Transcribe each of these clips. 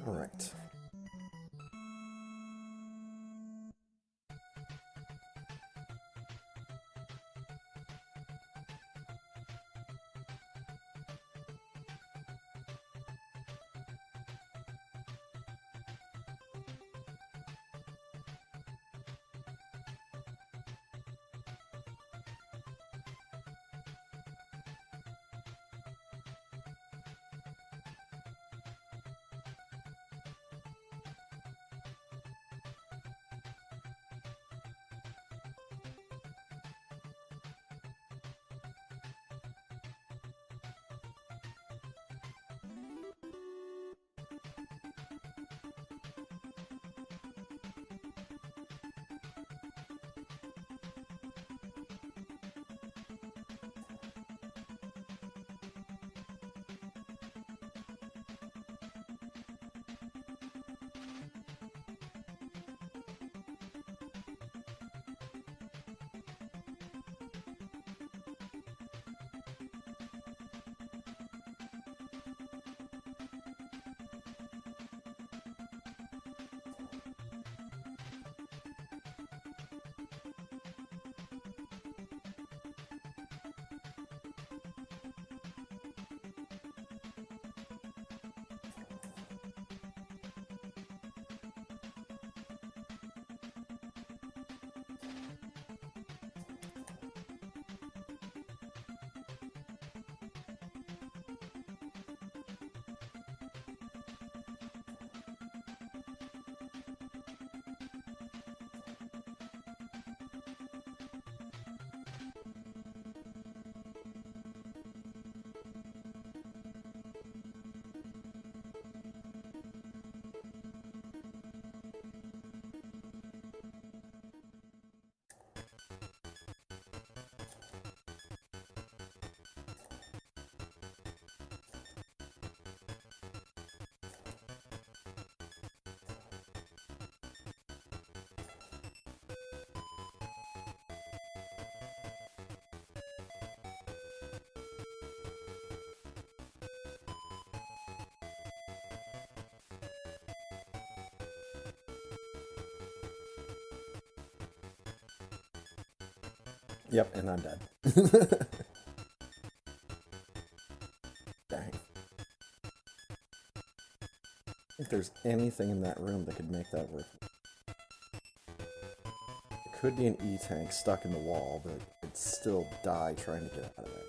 All right. Yep, and I'm dead. Dang. If there's anything in that room that could make that work. It could be an E-tank stuck in the wall, but it'd still die trying to get out of there.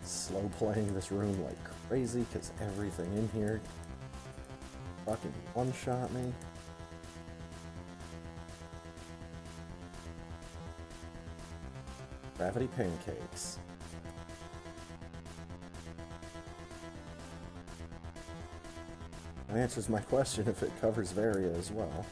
Slow playing this room like crazy because everything in here fucking one-shot me. Gravity pancakes. That answers my question if it covers Varia as well.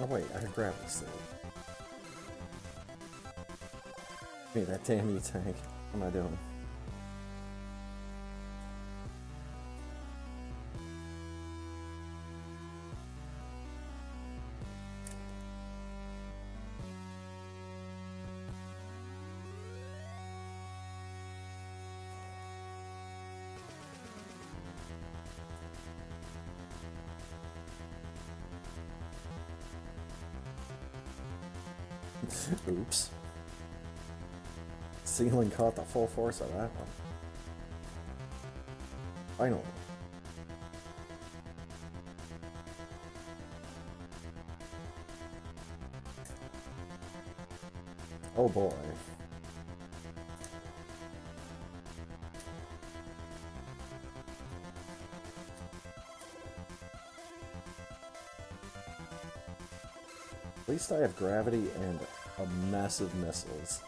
Oh wait, I have gravity save. Hey, that damn E-tank. What am I doing? Oops. Ceiling caught the full force of that one. Finally. Oh boy. At least I have gravity and a mess of missiles.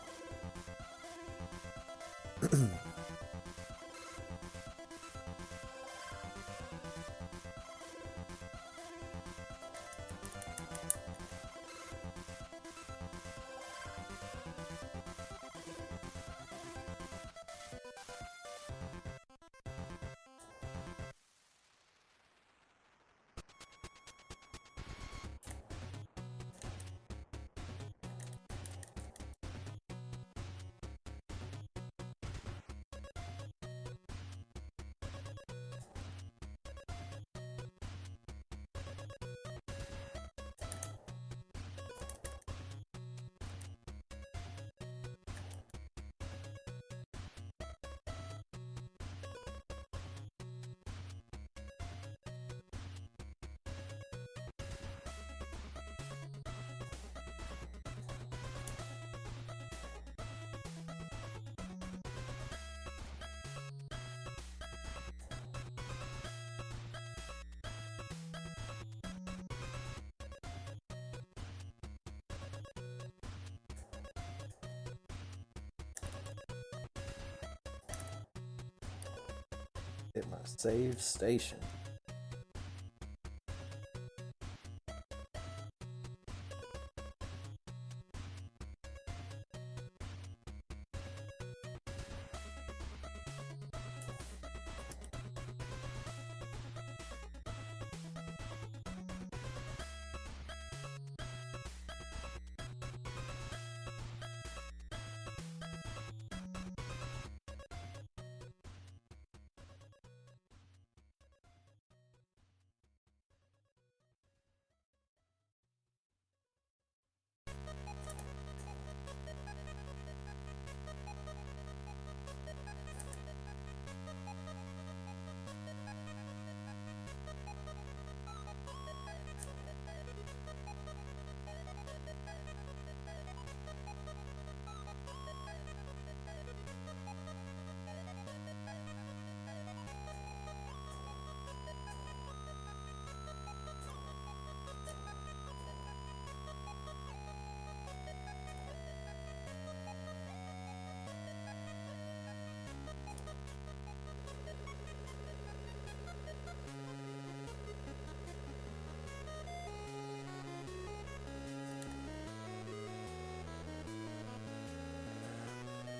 Hit my save station.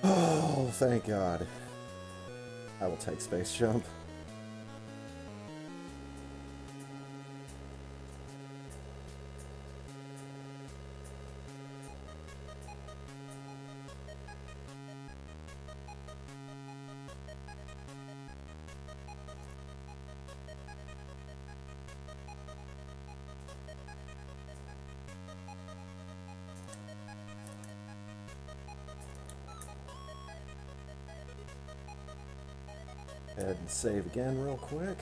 Oh, thank God. I will take space jump. Head and save again real quick.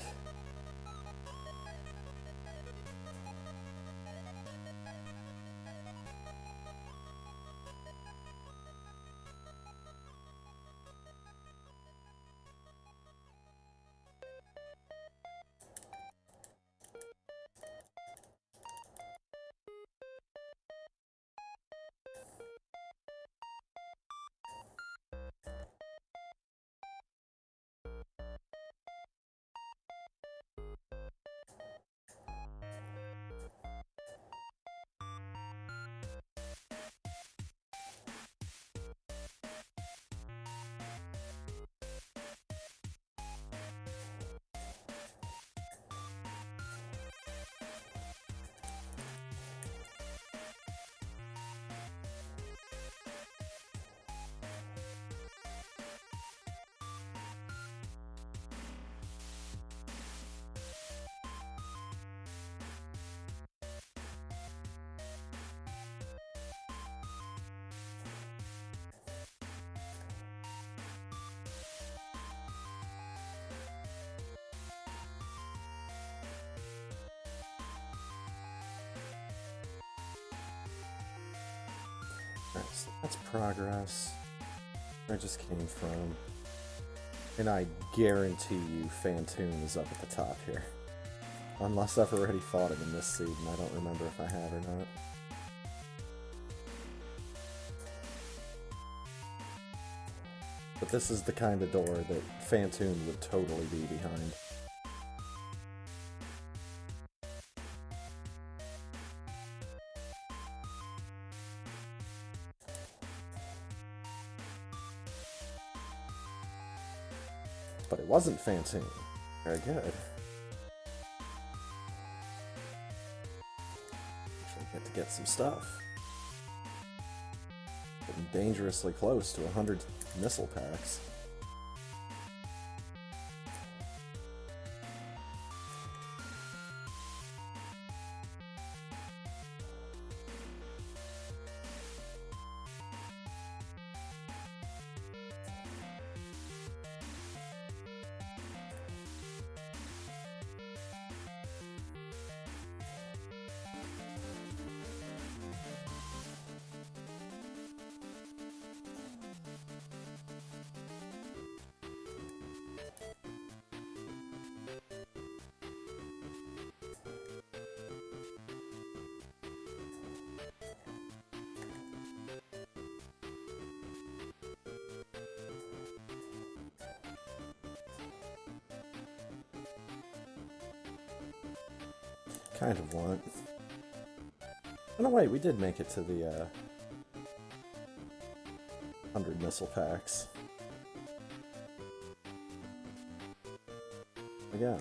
Alright, so that's progress. Where I just came from. And I guarantee you Fantoon is up at the top here. Unless I've already fought him in this seed, and I don't remember if I have or not. But this is the kind of door that Fantoon would totally be behind. But it wasn't Fantoon. Very good. Actually get to get some stuff. Getting dangerously close to 100 missile packs. Kind of want. Oh no, wait, we did make it to the 100 missile packs. There we go.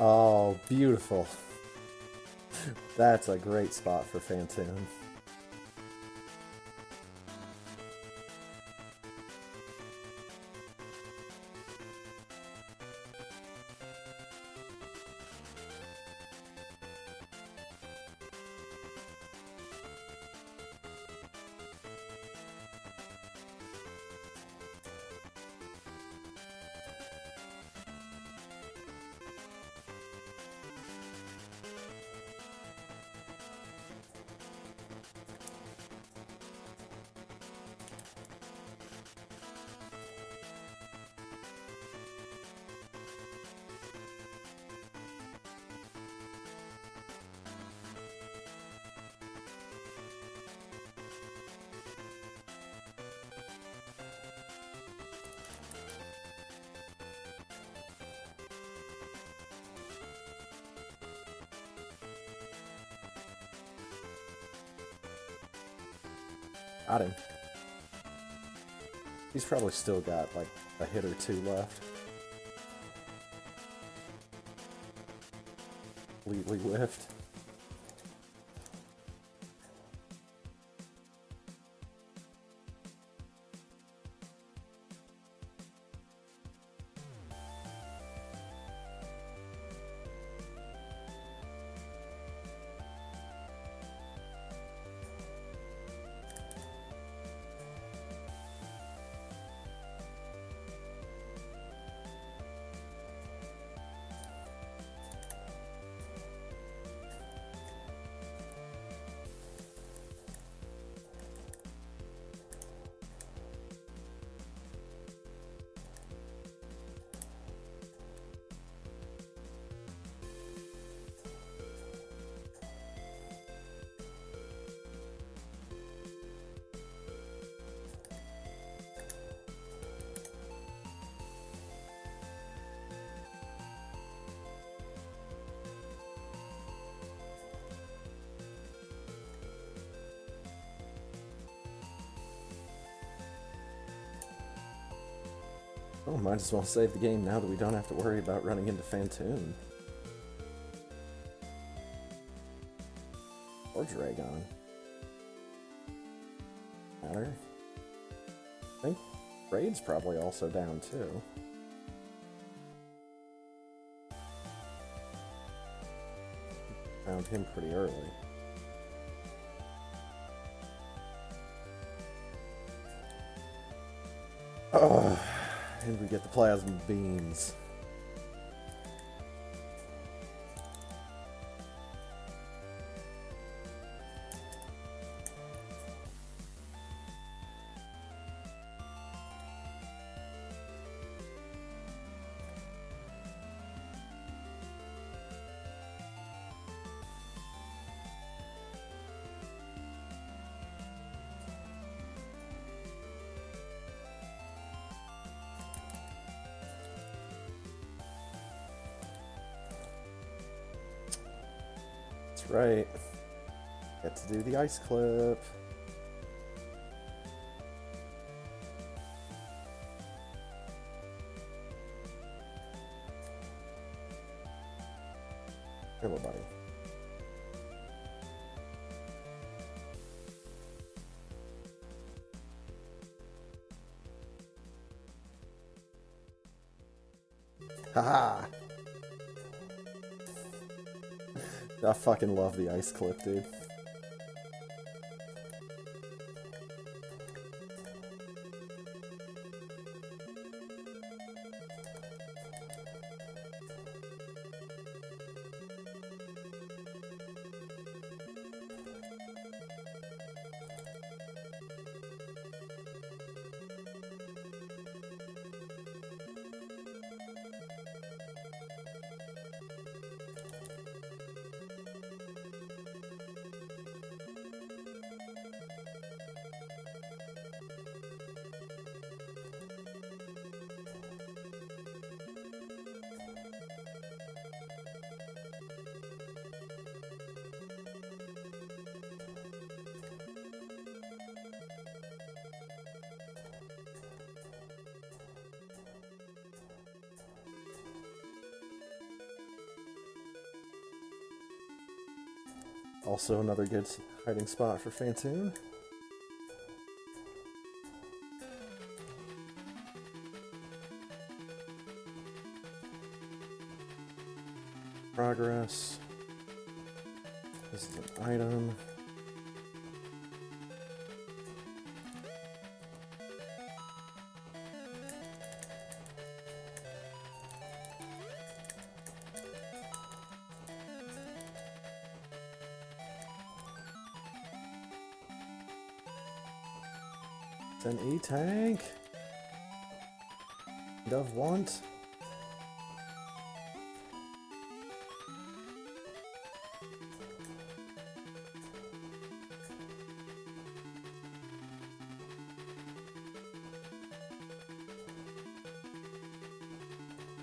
Oh, beautiful. That's a great spot for Fantoon. Got him. He's probably still got like a hit or two left. Completely whiffed. Oh, might as well save the game now that we don't have to worry about running into Phantoon. Or Dragon. Matter. I think Raid's probably also down too. Found him pretty early. Oh, and we get the plasma beams. Right. Get to do the ice clip. Hello, buddy. Haha! I fucking love the ice clip, dude. Also another good hiding spot for Phantoon. Progress. This is an item. It's an E-tank. Dove want.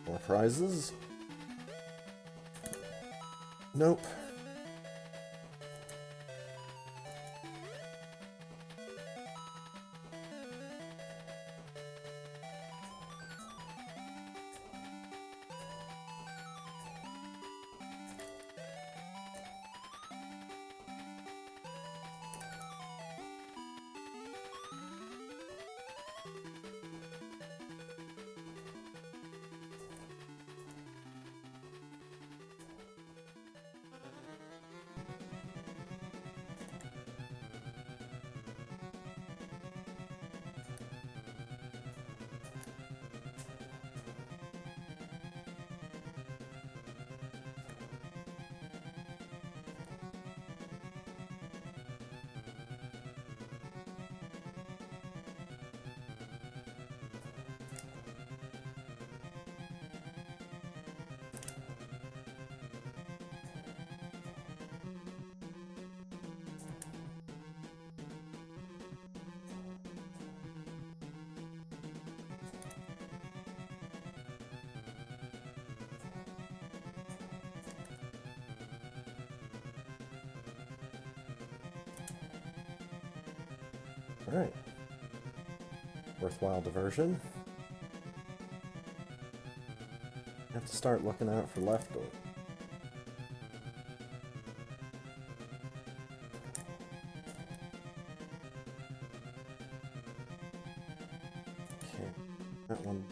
More prizes? Nope. Alright. Worthwhile diversion. have to start looking out for left door. Okay, that one,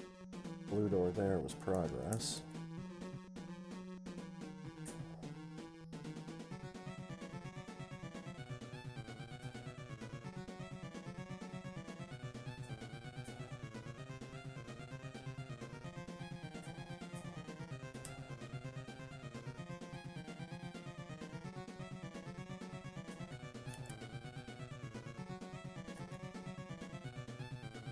blue door there was progress.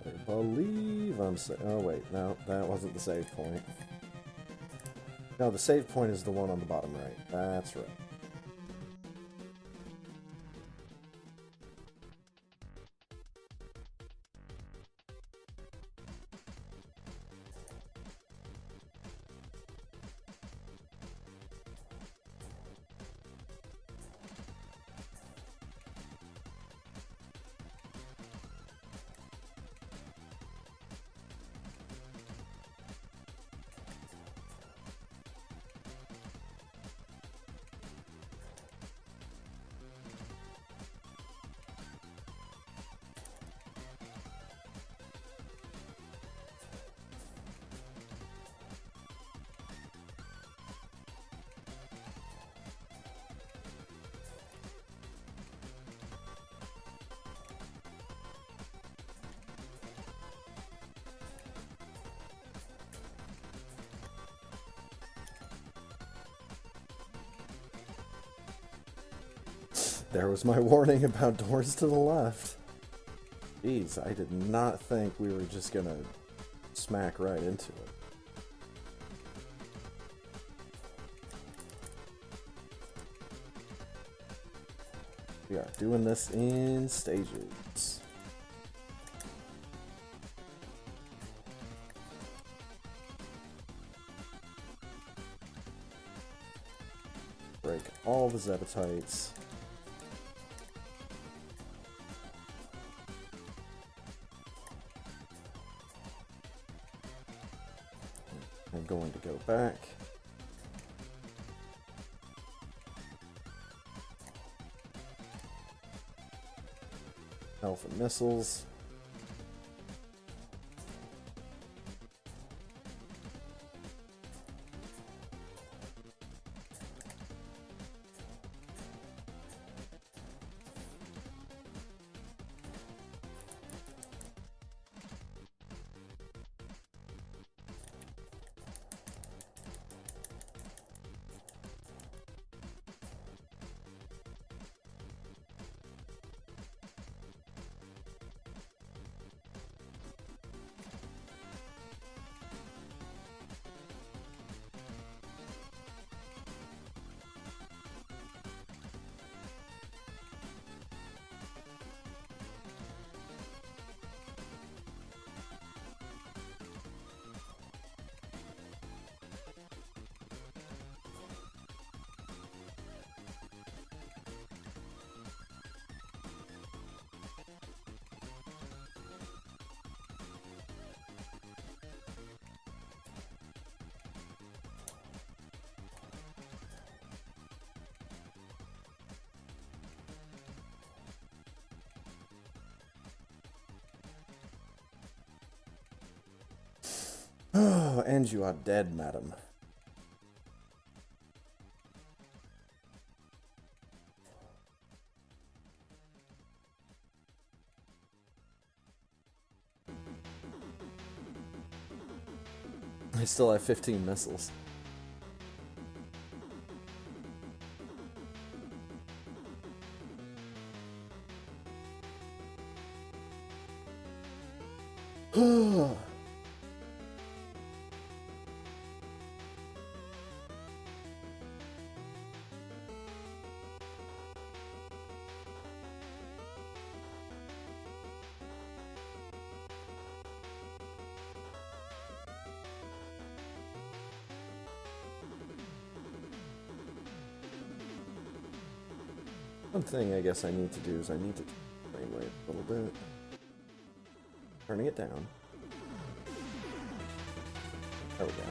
I believe I'm oh wait, no, that wasn't the save point. No, the save point is the one on the bottom right. That's right. There was my warning about doors to the left. Jeez, I did not think we were just gonna smack right into it. We are doing this in stages. Break all the Zepatites. I'm going to go back. Alpha missiles. Oh, and you are dead, madam. I still have 15 missiles. One thing I guess I need to do is I need to frame rate a little bit. Turning it down. There we go.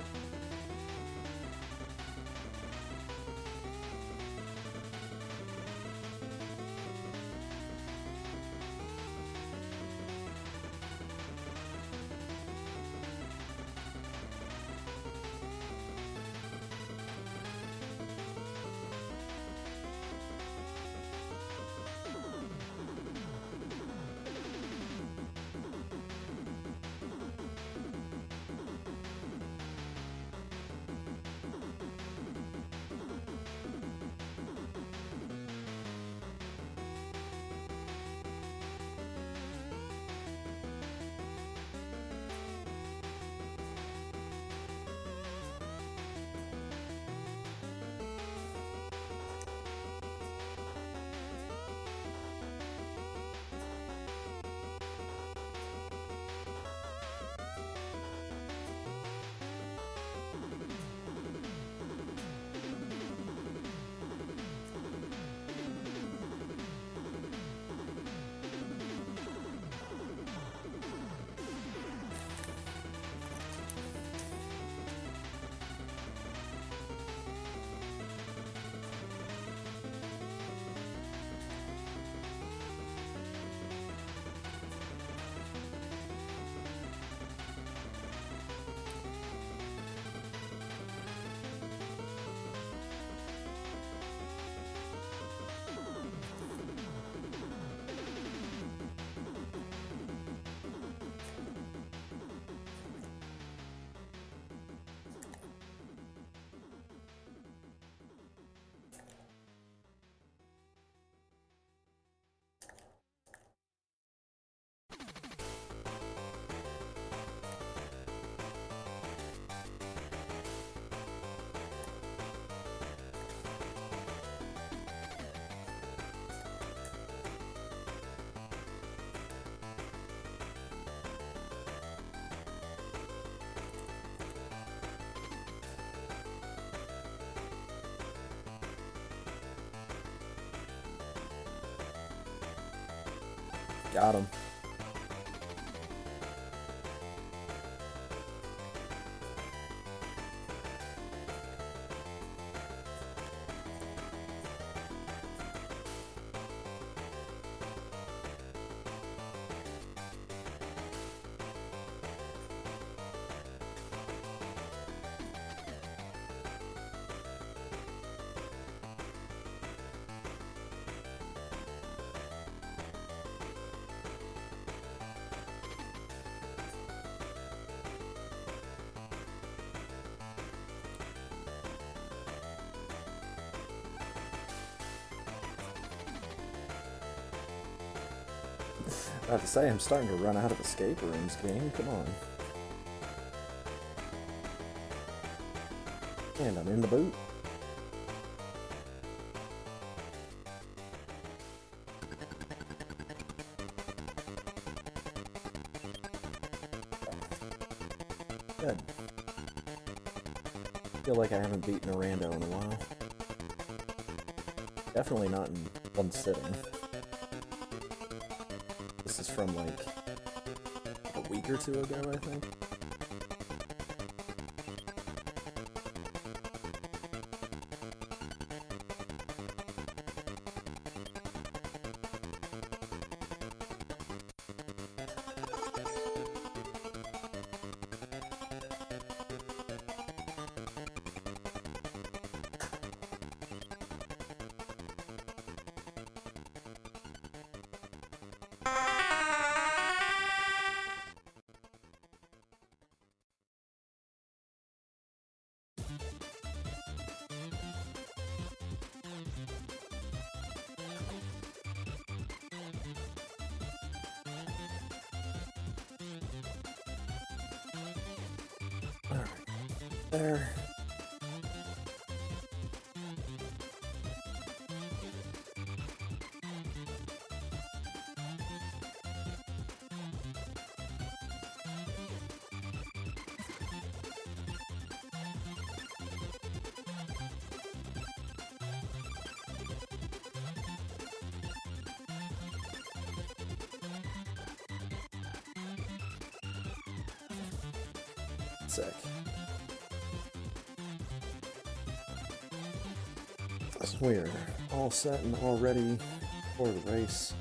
Got him. I have to say, I'm starting to run out of escape rooms, game. Come on. And I'm in the boot. Good. Feel like I haven't beaten a rando in a while. Definitely not in one sitting. This is from like a week or two ago, I think. There. Sick. We're all set and all ready for the race.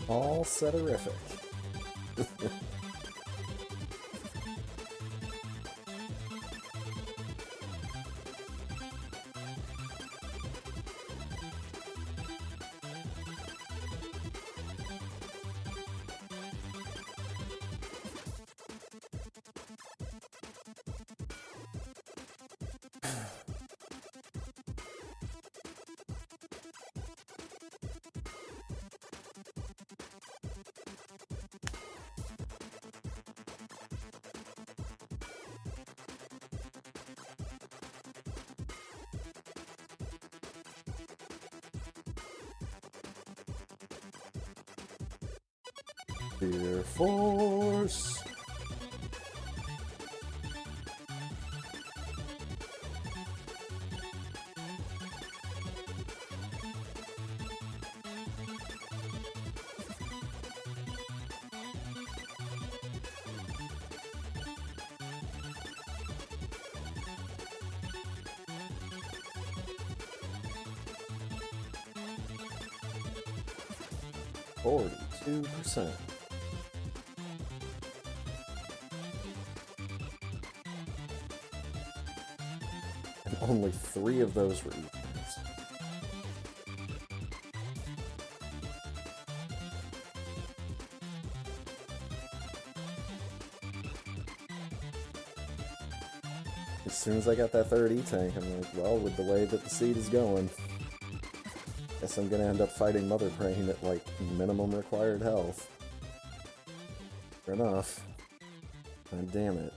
All set-erific. Fear Force. %. And only 3 of those were evens. As soon as I got that third E-Tank, I'm like, well, with the way that the seed is going, guess I'm gonna end up fighting Mother Brain at, like, minimum required health. Fair enough. God damn it.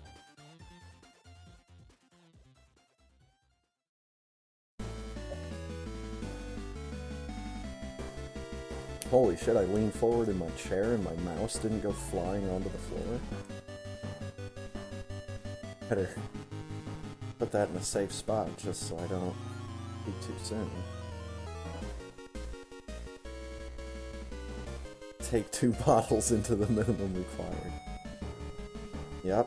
Holy shit, I leaned forward in my chair and my mouse didn't go flying onto the floor. Better put that in a safe spot just so I don't eat too soon. Take 2 bottles into the minimum required. Yep.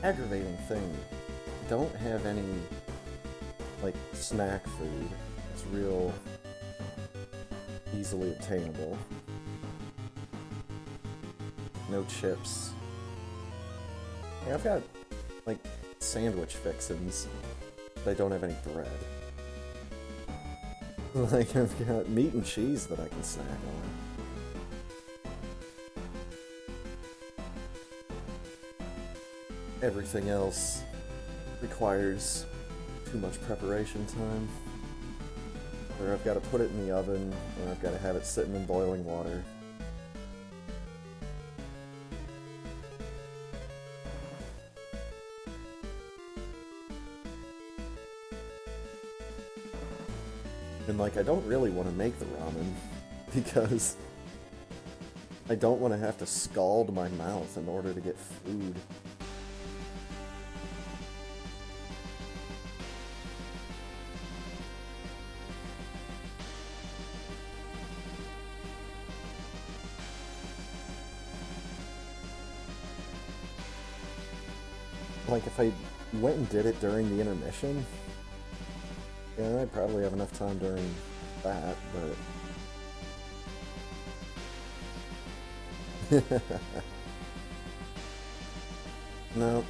Aggravating thing. Don't have any, like, snack food. It's real easily obtainable. No chips. Yeah, I've got, like, sandwich fixins, but I don't have any bread. Like, I've got meat and cheese that I can snack on. Everything else requires too much preparation time. Or I've got to put it in the oven, or I've got to have it sitting in boiling water. And, like, I don't really want to make the ramen, because I don't want to have to scald my mouth in order to get food. Like, if I went and did it during the intermission, yeah, I'd probably have enough time during that, but... No.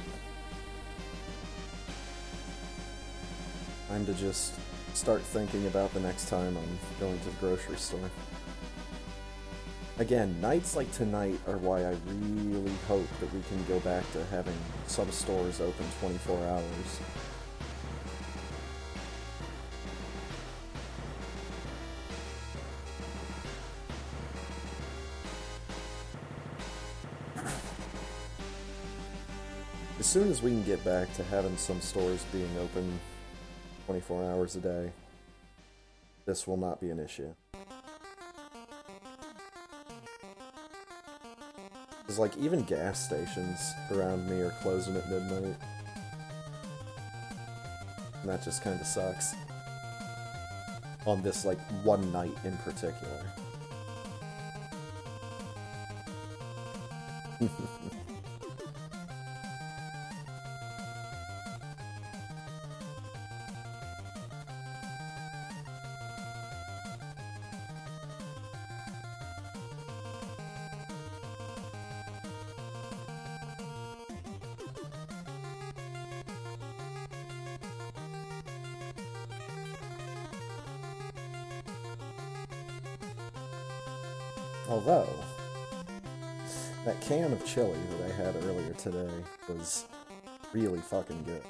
Time to just start thinking about the next time I'm going to the grocery store. Again, nights like tonight are why I really hope that we can go back to having some stores open 24 hours. As soon as we can get back to having some stores being open 24 hours a day, this will not be an issue. Because, like, even gas stations around me are closing at midnight. And that just kind of sucks. On this, like, one night in particular. Although, that can of chili that I had earlier today was really fucking good.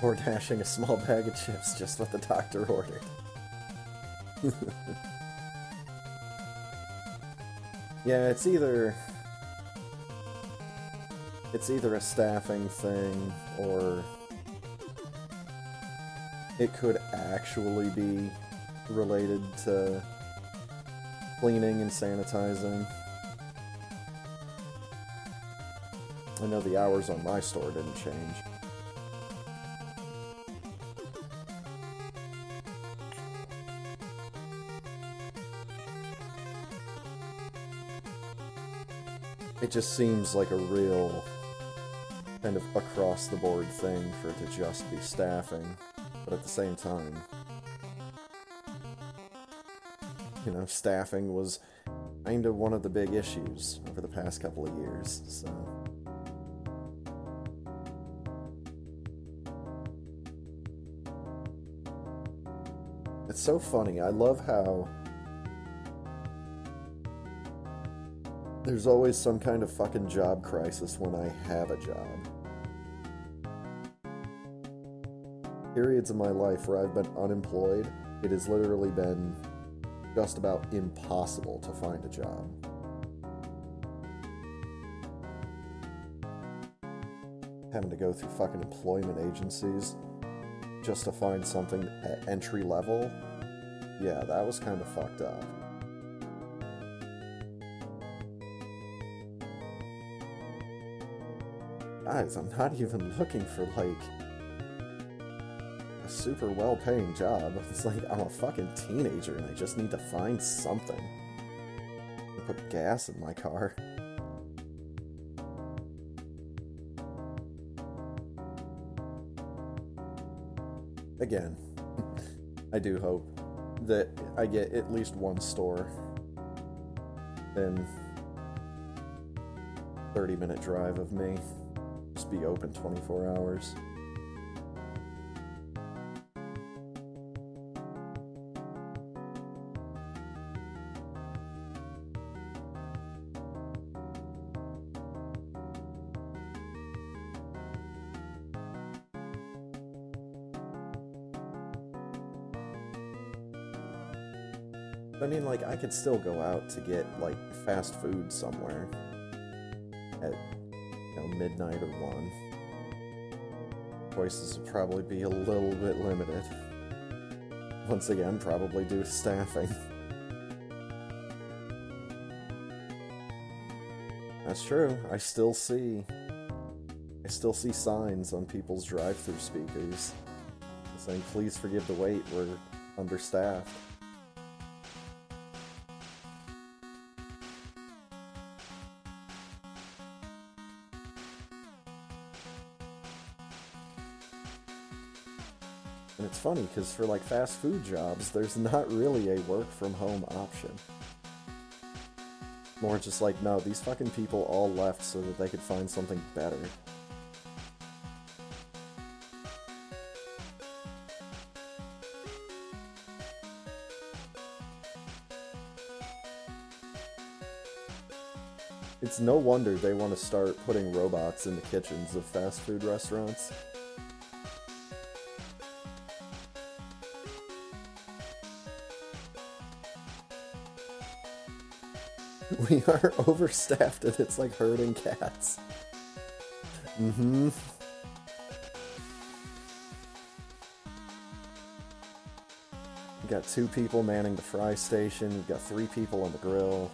Or dashing a small bag of chips, just what the doctor ordered. Yeah, it's either a staffing thing, or it could actually be related to cleaning and sanitizing. I know the hours on my store didn't change. It just seems like a real kind of across-the-board thing for it to just be staffing, but at the same time, you know, staffing was kind of one of the big issues over the past couple of years, so... It's so funny. I love how there's always some kind of fucking job crisis when I have a job. Periods of my life where I've been unemployed, it has literally been just about impossible to find a job. Having to go through fucking employment agencies just to find something at entry level, yeah, that was kind of fucked up. Guys, I'm not even looking for, like, a super well-paying job. It's like, I'm a fucking teenager and I just need to find something. I put gas in my car. Again, I do hope that I get at least one store in 30-minute drive of me. Just be open 24 hours. I mean, like, I could still go out to get, like, fast food somewhere at, you know, midnight or 1. Choices would probably be a little bit limited. Once again, probably due to staffing. That's true. I still see signs on people's drive-thru speakers saying, "Please forgive the wait, we're understaffed." And it's funny, because for, like, fast food jobs, there's not really a work-from-home option. More just like, no, these fucking people all left so that they could find something better. It's no wonder they want to start putting robots in the kitchens of fast food restaurants. We are overstaffed and it's like herding cats. Mm-hmm. We've got 2 people manning the fry station, we've got 3 people on the grill.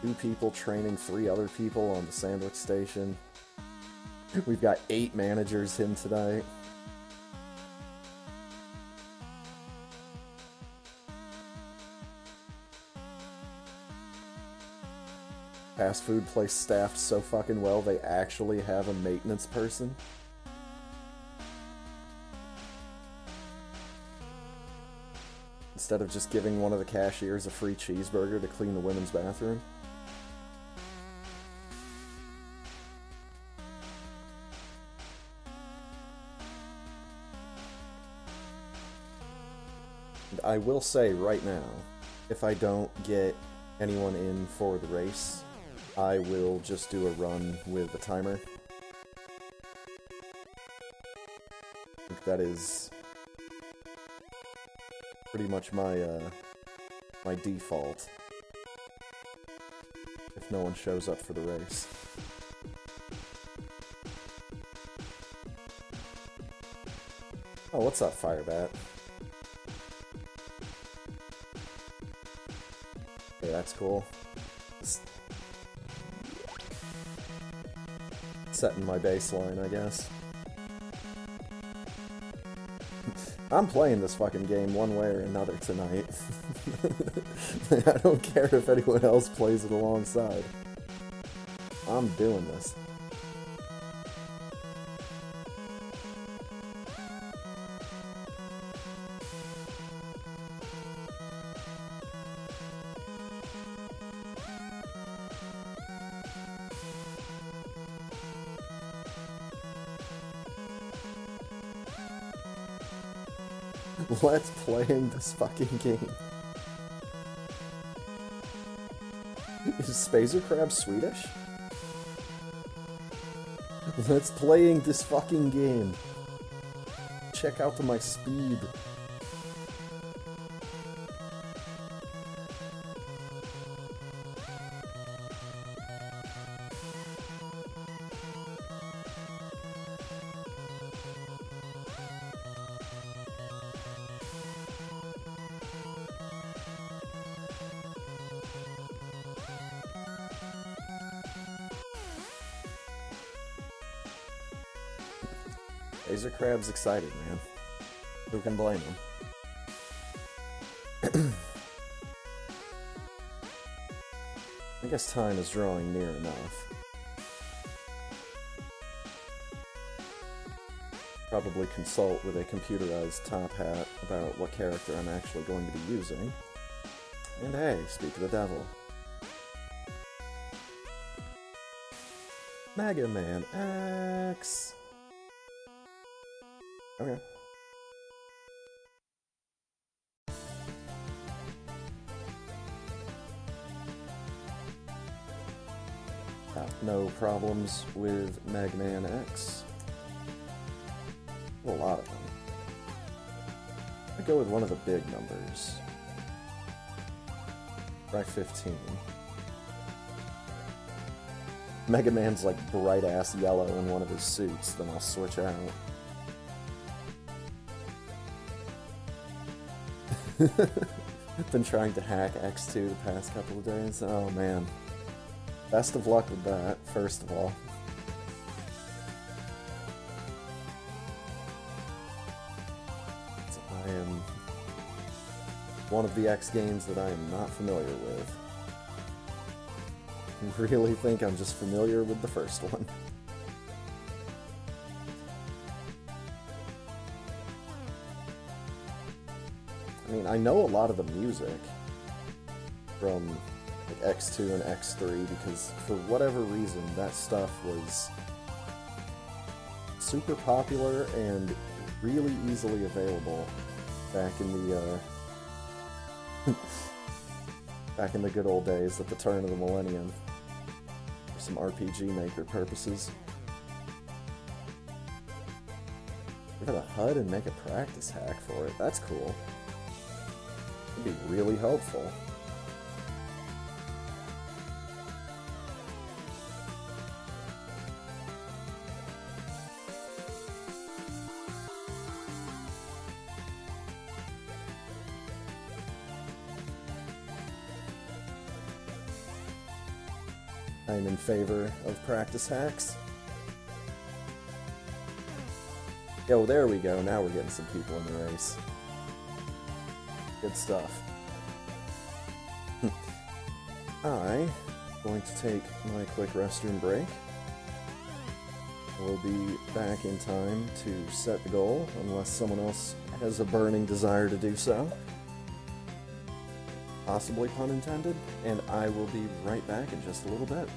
Two people training 3 other people on the sandwich station. We've got 8 managers in tonight. Fast food place staffed so fucking well they actually have a maintenance person. Instead of just giving one of the cashiers a free cheeseburger to clean the women's bathroom. And I will say right now, if I don't get anyone in for the race, I will just do a run with the timer. I think that is pretty much my my default if no one shows up for the race. Oh, what's up, Firebat? Okay, that's cool. Setting my baseline, I guess. I'm playing this fucking game one way or another tonight. I don't care if anyone else plays it alongside. I'm doing this. Let's playing this fucking game. Is Spazer Crab Swedish? Let's playing this fucking game. Check out my speed. Spazer Crab's excited, man. Who can blame him? I guess time is drawing near enough. Probably consult with a computerized top hat about what character I'm actually going to be using. And hey, speak of the devil. Mega Man X! Okay. No problems with Mega Man X. A lot of them. I go with one of the big numbers. Try 15. Mega Man's like bright ass yellow in one of his suits, then I'll switch out. Been trying to hack X2 the past couple of days. Oh man. Best of luck with that, first of all. I am one of the X games that I am not familiar with. I really think I'm just familiar with the first one. I mean, I know a lot of the music from like X2 and X3 because for whatever reason that stuff was super popular and really easily available back in the back in the good old days at the turn of the millennium for some RPG Maker purposes. Give it a HUD and make a practice hack for it. That's cool. It'd be really helpful. I'm in favor of practice hacks. Yo, there we go. Now we're getting some people in the race. Good stuff. I'm going to take my quick restroom break. We'll be back in time to set the goal, unless someone else has a burning desire to do so. Possibly pun intended, and I will be right back in just a little bit.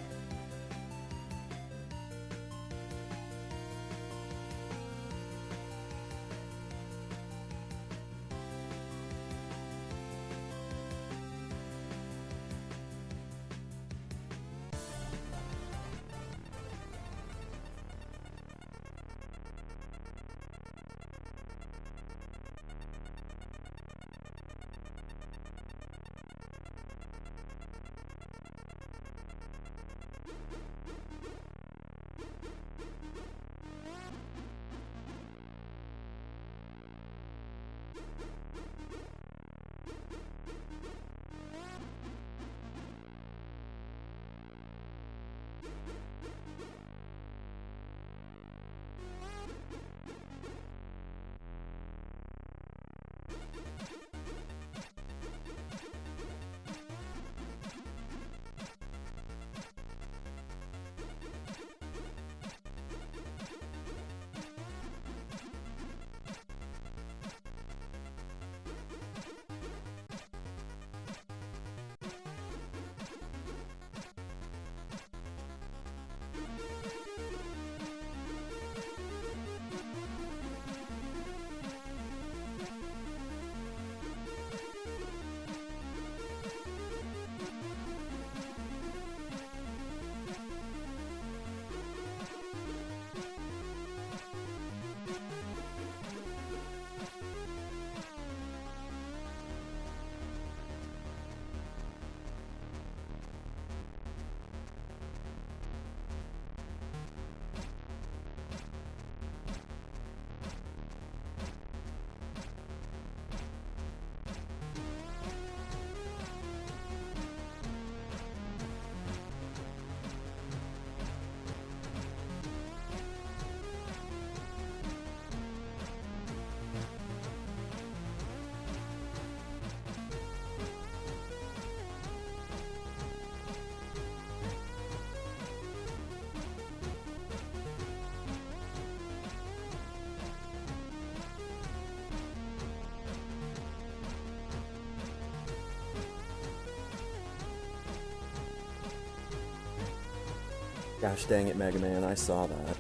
Gosh dang it, Mega Man, I saw that.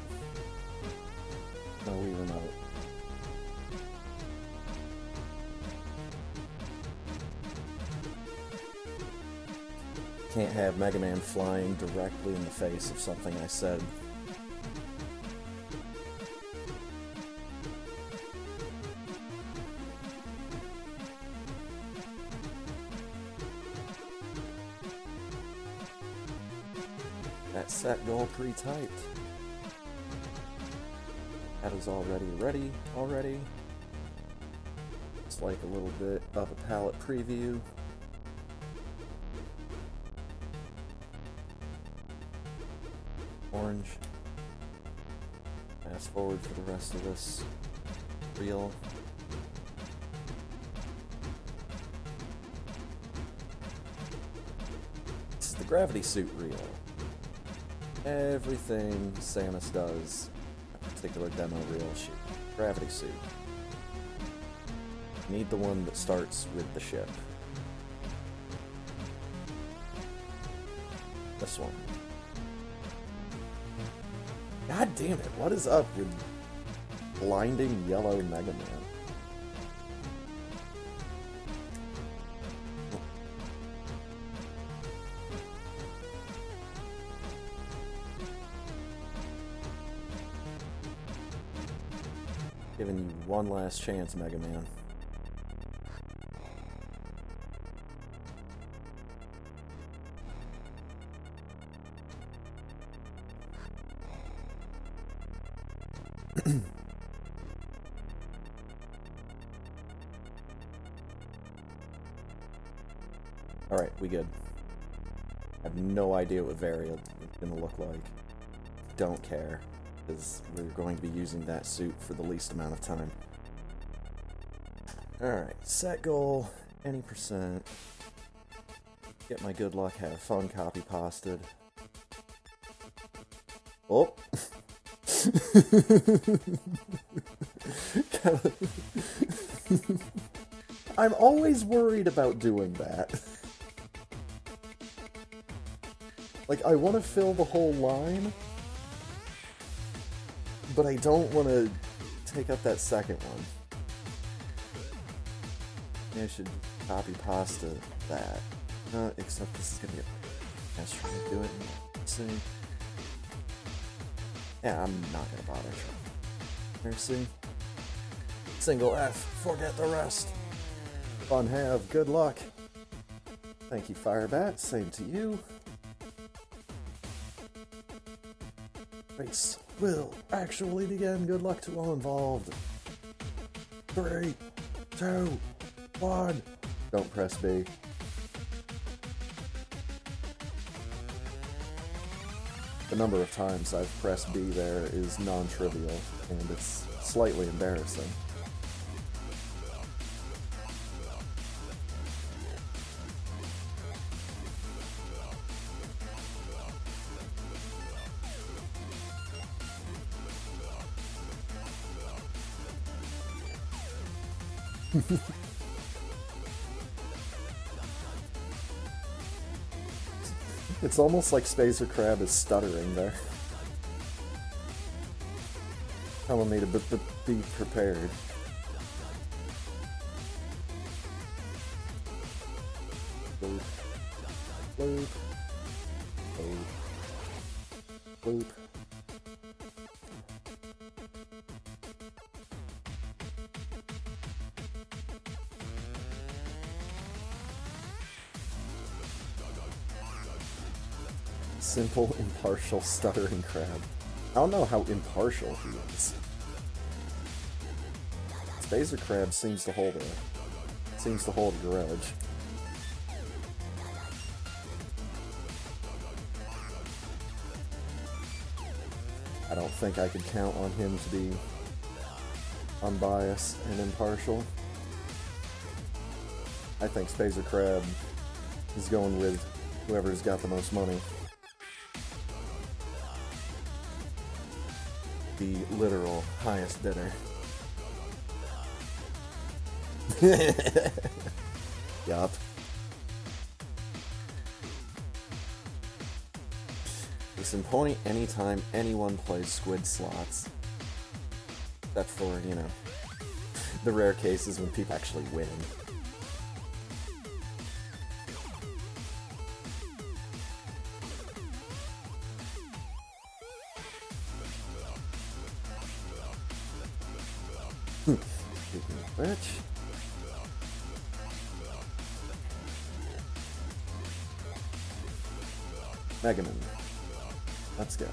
No Wii remote. Can't have Mega Man flying directly in the face of something I said. That set goal pre-typed. That is already ready already. It's like a little bit of a palette preview. Orange. Fast forward for the rest of this reel. This is the gravity suit reel. Everything Samus does, a particular demo reel shoot. Gravity suit. Need the one that starts with the ship. This one. God damn it, what is up with blinding yellow Mega Man? Giving you one last chance, Mega Man. Alright, we good. I have no idea what variant is gonna look like. Don't care, because we're going to be using that suit for the least amount of time. Alright, set goal, any percent. Get my good luck, have fun, copy pasted. Oh! I'm always worried about doing that. Like, I want to fill the whole line, but I don't want to take up that second one. Maybe I should copy pasta that. Except this is gonna get... I was trying to do it and see. Yeah, I'm not gonna bother trying. Mercy. Single F, forget the rest. Fun have, good luck. Thank you, Firebat, same to you. Race will actually begin. Good luck to all involved. 3, 2, 1. Don't press B. The number of times I've pressed B there is non-trivial, and it's slightly embarrassing. It's almost like Spacer Crab is stuttering there. Telling me to be prepared. Bloop. Bloop. Bloop. Bloop. Simple, impartial, stuttering crab. I don't know how impartial he is. Spacer Crab seems to hold a grudge. I don't think I could count on him to be unbiased and impartial. I think Spacer Crab is going with whoever's got the most money. The literal highest bidder. Yup. Case in point, anytime anyone plays squid slots. Except for, you know, the rare cases when people actually win. Speaking of which... Megaman. Let's go.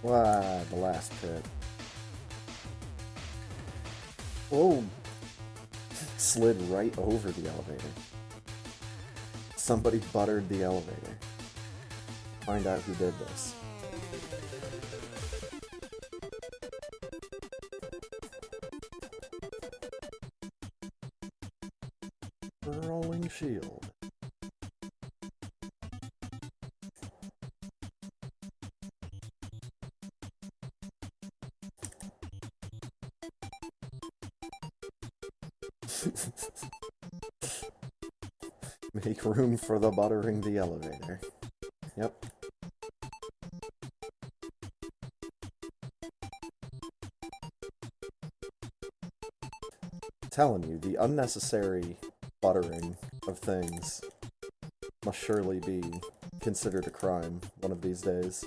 Wow, the last pit. Oh! Slid right over the elevator. Somebody buttered the elevator. Find out who did this. Rolling shield. Make room for the buttering the elevator. Yep. Telling you, the unnecessary buttering of things must surely be considered a crime one of these days.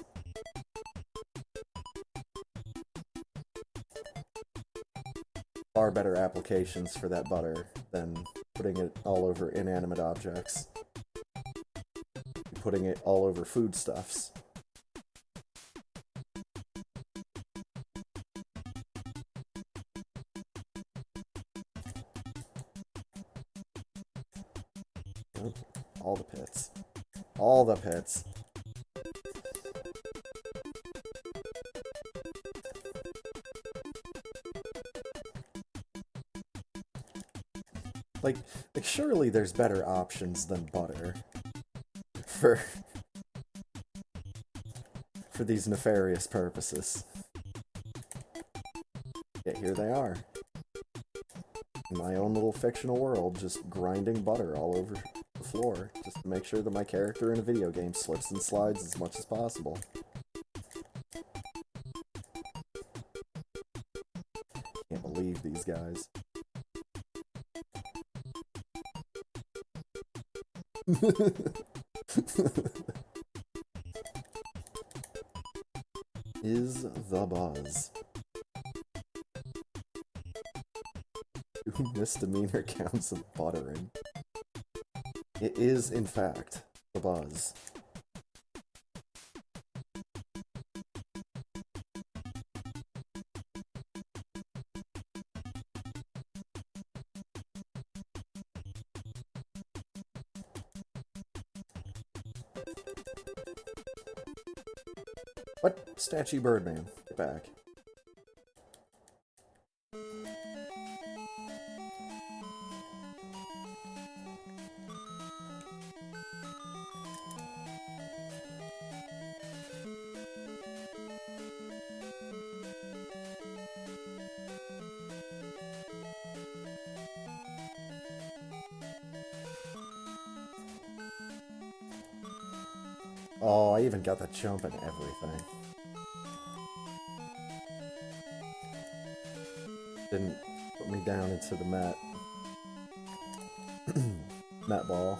Far better applications for that butter than putting it all over inanimate objects. Putting it all over foodstuffs. Oh, all the pits. All the pits. Like, surely there's better options than butter for these nefarious purposes. Yet here they are. In my own little fictional world, just grinding butter all over the floor, just to make sure that my character in a video game slips and slides as much as possible. Can't believe these guys. Is the buzz. 2 misdemeanor counts of buttering. It is, in fact, the buzz. What? Statue Birdman. Get back. Oh, I even got the jump and everything. Didn't put me down into the mat. Mat ball.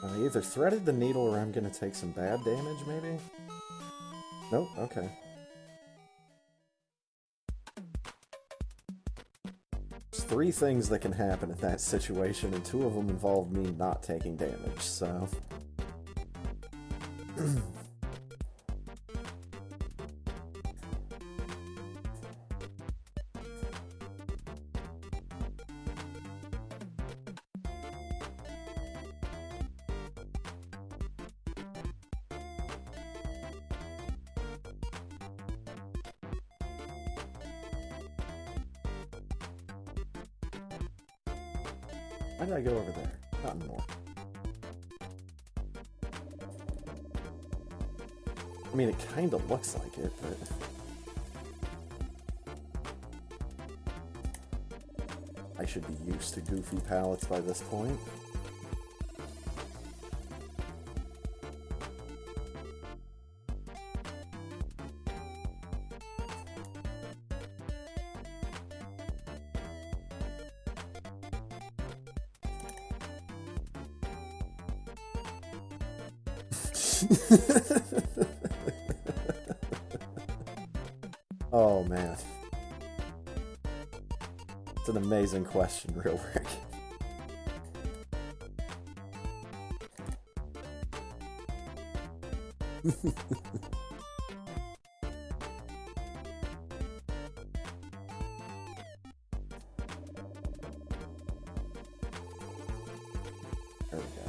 I either threaded the needle or I'm gonna take some bad damage, maybe? Nope, okay. three things that can happen in that situation, and two of them involve me not taking damage, so... Why did I go over there? Not anymore. I mean, it kinda looks like it, but... I should be used to goofy palettes by this point. Oh man. It's an amazing question, Real Rick. There we go.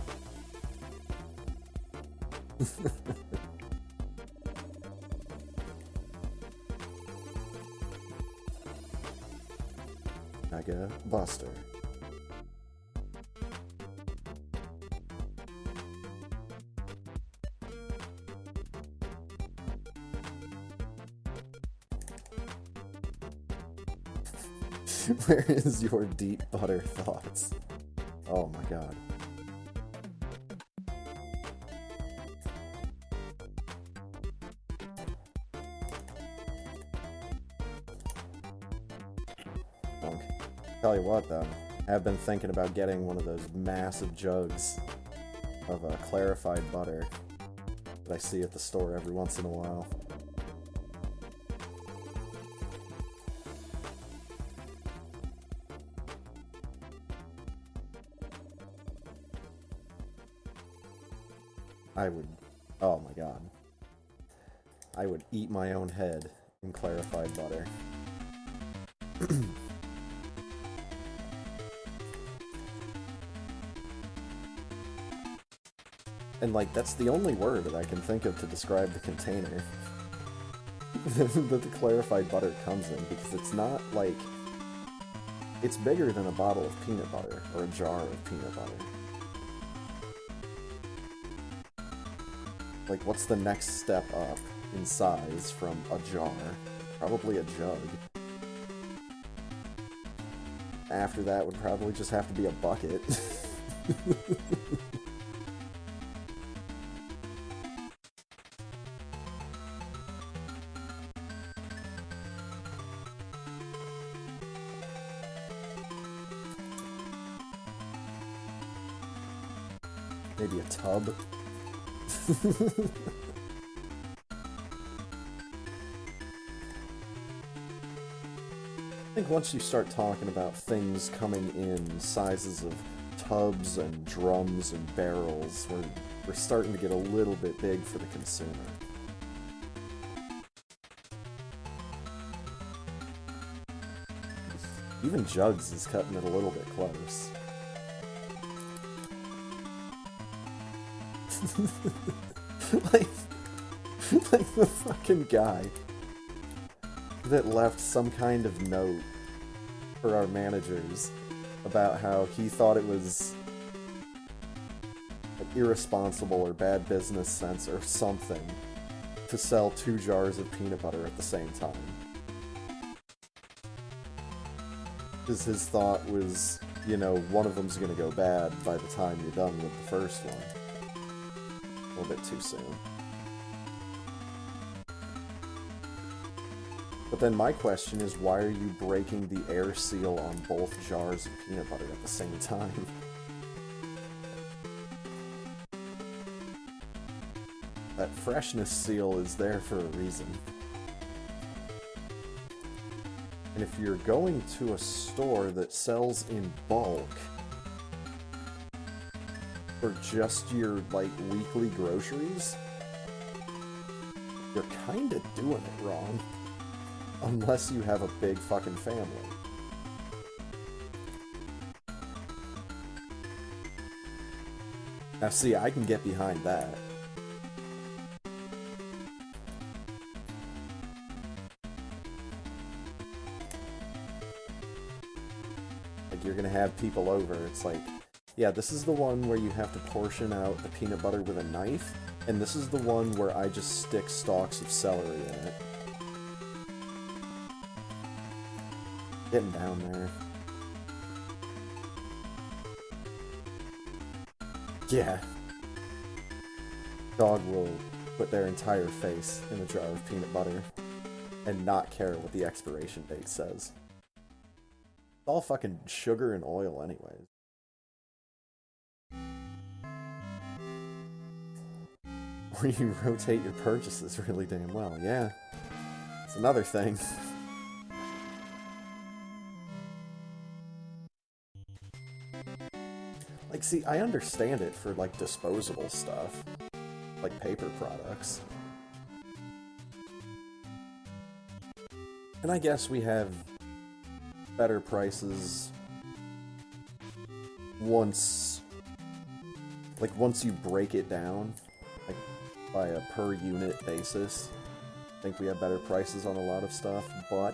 Mega Buster. Where is your deep butter thoughts? Oh my god. Tell you what though, I've been thinking about getting one of those massive jugs of clarified butter that I see at the store every once in a while. I would, oh my god, I would eat my own head in clarified butter. And, like, that's the only word that I can think of to describe the container that the clarified butter comes in, because it's not, like... It's bigger than a bottle of peanut butter, or a jar of peanut butter. Like, what's the next step up in size from a jar? Probably a jug. After that would probably just have to be a bucket. Maybe a tub. I think once you start talking about things coming in sizes of tubs and drums and barrels, we're starting to get a little bit big for the consumer. Even jugs is cutting it a little bit close. like the fucking guy that left some kind of note for our managers about how he thought it was like, irresponsible or bad business sense or something to sell 2 jars of peanut butter at the same time. Because his thought was, you know, one of them's gonna go bad by the time you're done with the first one. A little bit too soon. But then my question is, why are you breaking the air seal on both jars of peanut butter at the same time? That freshness seal is there for a reason. And if you're going to a store that sells in bulk for just your, like, weekly groceries, you're kinda doing it wrong. Unless you have a big fucking family. Now see, I can get behind that. Like, you're gonna have people over, it's like, yeah, this is the one where you have to portion out the peanut butter with a knife, and this is the one where I just stick stalks of celery in it. Getting down there. Yeah. Dog will put their entire face in a jar of peanut butter and not care what the expiration date says. It's all fucking sugar and oil anyways. Or you rotate your purchases really damn well, yeah. It's another thing. Like, see, I understand it for, like, disposable stuff. Like paper products. And I guess we have better prices once you break it down, like, by a per unit basis. I think we have better prices on a lot of stuff, but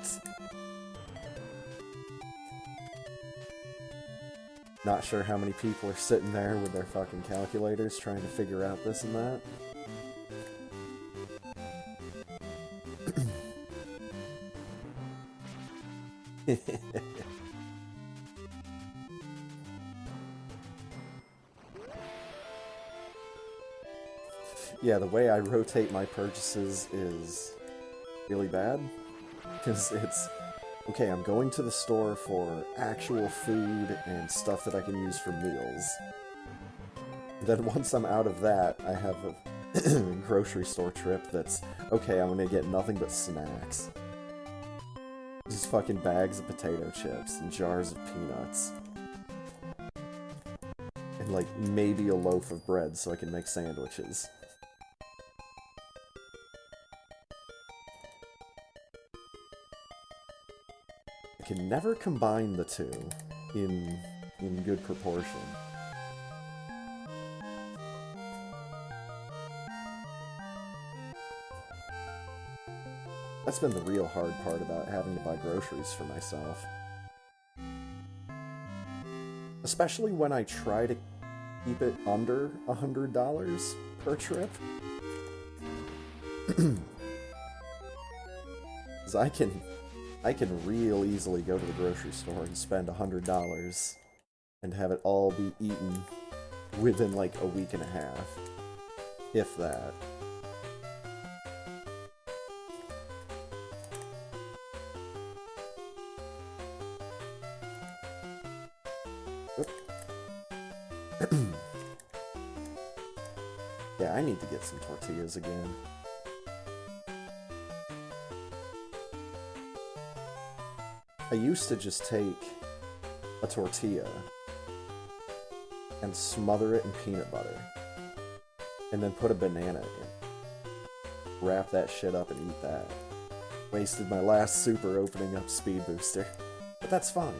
not sure how many people are sitting there with their fucking calculators trying to figure out this and that. Yeah, the way I rotate my purchases is really bad. Because it's, okay, I'm going to the store for actual food and stuff that I can use for meals. Then once I'm out of that, I have a grocery store trip that's, okay, I'm gonna get nothing but snacks. Just fucking bags of potato chips and jars of peanuts. And, like, maybe a loaf of bread so I can make sandwiches. I can never combine the two in good proportion. That's been the real hard part about having to buy groceries for myself. Especially when I try to keep it under $100 per trip. Because I can real easily go to the grocery store and spend $100 and have it all be eaten within like a week and a half. If that. Yeah, I need to get some tortillas again. I used to just take a tortilla and smother it in peanut butter and then put a banana in. Wrap that shit up and eat that. Wasted my last super opening up Speed Booster, but that's fine.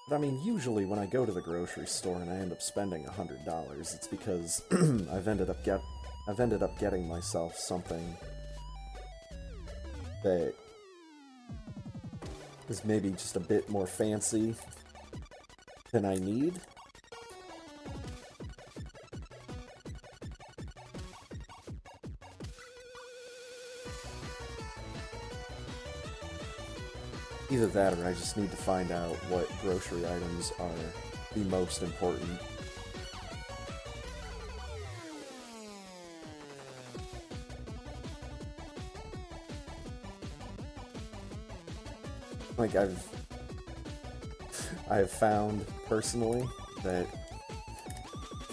But I mean, usually when I go to the grocery store and I end up spending $100, it's because I've ended up getting myself something that is maybe just a bit more fancy than I need. Either that or I just need to find out what grocery items are the most important. Like, I've found, personally, that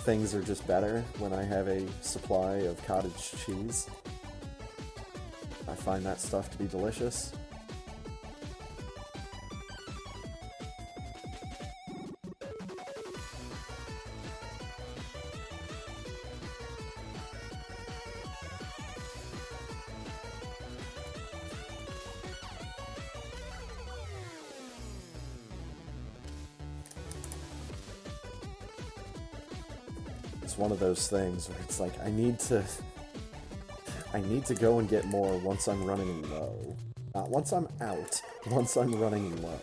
things are just better when I have a supply of cottage cheese. I find that stuff to be delicious. It's one of those things where it's like, I need to go and get more once I'm running low. Not once I'm out, once I'm running low.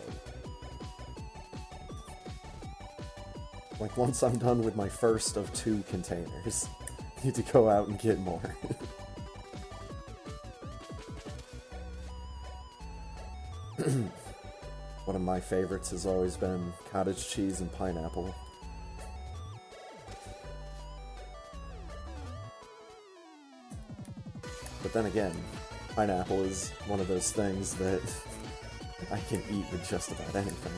Like, once I'm done with my first of 2 containers, I need to go out and get more. One of my favorites has always been cottage cheese and pineapple. But then again, pineapple is one of those things that I can eat with just about anything.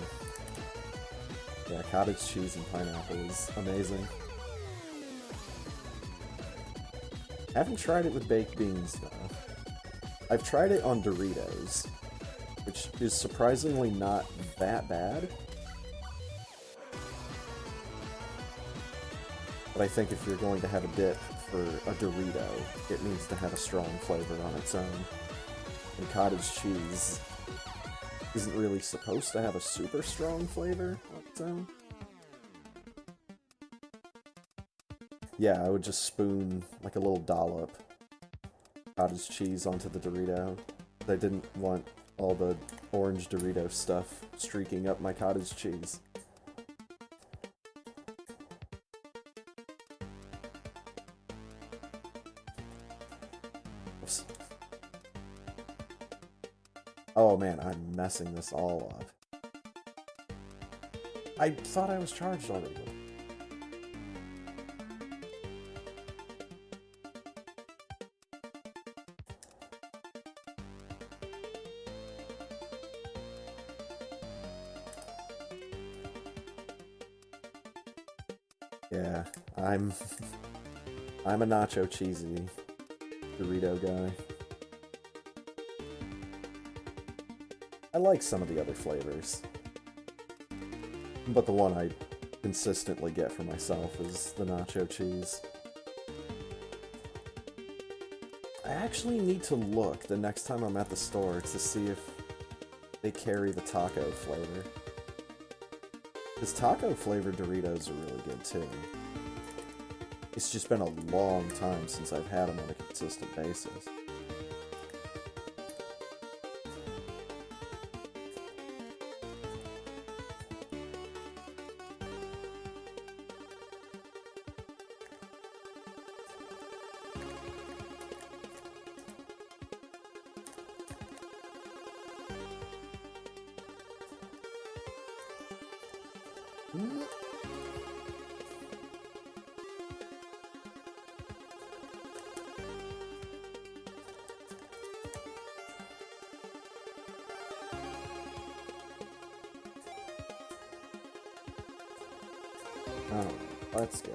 Yeah, cottage cheese and pineapple is amazing. Haven't tried it with baked beans, though. I've tried it on Doritos, which is surprisingly not that bad. But I think if you're going to have a dip for a Dorito, it needs to have a strong flavor on its own. And cottage cheese isn't really supposed to have a super strong flavor on its own. Yeah, I would just spoon like a little dollop cottage cheese onto the Dorito. I didn't want all the orange Dorito stuff streaking up my cottage cheese. Oh man, I'm messing this all up. I thought I was charged already. Yeah, I'm a nacho cheesy Dorito guy. I like some of the other flavors, but the one I consistently get for myself is the nacho cheese. I actually need to look the next time I'm at the store to see if they carry the taco flavor. Because taco flavored Doritos are really good too. It's just been a long time since I've had them on a consistent basis. Oh, let's go.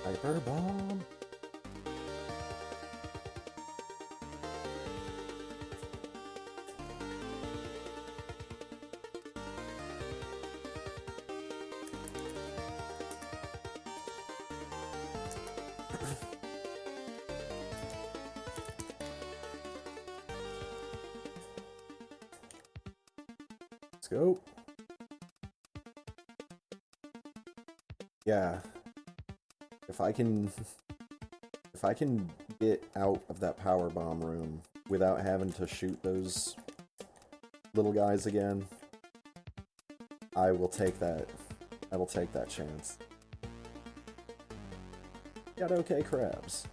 Hyper bomb. Let's go. Yeah. If I can get out of that power bomb room without having to shoot those little guys again, I will take that. I will take that chance. Got okay crabs.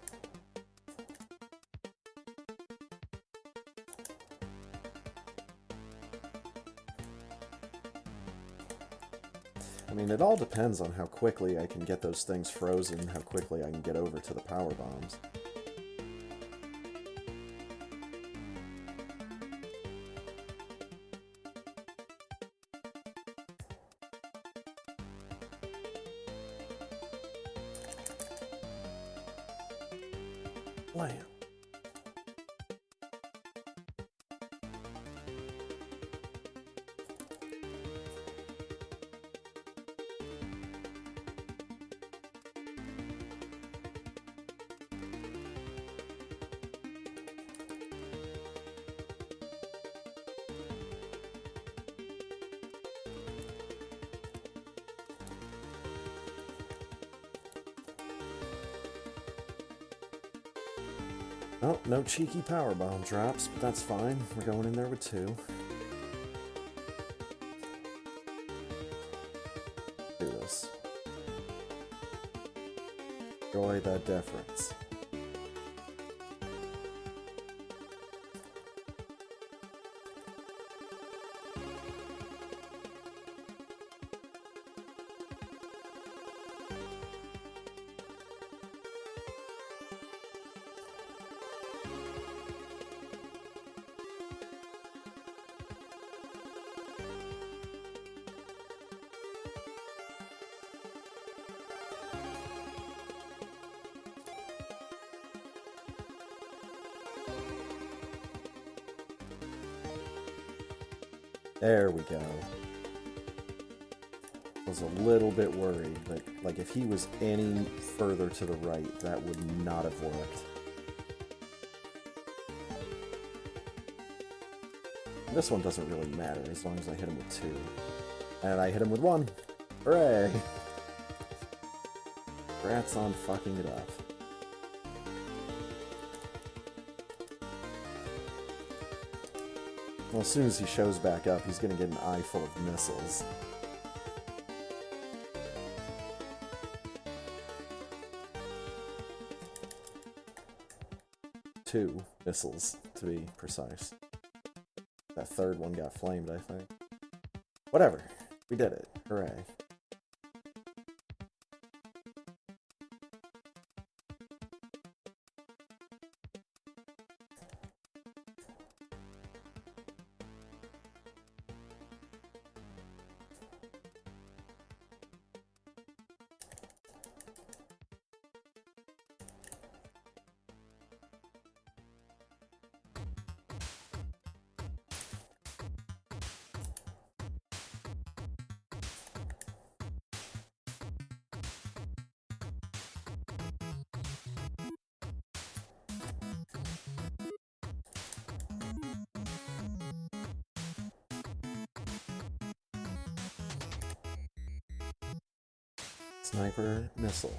I mean, it all depends on how quickly I can get those things frozen, how quickly I can get over to the power bombs. Blam. Oh, no cheeky power bomb drops, but that's fine. We're going in there with 2. Do this. Enjoy the difference. There we go. I was a little bit worried, but like if he was any further to the right, that would not have worked. This one doesn't really matter as long as I hit him with 2. And I hit him with 1. Hooray! Congrats on fucking it up. Well, as soon as he shows back up, he's gonna get an eye full of missiles. Two missiles, to be precise. That third one got flamed, I think. Whatever. We did it. Hooray. Sniper missile.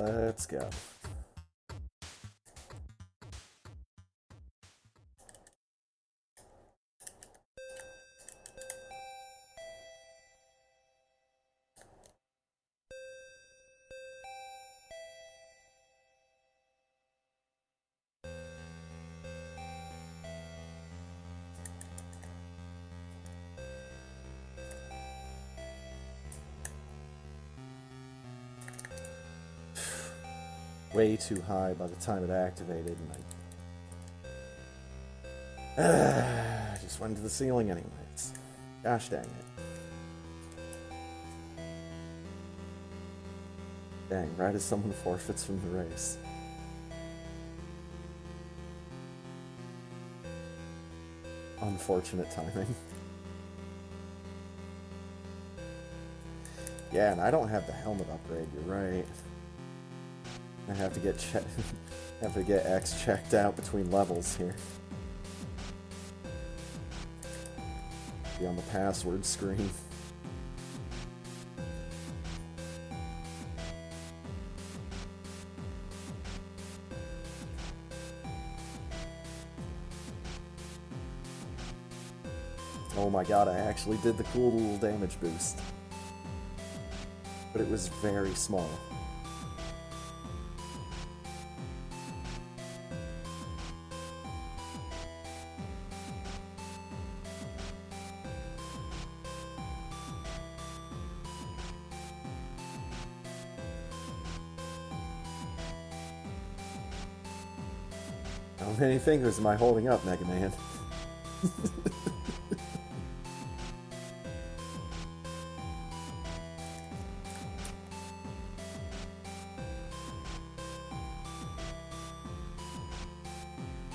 Let's go. Way too high by the time it activated, and I just went to the ceiling anyways. Gosh dang it. Dang, right as someone forfeits from the race. Unfortunate timing. Yeah, and I don't have the helmet upgrade, you're right. I have to get Have to get X checked out between levels here. Be on the password screen. Oh my god, I actually did the cool little damage boost. But it was very small. How many fingers am I holding up, Mega Man?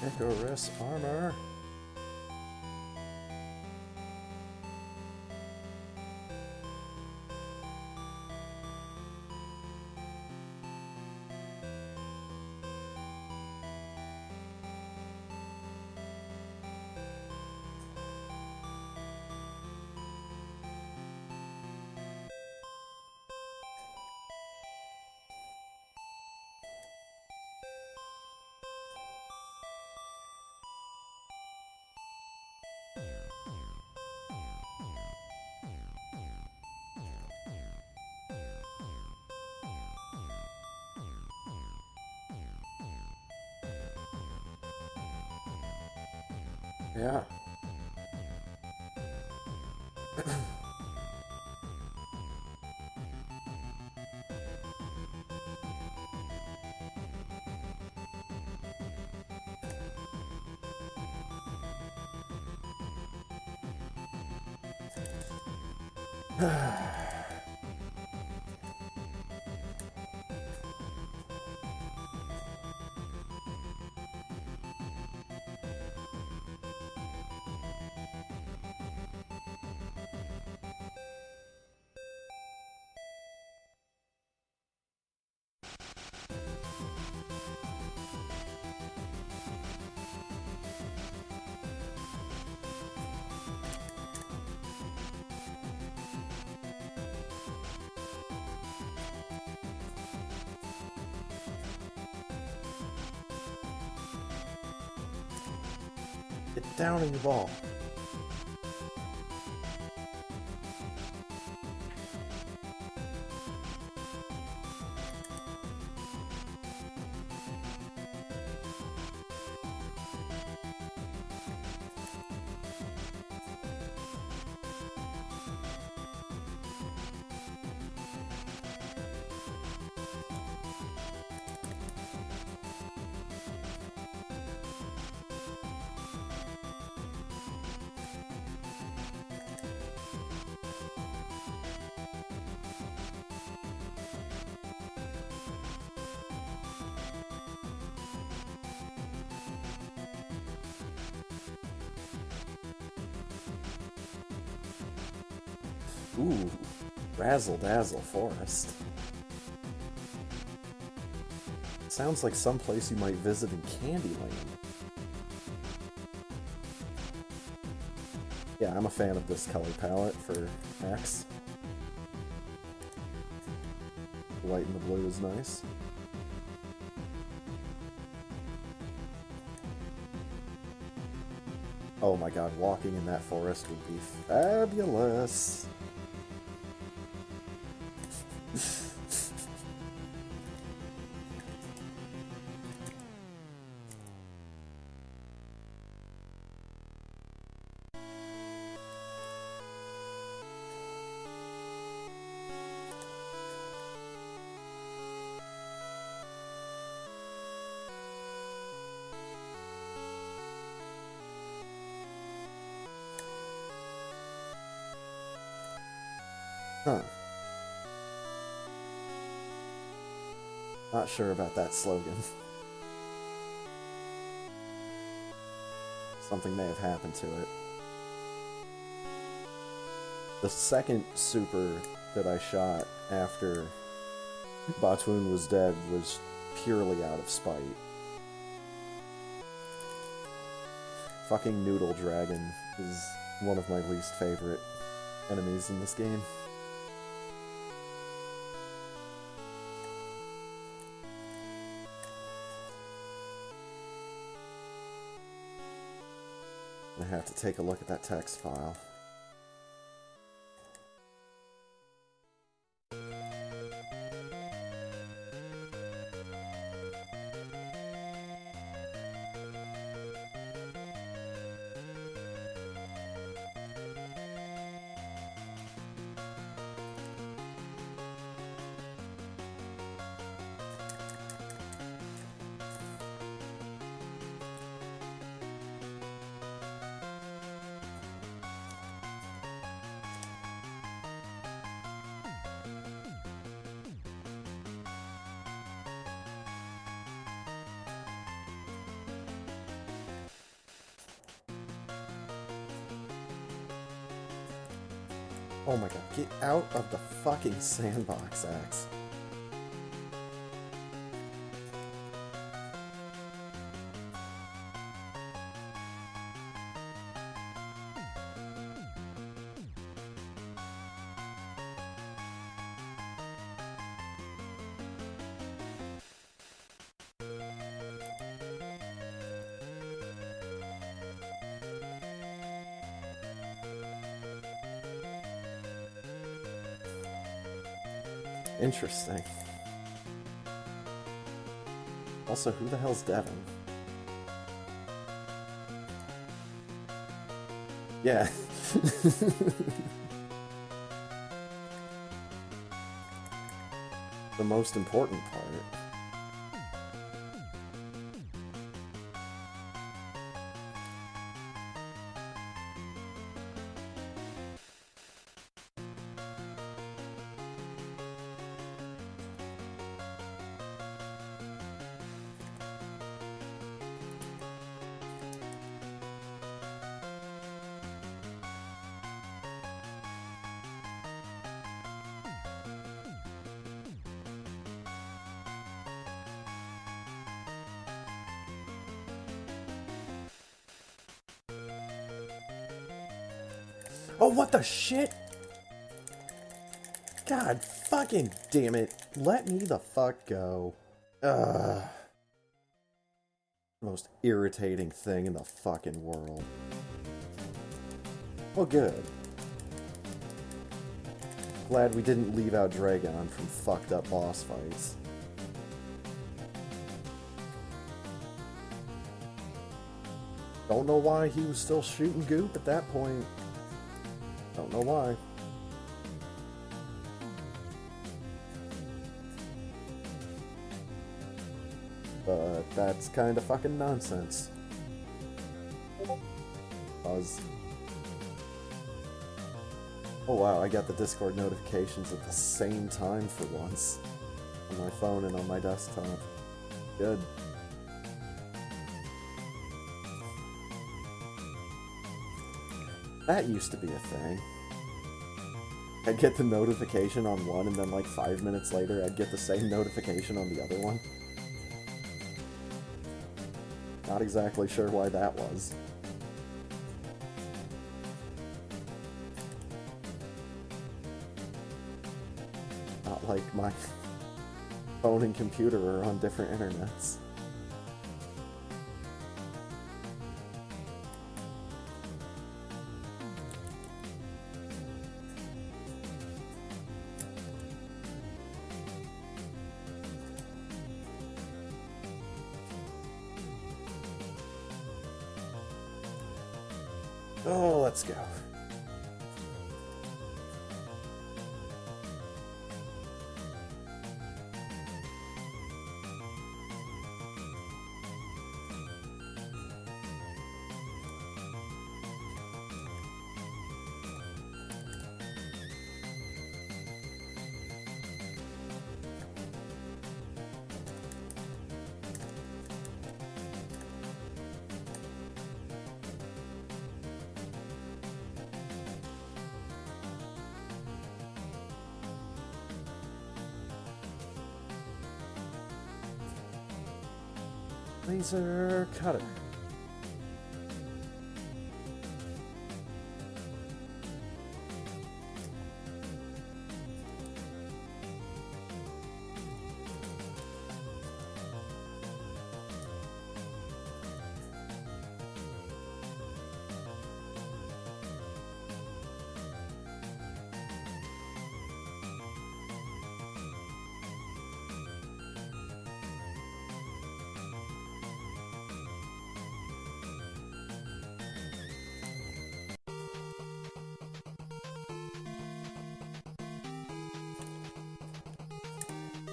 Icarus armor. Yeah. Get down in your ball. Ooh, Razzle Dazzle Forest. Sounds like someplace you might visit in Candyland. Yeah, I'm a fan of this color palette for X. The white and the blue is nice. Oh my god, walking in that forest would be fabulous. Huh. Not sure about that slogan. Something may have happened to it. The second super that I shot after Batoon was dead was purely out of spite. Fucking Noodle Dragon is one of my least favorite enemies in this game. I have to take a look at that text file. Oh my god, get out of the fucking sandbox, Axe. Interesting. Also, who the hell's Devin? Yeah. The most important part. Oh, what the shit? God fucking damn it. Let me the fuck go. Ugh. Most irritating thing in the fucking world. Well, good. Glad we didn't leave out Dragon from fucked up boss fights. Don't know why he was still shooting goop at that point. Don't know why. But that's kind of fucking nonsense. Buzz. Oh wow, I got the Discord notifications at the same time for once. On my phone and on my desktop. Good. That used to be a thing. I'd get the notification on one, and then like 5 minutes later, I'd get the same notification on the other one. Not exactly sure why that was. Not like my phone and computer are on different internets. Oh, let's go. Laser cutter.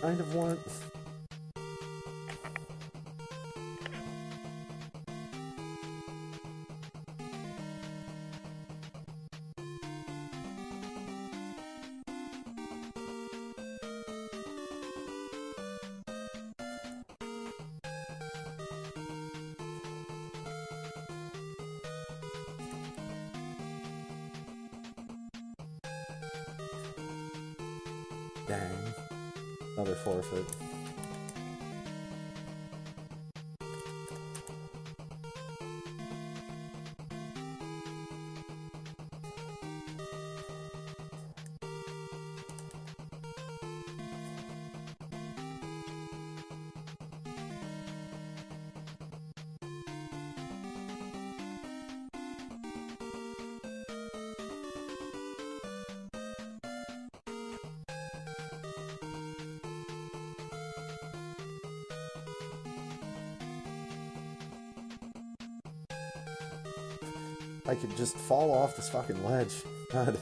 kind of want. Dang. Another forfeit. I could just fall off this fucking ledge. God.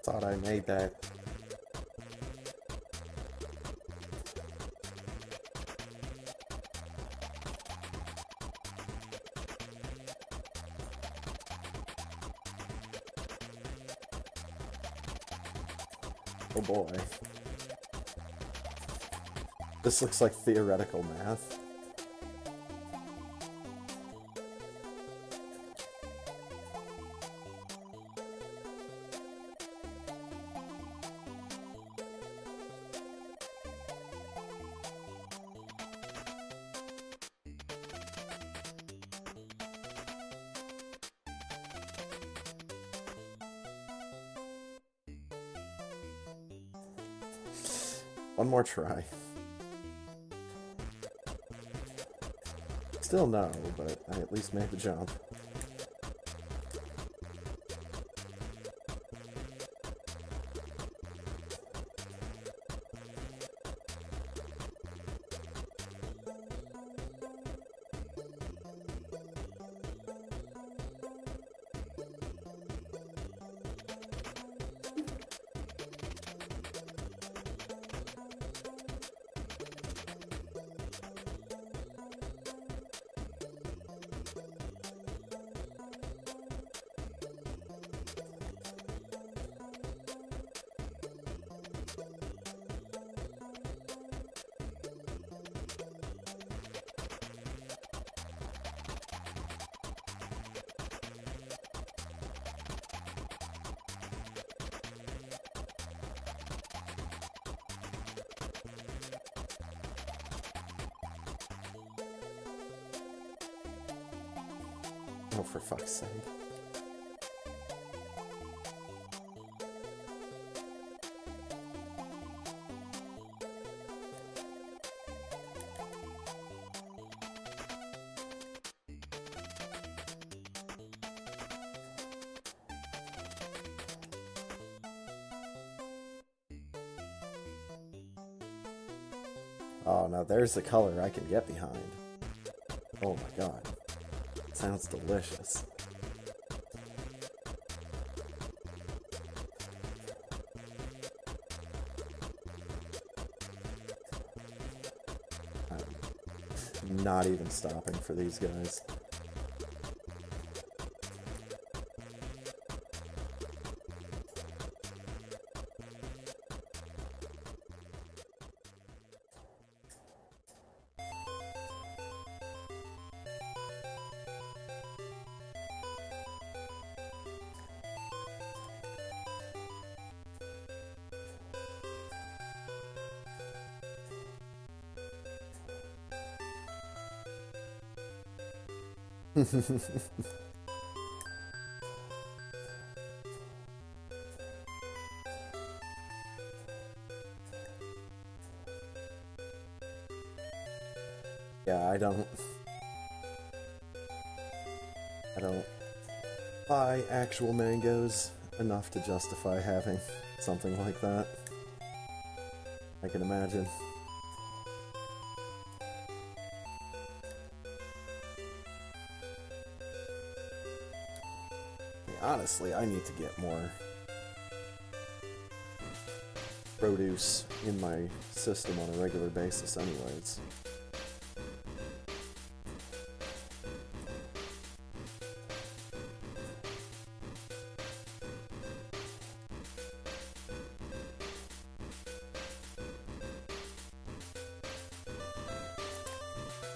Thought I made that. Oh boy. This looks like theoretical math. One more try. Still no, but I at least made the jump. Oh, for fuck's sake. Oh, now there's the color I can get behind. Oh my god. Sounds delicious. I'm not even stopping for these guys. Yeah, I don't buy actual mangoes enough to justify having something like that. I can imagine. Honestly, I need to get more produce in my system on a regular basis anyways.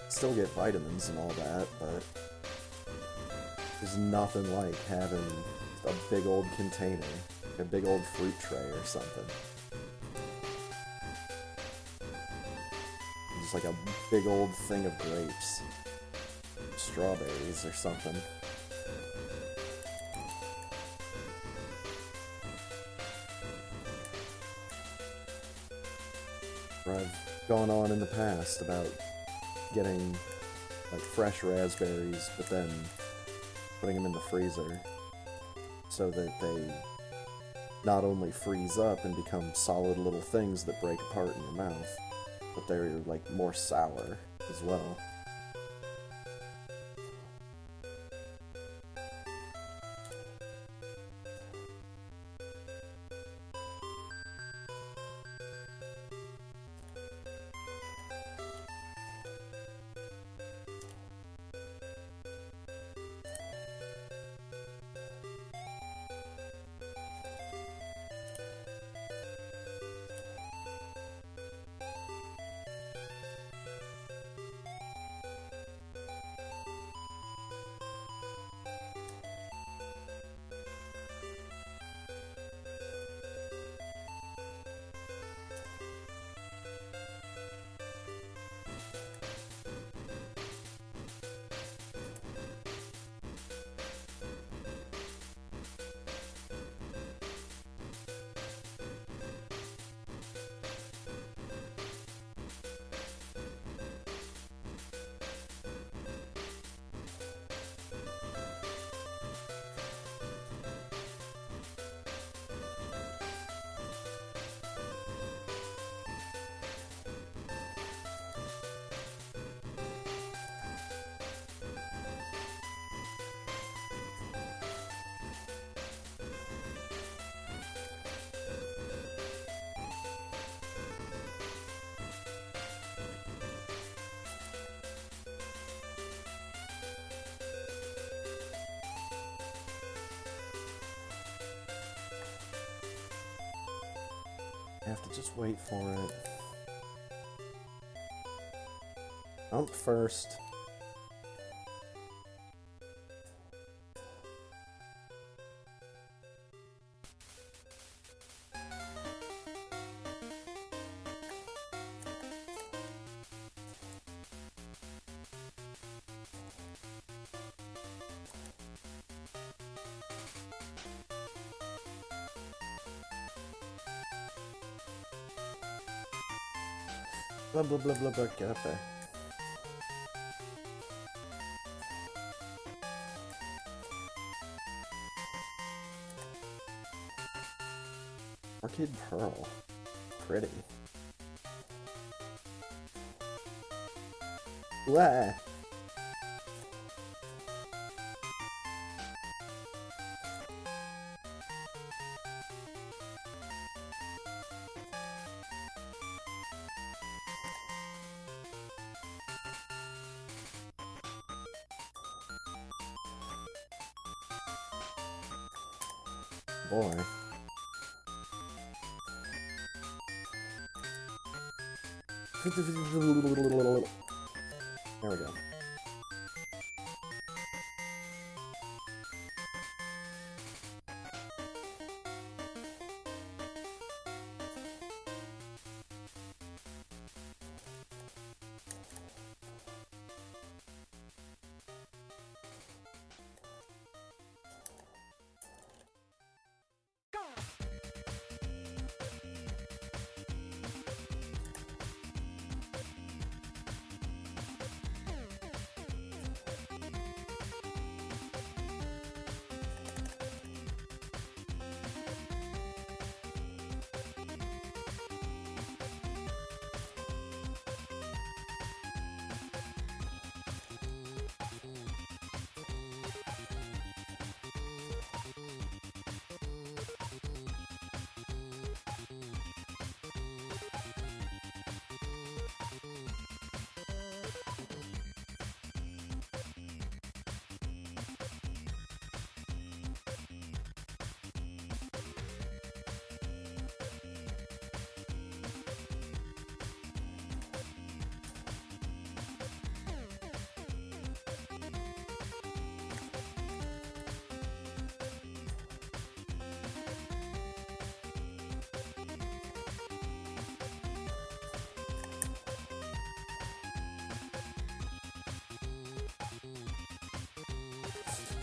Still get vitamins and all that, but there's nothing like having a big old container, a big old fruit tray or something. Just like a big old thing of grapes, strawberries or something. I've gone on in the past about getting like fresh raspberries, but then putting them in the freezer so that they not only freeze up and become solid little things that break apart in your mouth, but they're like more sour as well. I have to just wait for it. Jump first. Blah blah blah blah blah, get up there. Orchid Pearl. Pretty. Wah. Boy. There we go.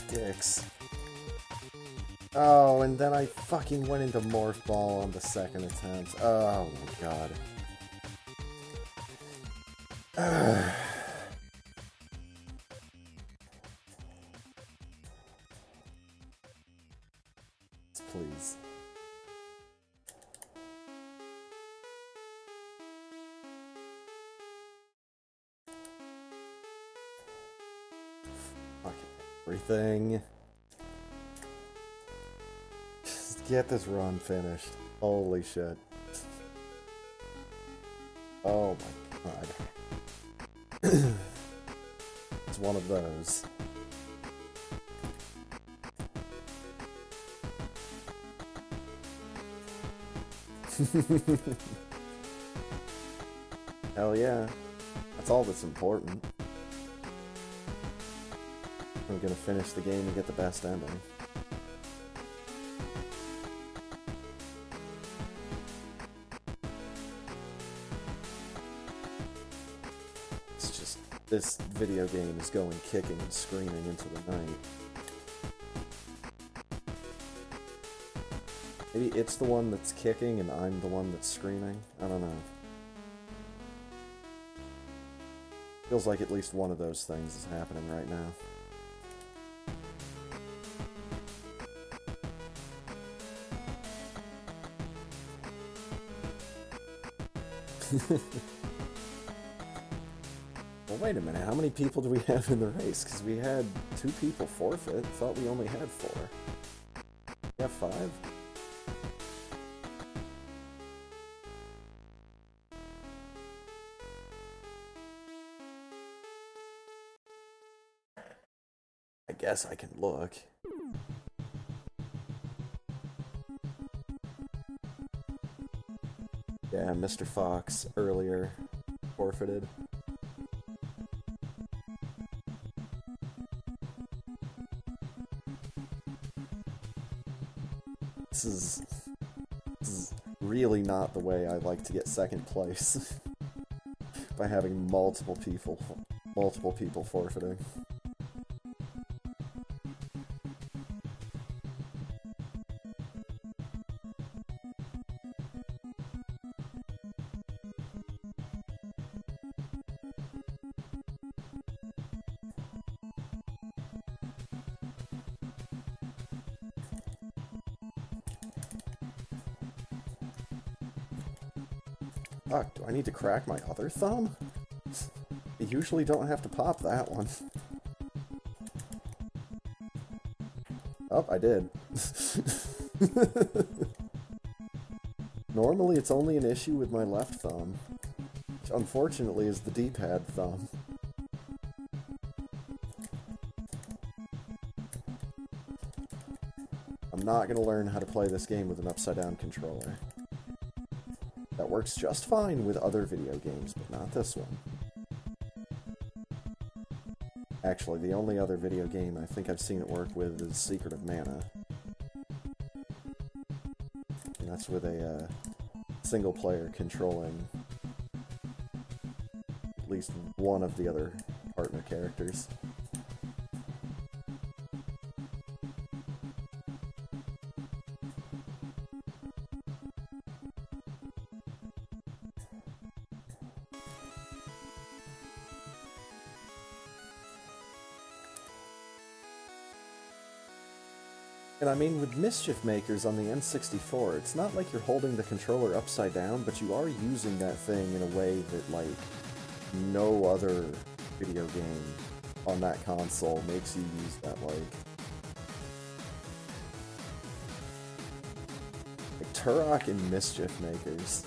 dicks. Oh, and then I fucking went into Morph Ball on the second attempt. Oh my god. Please. Fuck everything. Just get this run finished. Holy shit. Oh my god. It's one of those. Hell yeah. That's all that's important. I'm gonna finish the game and get the best ending. It's just, this video game is going kicking and screaming into the night. Maybe it's the one that's kicking and I'm the one that's screaming? I don't know. Feels like at least one of those things is happening right now. Well, wait a minute. How many people do we have in the race? Because we had 2 people forfeit. Thought we only had 4. We have 5? I guess I can look. Yeah, Mr. Fox earlier forfeited. This is really not the way I like to get second place. By having multiple people forfeiting. Fuck, do I need to crack my other thumb? You usually don't have to pop that one. Oh, I did. Normally it's only an issue with my left thumb, which unfortunately is the D-pad thumb. I'm not gonna learn how to play this game with an upside-down controller. That works just fine with other video games, but not this one. Actually, the only other video game I think I've seen it work with is Secret of Mana. And that's with a single player controlling at least one of the other partner characters. And I mean, with Mischief Makers on the N64, it's not like you're holding the controller upside down, but you are using that thing in a way that, like, no other video game on that console makes you use that, like Turok and Mischief Makers.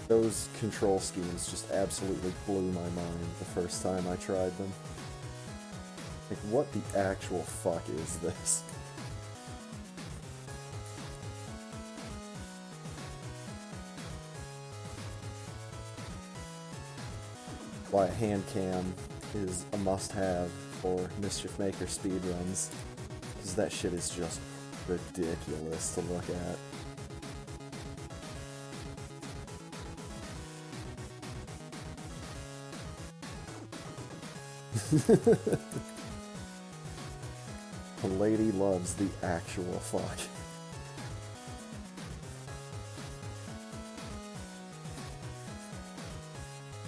Those control schemes just absolutely blew my mind the first time I tried them. Like, what the actual fuck is this? Why a hand cam is a must-have for Mischief Maker speedruns, because that shit is just ridiculous to look at. The lady loves the actual fuck.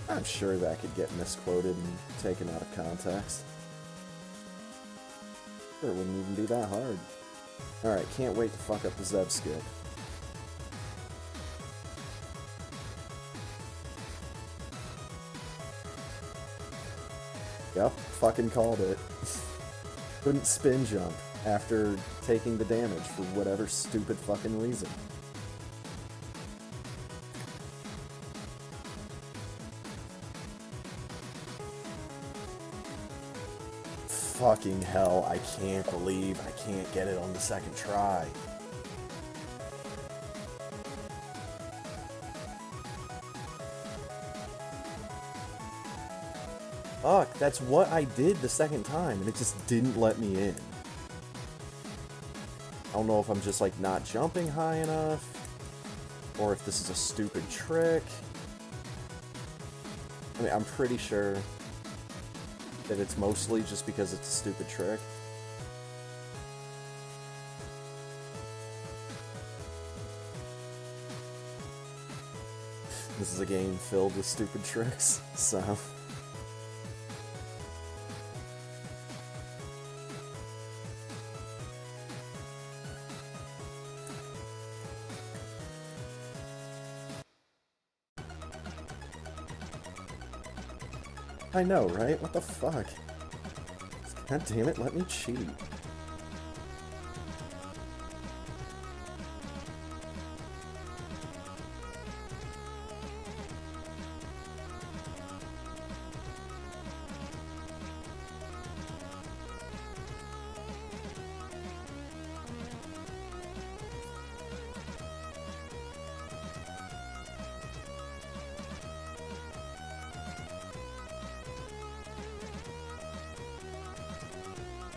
I'm sure that could get misquoted and taken out of context. Sure, it wouldn't even be that hard. Alright, can't wait to fuck up the Zeb skip. Yep, fucking called it. Couldn't spin jump after taking the damage for whatever stupid fucking reason. Fucking hell, I can't believe I can't get it on the second try. Fuck, that's what I did the second time, and it just didn't let me in. I don't know if I'm just, like, not jumping high enough, or if this is a stupid trick. I mean, I'm pretty sure that it's mostly just because it's a stupid trick. This is a game filled with stupid tricks, so... I know, right? What the fuck? God damn it, let me cheat.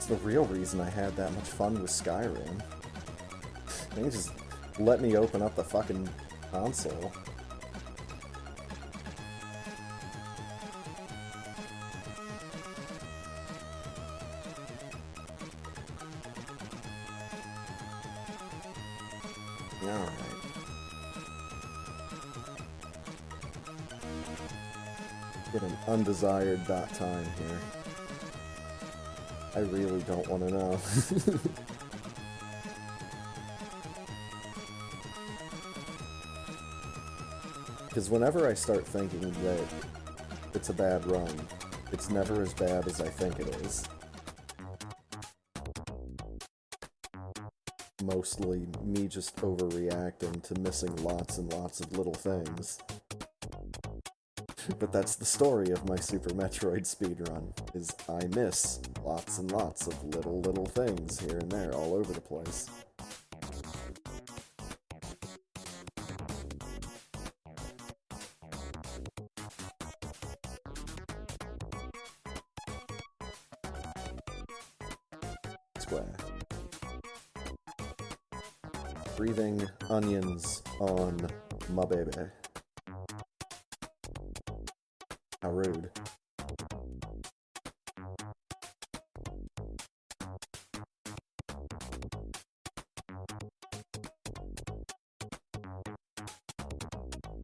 The real reason I had that much fun with Skyrim. They just let me open up the fucking console. Alright. Get an undesired .time here. I really don't want to know. Because whenever I start thinking that it's a bad run, it's never as bad as I think it is. Mostly me just overreacting to missing lots and lots of little things. But that's the story of my Super Metroid speedrun, is I miss lots and lots of little things here and there all over the place. Square. Breathing onions on my baby. How rude.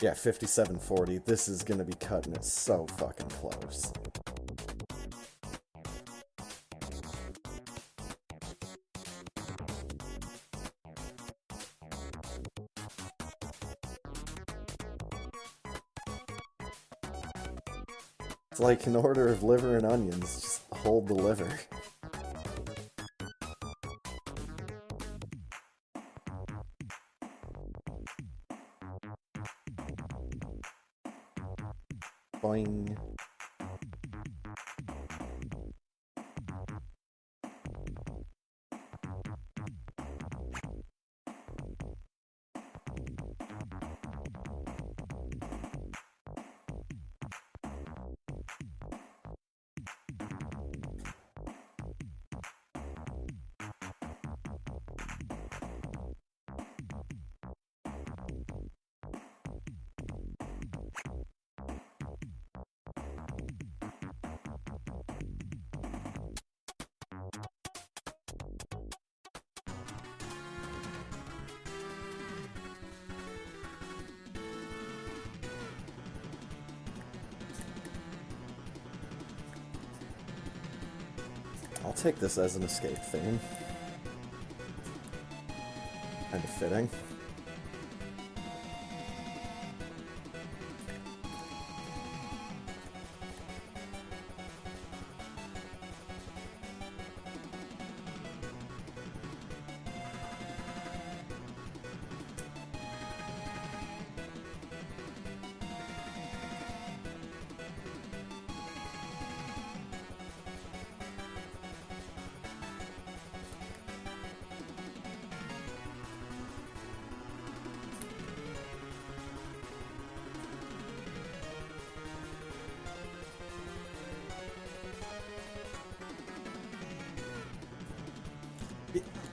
Yeah, 5740. This is gonna be cutting it so fucking close. It's like an order of liver and onions, just hold the liver. Boing. I'll take this as an escape theme. Kind of fitting.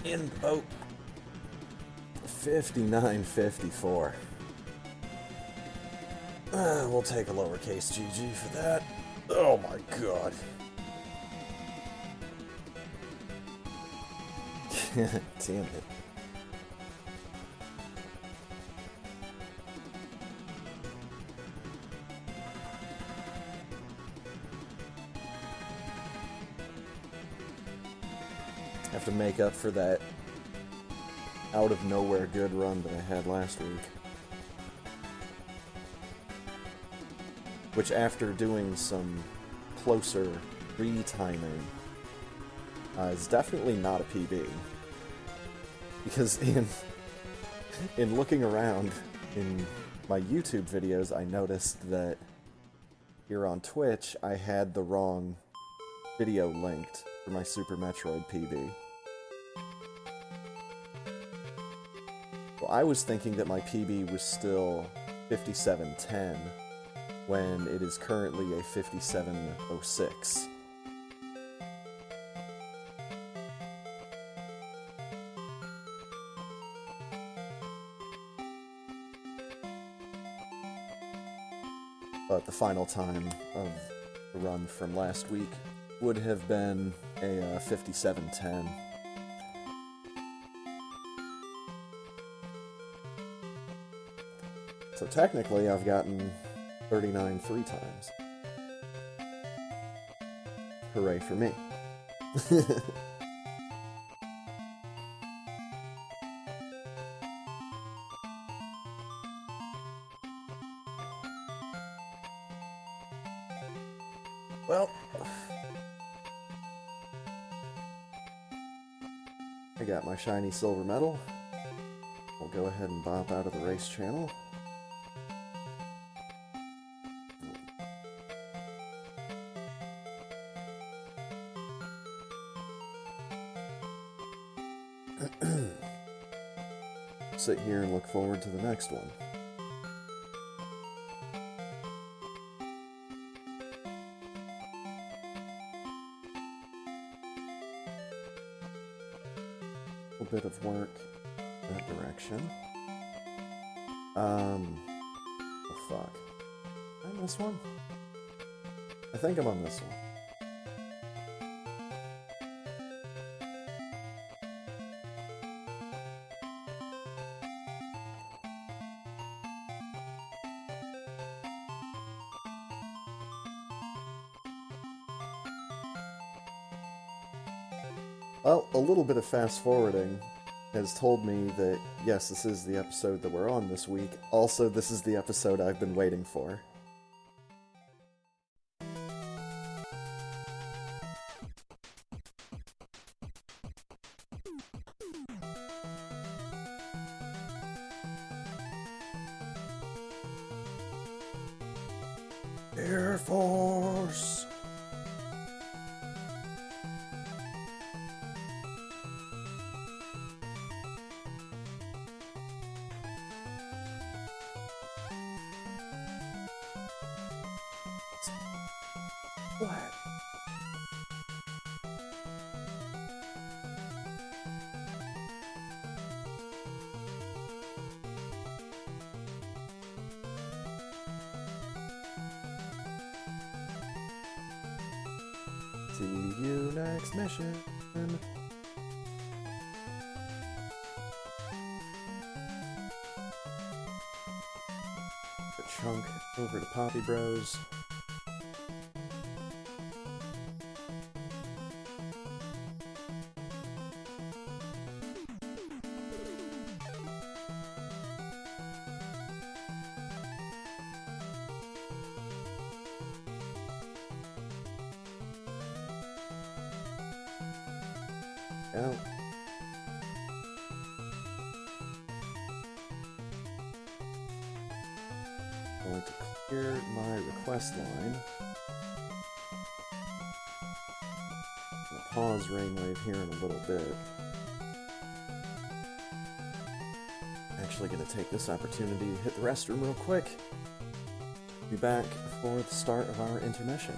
In boat. 59.54. We'll take a lowercase GG for that. Oh my god. Damn it. Have to make up for that out of nowhere good run that I had last week. Which, after doing some closer retiming, is definitely not a PB. Because in looking around in my YouTube videos, I noticed that here on Twitch, I had the wrong video linked for my Super Metroid PB. Well, I was thinking that my PB was still 5710, when it is currently a 5706. But the final time of the run from last week would have been a 5710. So technically, I've gotten 39 3 times. Hooray for me. Well, I got my shiny silver medal. We'll go ahead and bop out of the race channel. Sit here and look forward to the next one. A bit of work in that direction. Oh fuck. Am I on this one? I think I'm on this one. Well, a little bit of fast-forwarding has told me that, yes, this is the episode that we're on this week. Also, this is the episode I've been waiting for. Air Force! What? See you next mission. The chunk over to Poppy Bros. go. Going to clear my request line. I'll pause Rainwave here in a little bit. Actually going to take this opportunity to hit the restroom real quick. Be back for the start of our intermission.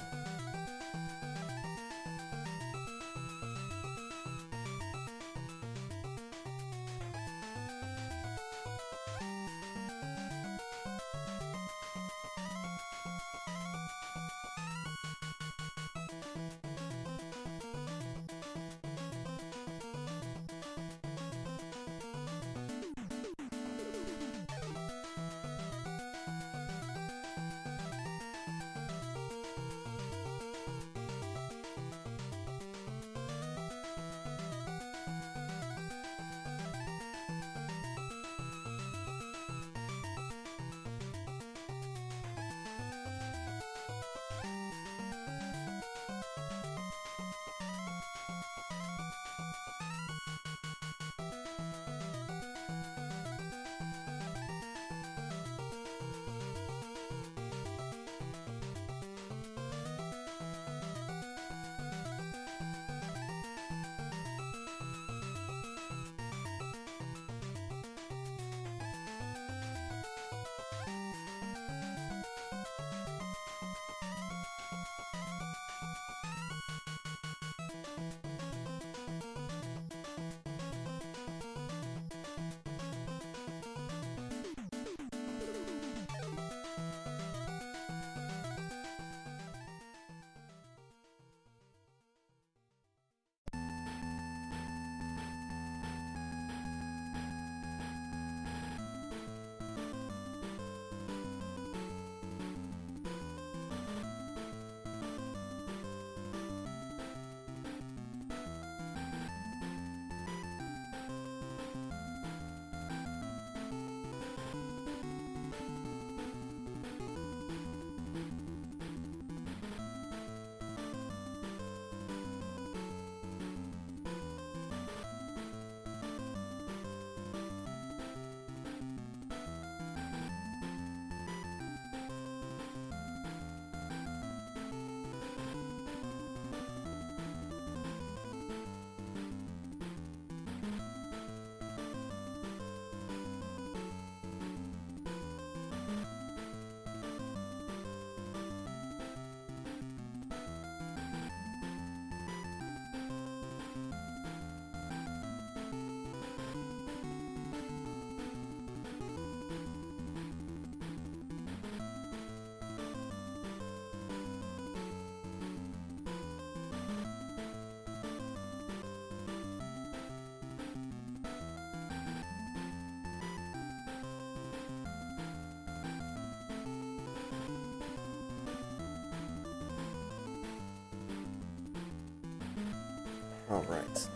All right.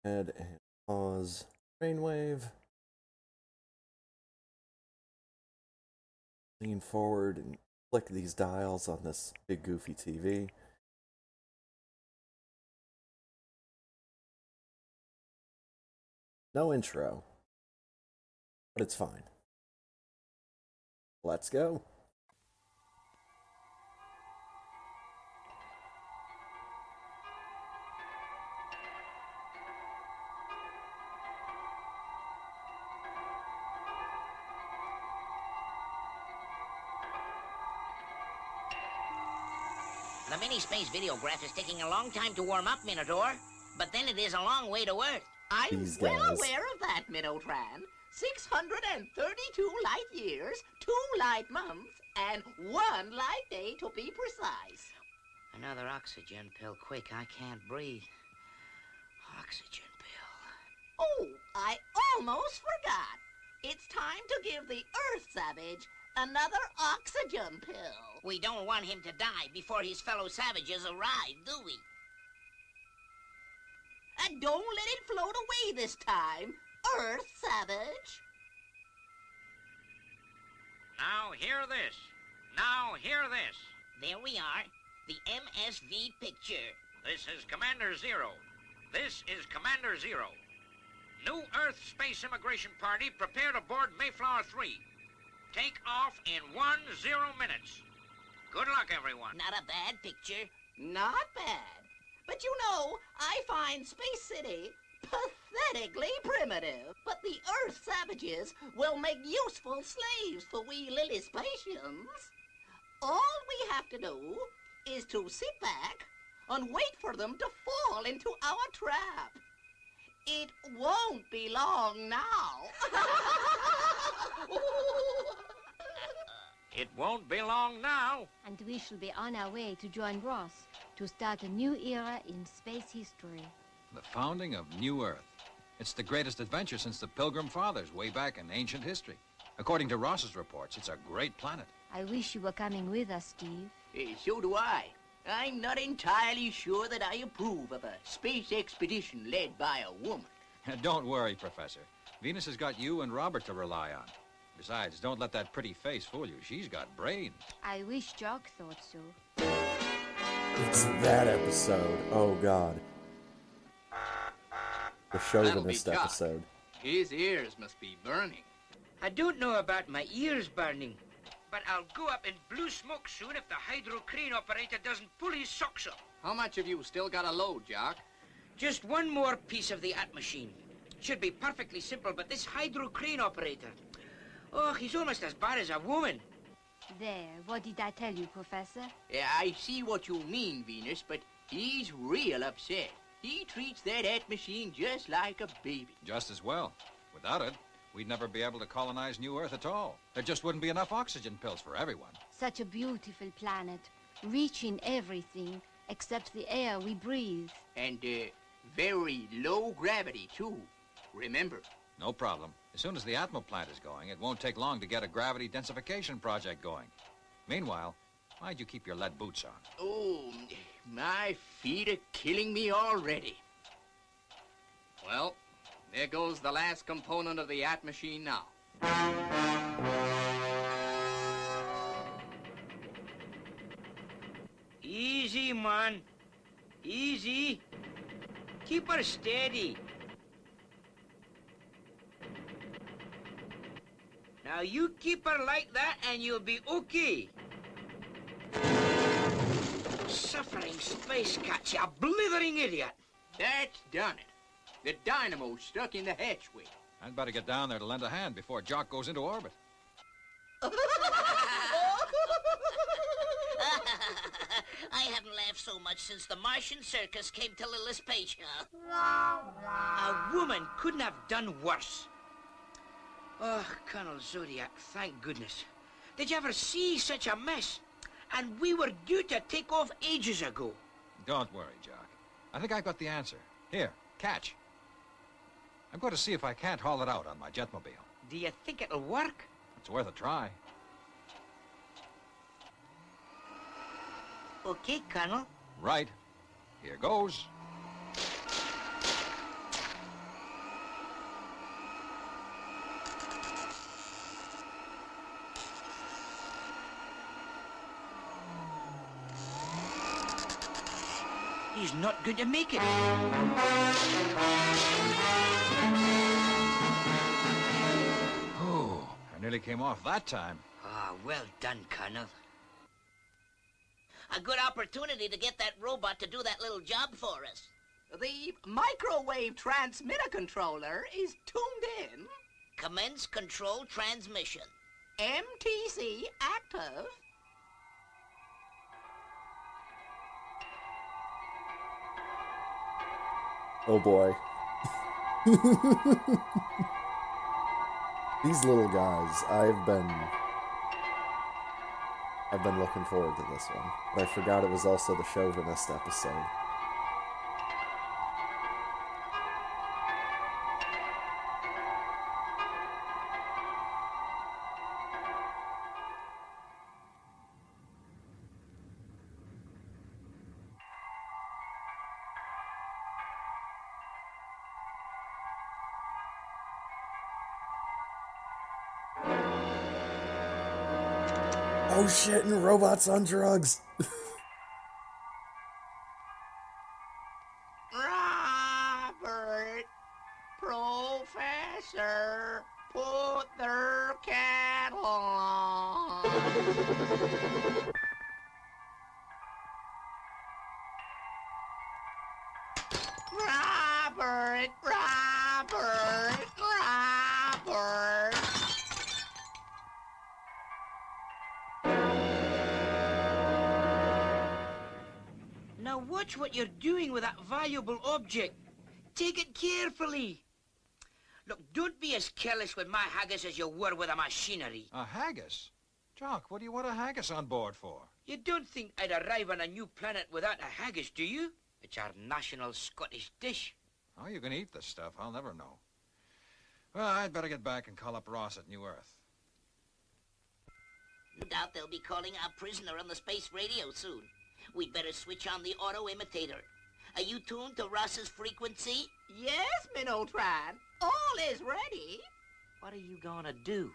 Head and pause Rainwave. Lean forward and click these dials on this big goofy TV. No intro, but it's fine. Let's go. The mini-space videograph is taking a long time to warm up, Minotaur. But then it is a long way to Earth. I'm well aware of that, Minotran. 632 light years, 2 light months, and 1 light day to be precise. Another oxygen pill, quick. I can't breathe. Oxygen pill. Oh, I almost forgot. It's time to give the Earth Savage another oxygen pill. We don't want him to die before his fellow savages arrive, do we? And don't let it float away this time, Earth Savage. Now hear this. Now hear this. There we are. The MSV picture. This is Commander Zero. This is Commander Zero. New Earth Space Immigration Party prepared aboard Mayflower 3. Take off in 10 minutes. Good luck, everyone. Not a bad picture. Not bad. But you know, I find Space City pathetically primitive. But the Earth savages will make useful slaves for we lily Spatians. All we have to do is to sit back and wait for them to fall into our trap. It won't be long now. It won't be long now. And we shall be on our way to join Ross to start a new era in space history. The founding of New Earth. It's the greatest adventure since the Pilgrim Fathers way back in ancient history. According to Ross's reports, it's a great planet. I wish you were coming with us, Steve. So do I. I'm not entirely sure that I approve of a space expedition led by a woman. Don't worry, Professor. Venus has got you and Robert to rely on. Besides, don't let that pretty face fool you. She's got brains. I wish Jock thought so. It's that episode. Oh, God. The chauvinist Jock. episode. His ears must be burning. I don't know about my ears burning, but I'll go up in blue smoke soon if the hydro crane operator doesn't pull his socks up. How much have you still got to load, Jock? Just one more piece of the at machine. Should be perfectly simple, but this hydro crane operator, oh, he's almost as bad as a woman. There, what did I tell you, Professor? I see what you mean, Venus, but he's real upset. He treats that at machine just like a baby. Just as well. Without it, we'd never be able to colonize New Earth at all. There just wouldn't be enough oxygen pills for everyone. Such a beautiful planet, rich in everything except the air we breathe. And, very low gravity, too. Remember. No problem. As soon as the Atmo plant is going, it won't take long to get a gravity densification project going. Meanwhile, why'd you keep your lead boots on? Oh, my feet are killing me already. Well, there goes the last component of the at machine now. Easy, man. Easy. Keep her steady. Now you keep her like that and you'll be okay. Suffering space cat, you blithering idiot. That's done it. The dynamo's stuck in the hatchway. I'd better get down there to lend a hand before Jock goes into orbit. I haven't laughed so much since the Martian circus came to Lillispatia. A woman couldn't have done worse. Oh, Colonel Zodiac, thank goodness. Did you ever see such a mess? And we were due to take off ages ago. Don't worry, Jock. I think I've got the answer. Here, catch. I'm going to see if I can't haul it out on my jetmobile. Do you think it'll work? It's worth a try. Okay, Colonel. Right. Here goes. He's not going to make it. Oh, I nearly came off that time. Ah, well done, Colonel. A good opportunity to get that robot to do that little job for us. The microwave transmitter controller is tuned in. Commence control transmission. MTC active. Oh boy. These little guys, I've been looking forward to this one. But I forgot it was also the chauvinist episode. Oh shit, and robots on drugs! Father, put their cattle on. Robert, Robert, Robert. Now watch what you're doing with that valuable object. Take it carefully. Look, don't be as careless with my haggis as you were with the machinery. A haggis? Jock, what do you want a haggis on board for? You don't think I'd arrive on a new planet without a haggis, do you? It's our national Scottish dish. How you can eat this stuff, I'll never know. Well, I'd better get back and call up Ross at New Earth. No doubt they'll be calling our prisoner on the space radio soon. We'd better switch on the auto-imitator. Are you tuned to Ross's frequency? Yes, Minotron. All is ready. What are you gonna do?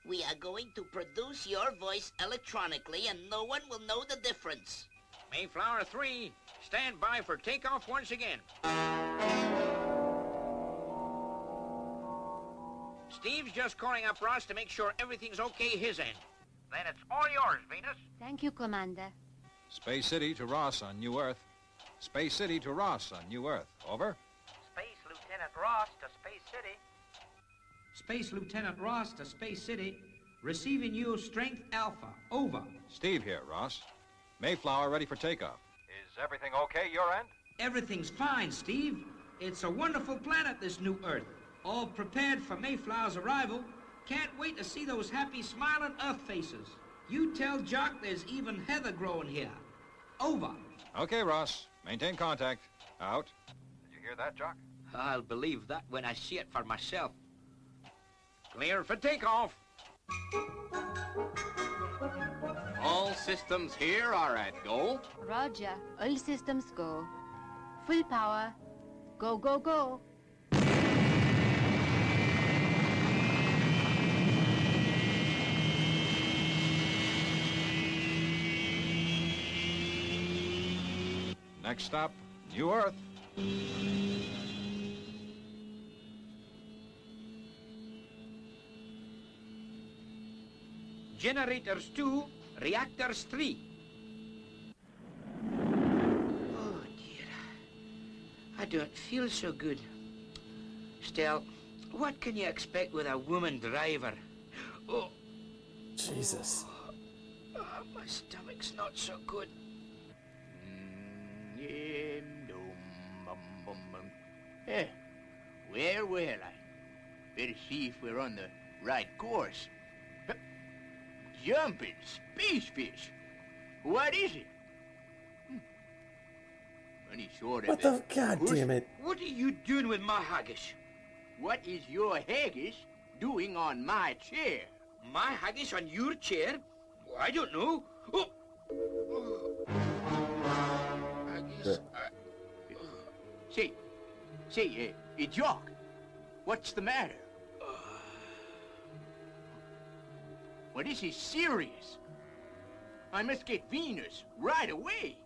We are going to produce your voice electronically and no one will know the difference. Mayflower 3, stand by for takeoff once again. Steve's just calling up Ross to make sure everything's okay his end. Then it's all yours, Venus. Thank you, Commander. Space City to Ross on New Earth. Space City to Ross on New Earth. Over. Space Lieutenant Ross to Space City. Space Lieutenant Ross to Space City. Receiving you Strength Alpha. Over. Steve here, Ross. Mayflower ready for takeoff. Is everything okay your end? Everything's fine, Steve. It's a wonderful planet, this new Earth. All prepared for Mayflower's arrival. Can't wait to see those happy, smiling Earth faces. You tell Jock there's even heather growing here. Over. Okay, Ross. Maintain contact. Out. Did you hear that, Jock? I'll believe that when I see it for myself. Clear for takeoff. All systems here are at go. Roger. All systems go. Full power. Go, go, go. Next stop, New Earth. Generators 2, reactors 3. Oh, dear. I don't feel so good. Still, what can you expect with a woman driver? Oh. Jesus. My stomach's not so good. Well, I better see if we're on the right course. Jumping space fish. What is it? Funny sort of... What the... God damn it. What are you doing with my haggis? What is your haggis doing on my chair? My haggis on your chair? Oh, I don't know. Oh. Haggis... Say, Jock, what's the matter? Well, this is serious. I must get Venus right away.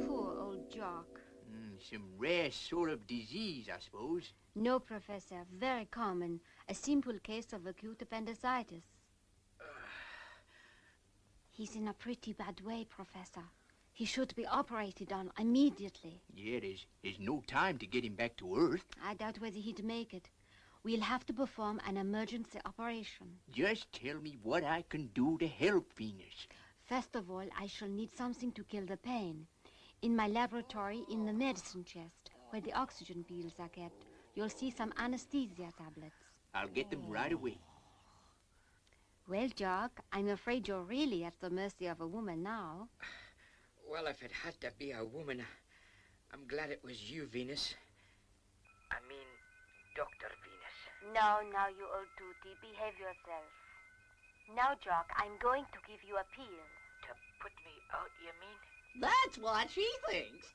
Poor old Jock. Some rare sort of disease, I suppose. No, Professor. Very common. A simple case of acute appendicitis. He's in a pretty bad way, Professor. He should be operated on immediately. Yeah, there's no time to get him back to Earth. I doubt whether he'd make it. We'll have to perform an emergency operation. Just tell me what I can do to help Venus. First of all, I shall need something to kill the pain. In my laboratory, in the medicine chest, where the oxygen pills are kept, you'll see some anesthesia tablets. I'll get them right away. Well, Jock, I'm afraid you're really at the mercy of a woman now. Well, if it had to be a woman, I'm glad it was you, Venus. I mean, Dr. Venus. No, now, you old tooty, behave yourself. Now, Jock, I'm going to give you a pill. To put me out, you mean? That's what she thinks.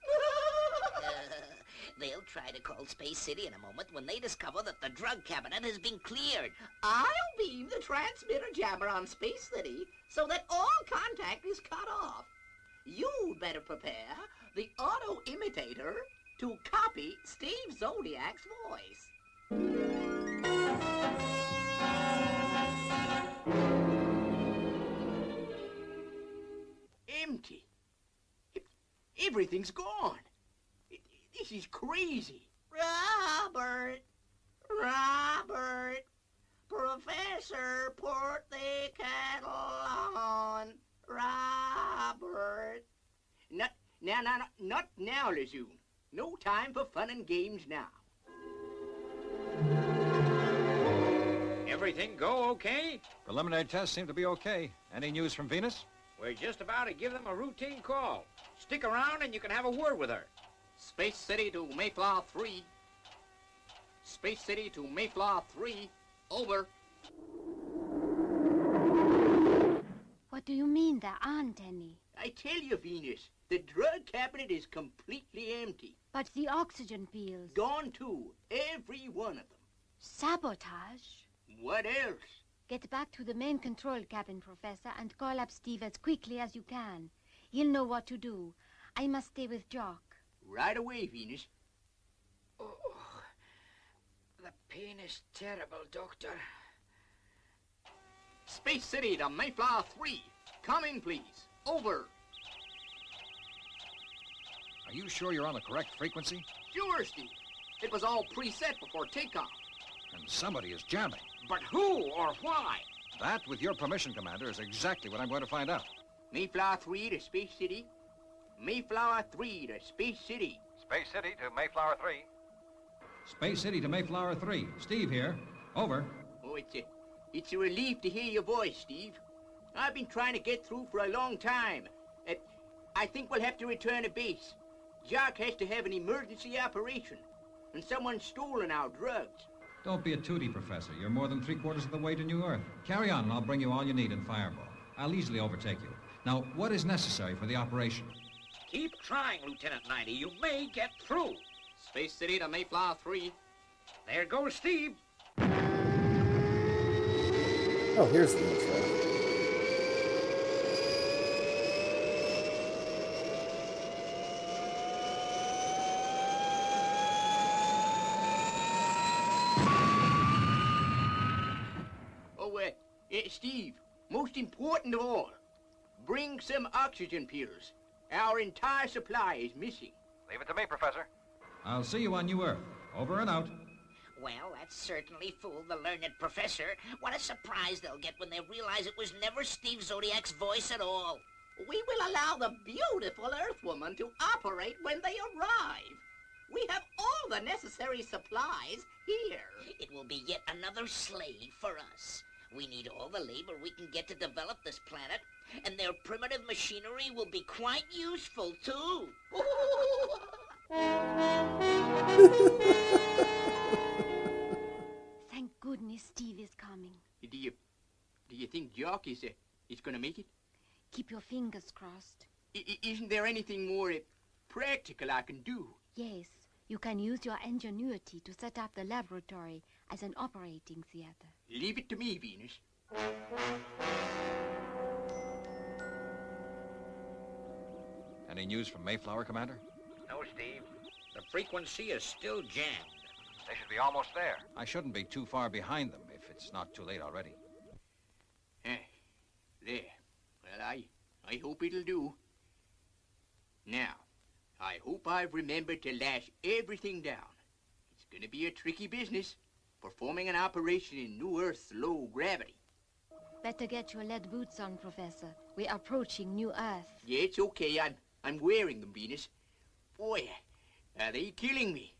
They'll try to call Space City in a moment when they discover that the drug cabinet has been cleared. I'll beam the transmitter jammer on Space City so that all contact is cut off. You'd better prepare the auto imitator to copy Steve Zodiac's voice. Empty. Everything's gone. This is crazy. Robert, Professor, put the kettle on. Robert. Not now, Lejeune. No time for fun and games now. Everything go okay? Preliminary tests seem to be okay. Any news from Venus? We're just about to give them a routine call. Stick around and you can have a word with her. Space City to Mayflower 3. Space City to Mayflower 3. Over. What do you mean there aren't any? I tell you, Venus, the drug cabinet is completely empty. But the oxygen pills. Gone too, every one of them. Sabotage? What else? Get back to the main control cabin, Professor, and call up Steve as quickly as you can. He'll know what to do. I must stay with Jock. Right away, Venus. Oh, the pain is terrible, Doctor. Space City to Mayflower 3. Come in, please. Over. Are you sure you're on the correct frequency? Sure, Steve. It was all preset before takeoff. And somebody is jamming. But who or why? That, with your permission, Commander, is exactly what I'm going to find out. Mayflower 3 to Space City. Mayflower 3 to Space City. Space City to Mayflower 3. Space City to Mayflower 3. Steve here. Over. Oh, it's a relief to hear your voice, Steve. I've been trying to get through for a long time. I think we'll have to return to base. Jock has to have an emergency operation, and someone's stolen our drugs. Don't be a tootie, Professor. You're more than 3/4 of the way to New Earth. Carry on, and I'll bring you all you need in Fireball. I'll easily overtake you. Now, what is necessary for the operation? Keep trying, Lieutenant 90. You may get through. Space City to Mayflower 3. There goes Steve. Oh, here's the intro. Steve, most important of all, bring some oxygen pills. Our entire supply is missing. Leave it to me, Professor. I'll see you on New Earth. Over and out. Well, that certainly fooled the learned professor. What a surprise they'll get when they realize it was never Steve Zodiac's voice at all. We will allow the beautiful Earthwoman to operate when they arrive. We have all the necessary supplies here. It will be yet another slave for us. We need all the labor we can get to develop this planet, and their primitive machinery will be quite useful, too. Thank goodness Steve is coming. Do you think Jock is going to make it? Keep your fingers crossed. Isn't there anything more practical I can do? Yes, you can use your ingenuity to set up the laboratory as an operating theater. Leave it to me, Venus. Any news from Mayflower, Commander? No, Steve. The frequency is still jammed. They should be almost there. I shouldn't be too far behind them if it's not too late already. There. Well, I hope it'll do. Now, I hope I've remembered to lash everything down. It's gonna be a tricky business, performing an operation in New Earth's low gravity. Better get your lead boots on, Professor. We're approaching New Earth. Yeah, it's okay. I'm wearing them, Venus. Boy, are they killing me.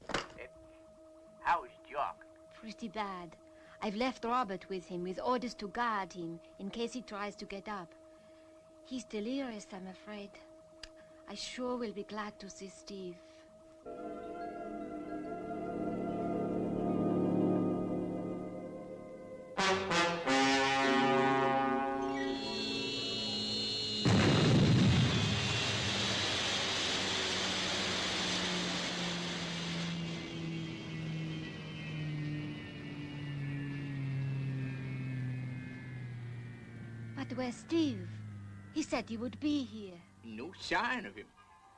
How's Jock? Pretty bad. I've left Robert with him with orders to guard him in case he tries to get up. He's delirious, I'm afraid. I sure will be glad to see Steve. Where's Steve? He said he would be here. No sign of him.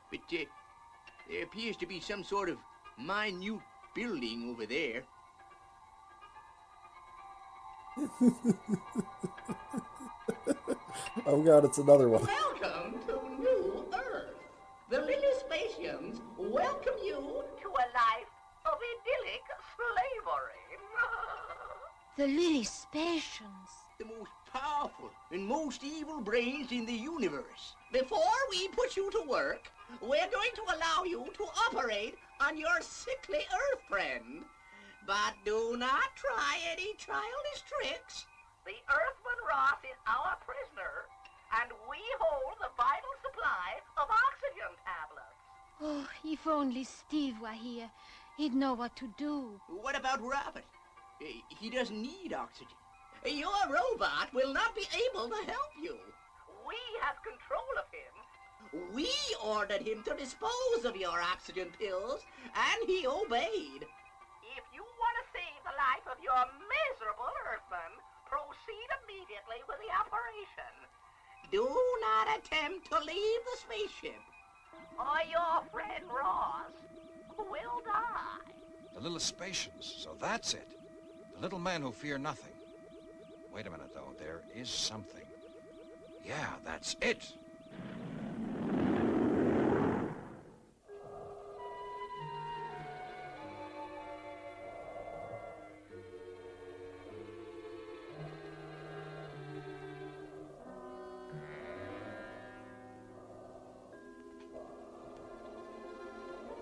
But there appears to be some sort of minute building over there. Oh god, it's another one. Welcome to New Earth. The Lily Spatians welcome you to a life of idyllic slavery. The Lily Spatians. The most powerful and most evil brains in the universe. Before we put you to work, we're going to allow you to operate on your sickly Earth friend. But do not try any childish tricks. The Earthman Ross is our prisoner, and we hold the vital supply of oxygen tablets. Oh, if only Steve were here, he'd know what to do. What about Robert? He doesn't need oxygen. Your robot will not be able to help you. We have control of him. We ordered him to dispose of your oxygen pills, and he obeyed. If you want to save the life of your miserable Earthman, proceed immediately with the operation. Do not attempt to leave the spaceship, or your friend Ross will die. The little Spatians, so that's it. The little men who fear nothing. Wait a minute, though. There is something. Yeah, that's it.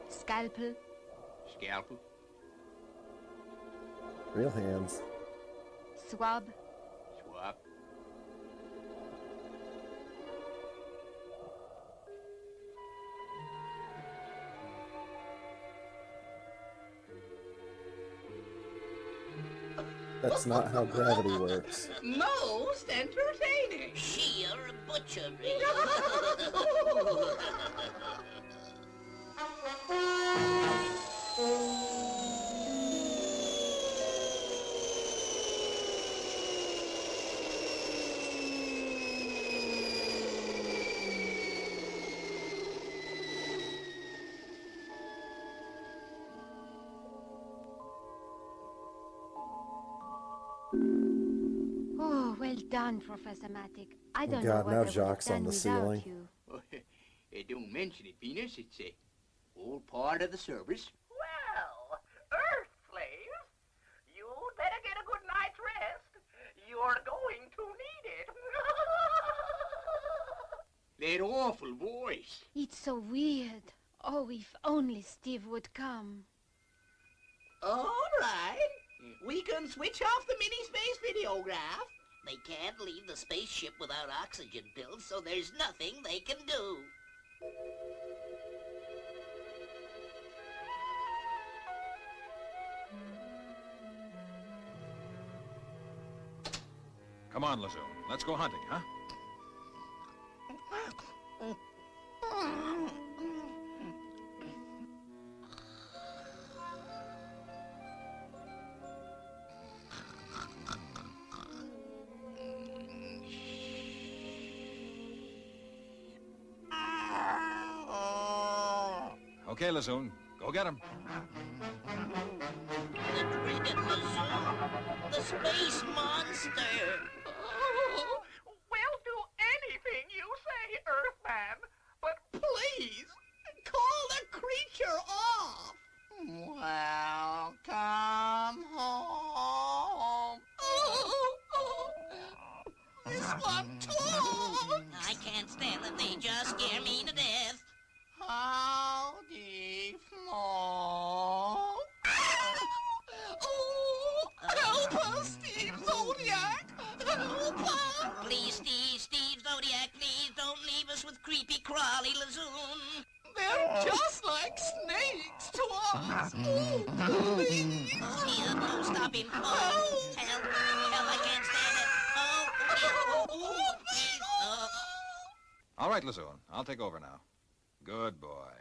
Scalpel. Scalpel? Real hands. Swab. Swap? That's not how gravity works. Most entertaining. Sheer butchery. Oh, well done, Professor Matic. I don't God, know now what I would Jock's have on done the without ceiling. you. Don't mention it, Venus. It's all part of the service. Well, Earth slaves, you'd better get a good night's rest. You're going to need it. That awful voice. It's so weird. Oh, if only Steve would come. All right. We can switch off the mini-space videograph. They can't leave the spaceship without oxygen pills, so there's nothing they can do. Come on, Lazoon. Let's go hunting, huh? Okay, Lazoon. Go get him. The dreaded Lazoon, the space monster. Oh, we'll do anything you say, Earthman. But please, call the creature off. Welcome home. This one too. I can't stand them. They just scare me to death. Howdy, Flo. Oh, help us, Steve Zodiac. Help us. Please, Steve Zodiac, please don't leave us with creepy crawly Lazoon. They're just like snakes to us. Oh, please. Oh, dear, no, stop him. Oh, help, I can't stand it. Oh, please, oh. All right, Lazoon. I'll take over now. Good boy.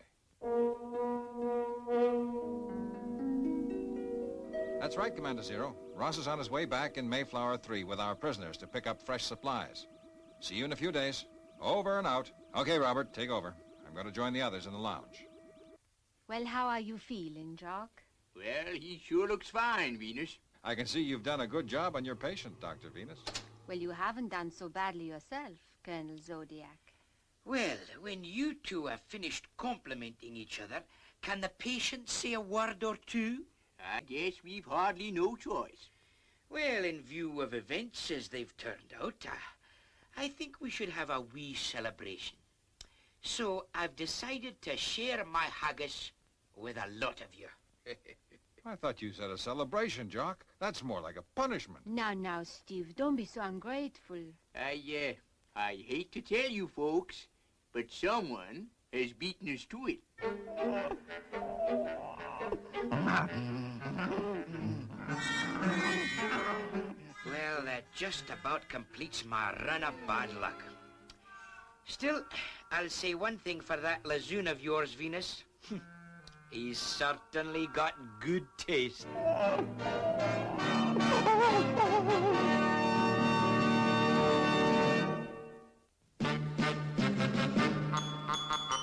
That's right, Commander Zero. Ross is on his way back in Mayflower 3 with our prisoners to pick up fresh supplies. See you in a few days. Over and out. Okay, Robert, take over. I'm going to join the others in the lounge. Well, how are you feeling, Jock? Well, he sure looks fine, Venus. I can see you've done a good job on your patient, Dr. Venus. Well, you haven't done so badly yourself, Colonel Zodiac. Well, when you two have finished complimenting each other, can the patient say a word or two? I guess we've hardly no choice. Well, in view of events as they've turned out, I think we should have a wee celebration. So I've decided to share my haggis with a lot of you. I thought you said a celebration, Jock. That's more like a punishment. Now, Steve, don't be so ungrateful. I hate to tell you folks, but someone has beaten us to it. Well, that just about completes my run of bad luck. Still, I'll say one thing for that Lazoon of yours, Venus. He's certainly got good taste.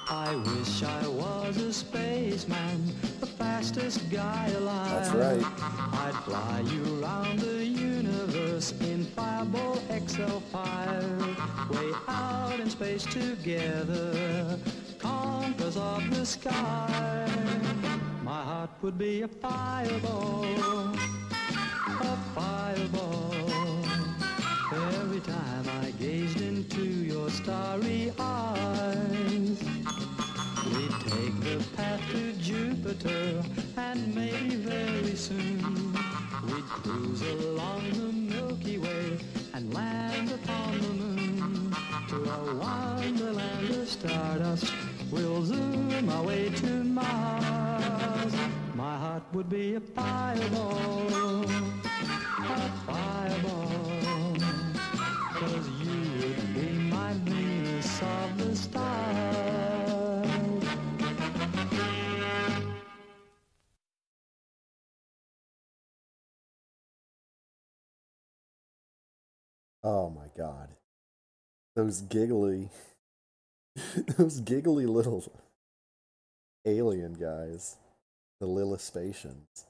I wish I was a spaceman, the fastest guy alive. That's right. I'd fly you around the universe in Fireball XL5. Way out in space together, conquerors of the sky. My heart would be a fireball, a fireball. Every time I gazed into your starry eyes. We'd take the path to Jupiter, and maybe very soon we'd cruise along the Milky Way and land upon the moon. To a wonderland of stardust, we'll zoom our way to Mars. My heart would be a fireball, a fireball, 'cause you would be my Venus of the stars. Oh my god. Those giggly those giggly little alien guys, the Lillispatians.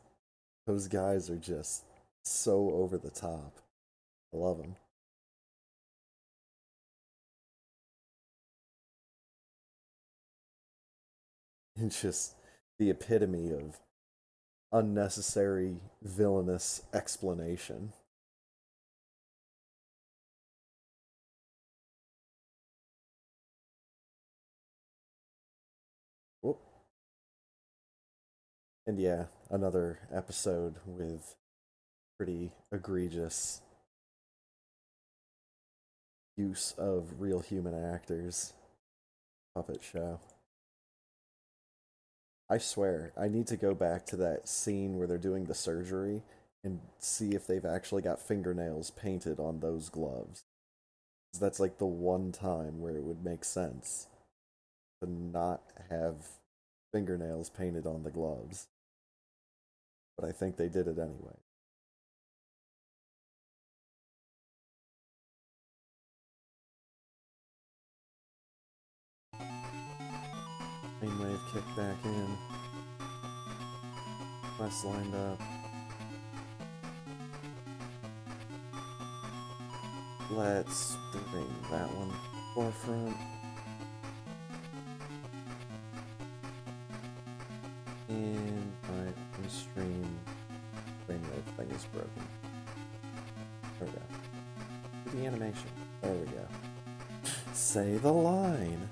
Those guys are just so over the top. I love them. It's just the epitome of unnecessary villainous explanation. Whoop. And yeah, another episode with pretty egregious use of real human actors. Puppet show. I swear, I need to go back to that scene where they're doing the surgery and see if they've actually got fingernails painted on those gloves. 'Cause that's like the one time where it would make sense to not have fingernails painted on the gloves. But I think they did it anyway. Main wave kicked back in. Quest lined up. Let's bring that one forefront. And my on-stream brainwave thing is broken. There we go. The animation. There we go. Say the line.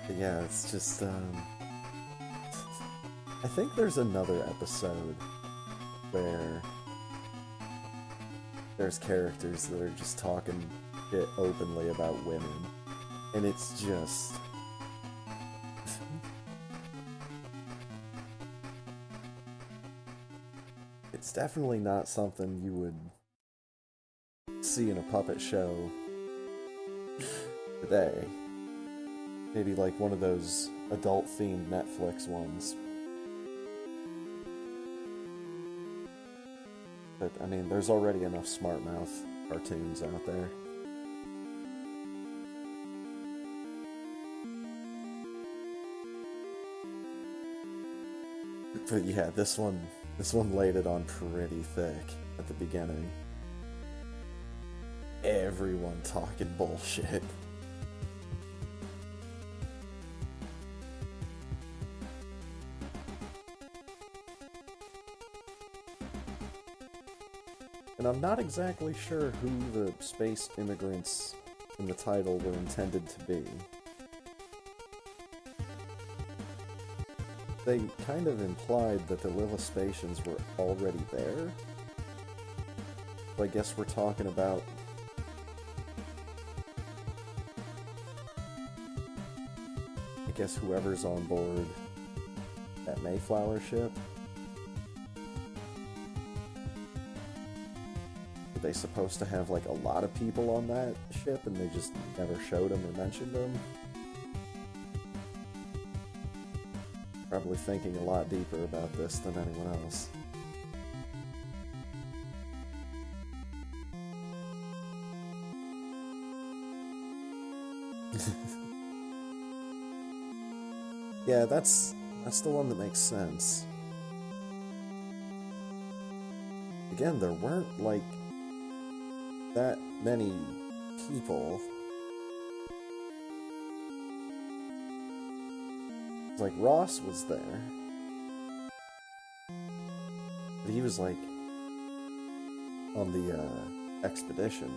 But yeah, it's just, I think there's another episode where there's characters that are just talking shit openly about women. And it's just... it's definitely not something you would see in a puppet show today. Maybe like one of those adult-themed Netflix ones. But, I mean, there's already enough smart mouth cartoons out there. But yeah, this one laid it on pretty thick at the beginning. Everyone talking bullshit. And I'm not exactly sure who the space immigrants in the title were intended to be. They kind of implied that the Lillispatians were already there. So I guess we're talking about... I guess whoever's on board that Mayflower ship. Were they supposed to have like a lot of people on that ship and they just never showed them or mentioned them? Probably thinking a lot deeper about this than anyone else. Yeah, that's the one that makes sense. Again, there weren't, like, that many people. Like, Ross was there. But he was, like, on the, expedition.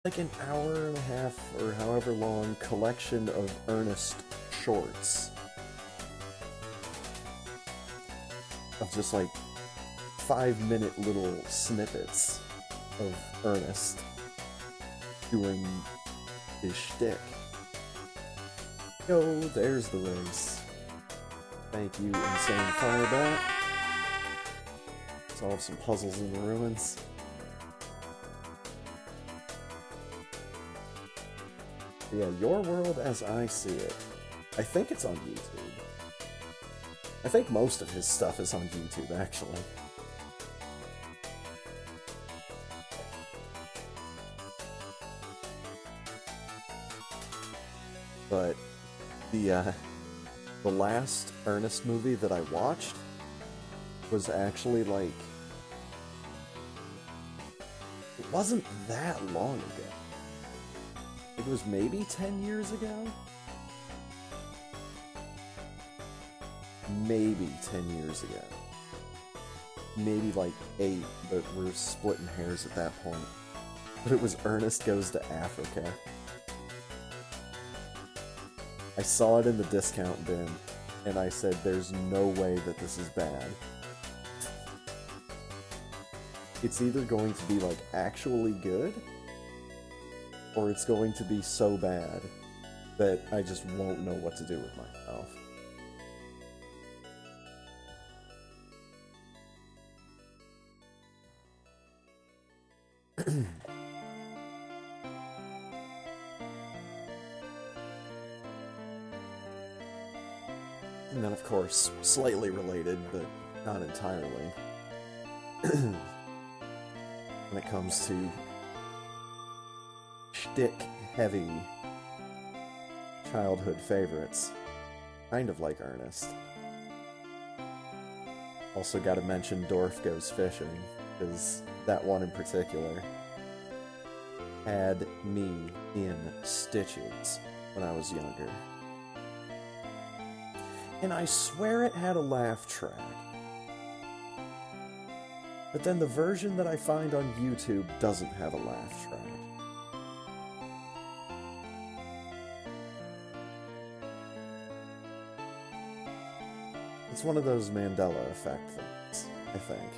like an hour and a half or however long collection of Ernest shorts. Of just like 5-minute little snippets of Ernest doing his shtick. Yo, there's the race. Thank you, Insane Firebat. Solve some puzzles in the ruins. Yeah, Your World as I See It. I think it's on YouTube. I think most of his stuff is on YouTube, actually. But the last Ernest movie that I watched was actually like, it wasn't that long ago. It was maybe 10 years ago? Maybe 10 years ago. Maybe like 8, but we're splitting hairs at that point. But it was Ernest Goes to Africa. I saw it in the discount bin, and I said, there's no way that this is bad. It's either going to be like actually good, or it's going to be so bad that I just won't know what to do with myself. And then, of course, slightly related, but not entirely. When it comes to shtick-heavy childhood favorites, kind of like Ernest. Also gotta mention Dorf Goes Fishing, because that one in particular had me in stitches when I was younger. And I swear it had a laugh track. But then the version that I find on YouTube doesn't have a laugh track. It's one of those Mandela effect things, I think.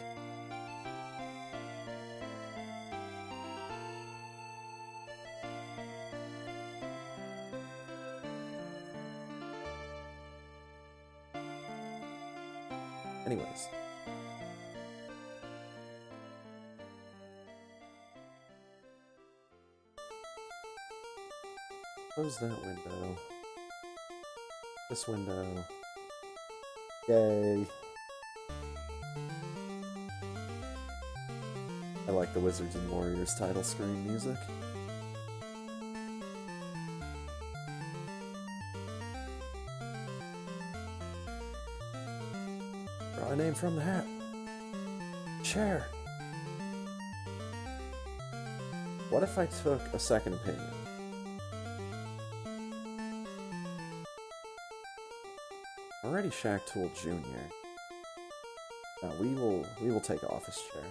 Anyways. Close that window. This window. Yay. I like the Wizards and Warriors title screen music. Draw a name from the hat. Chair. What if I took a second opinion? Already Shack Tool Jr. Now we will take office chair.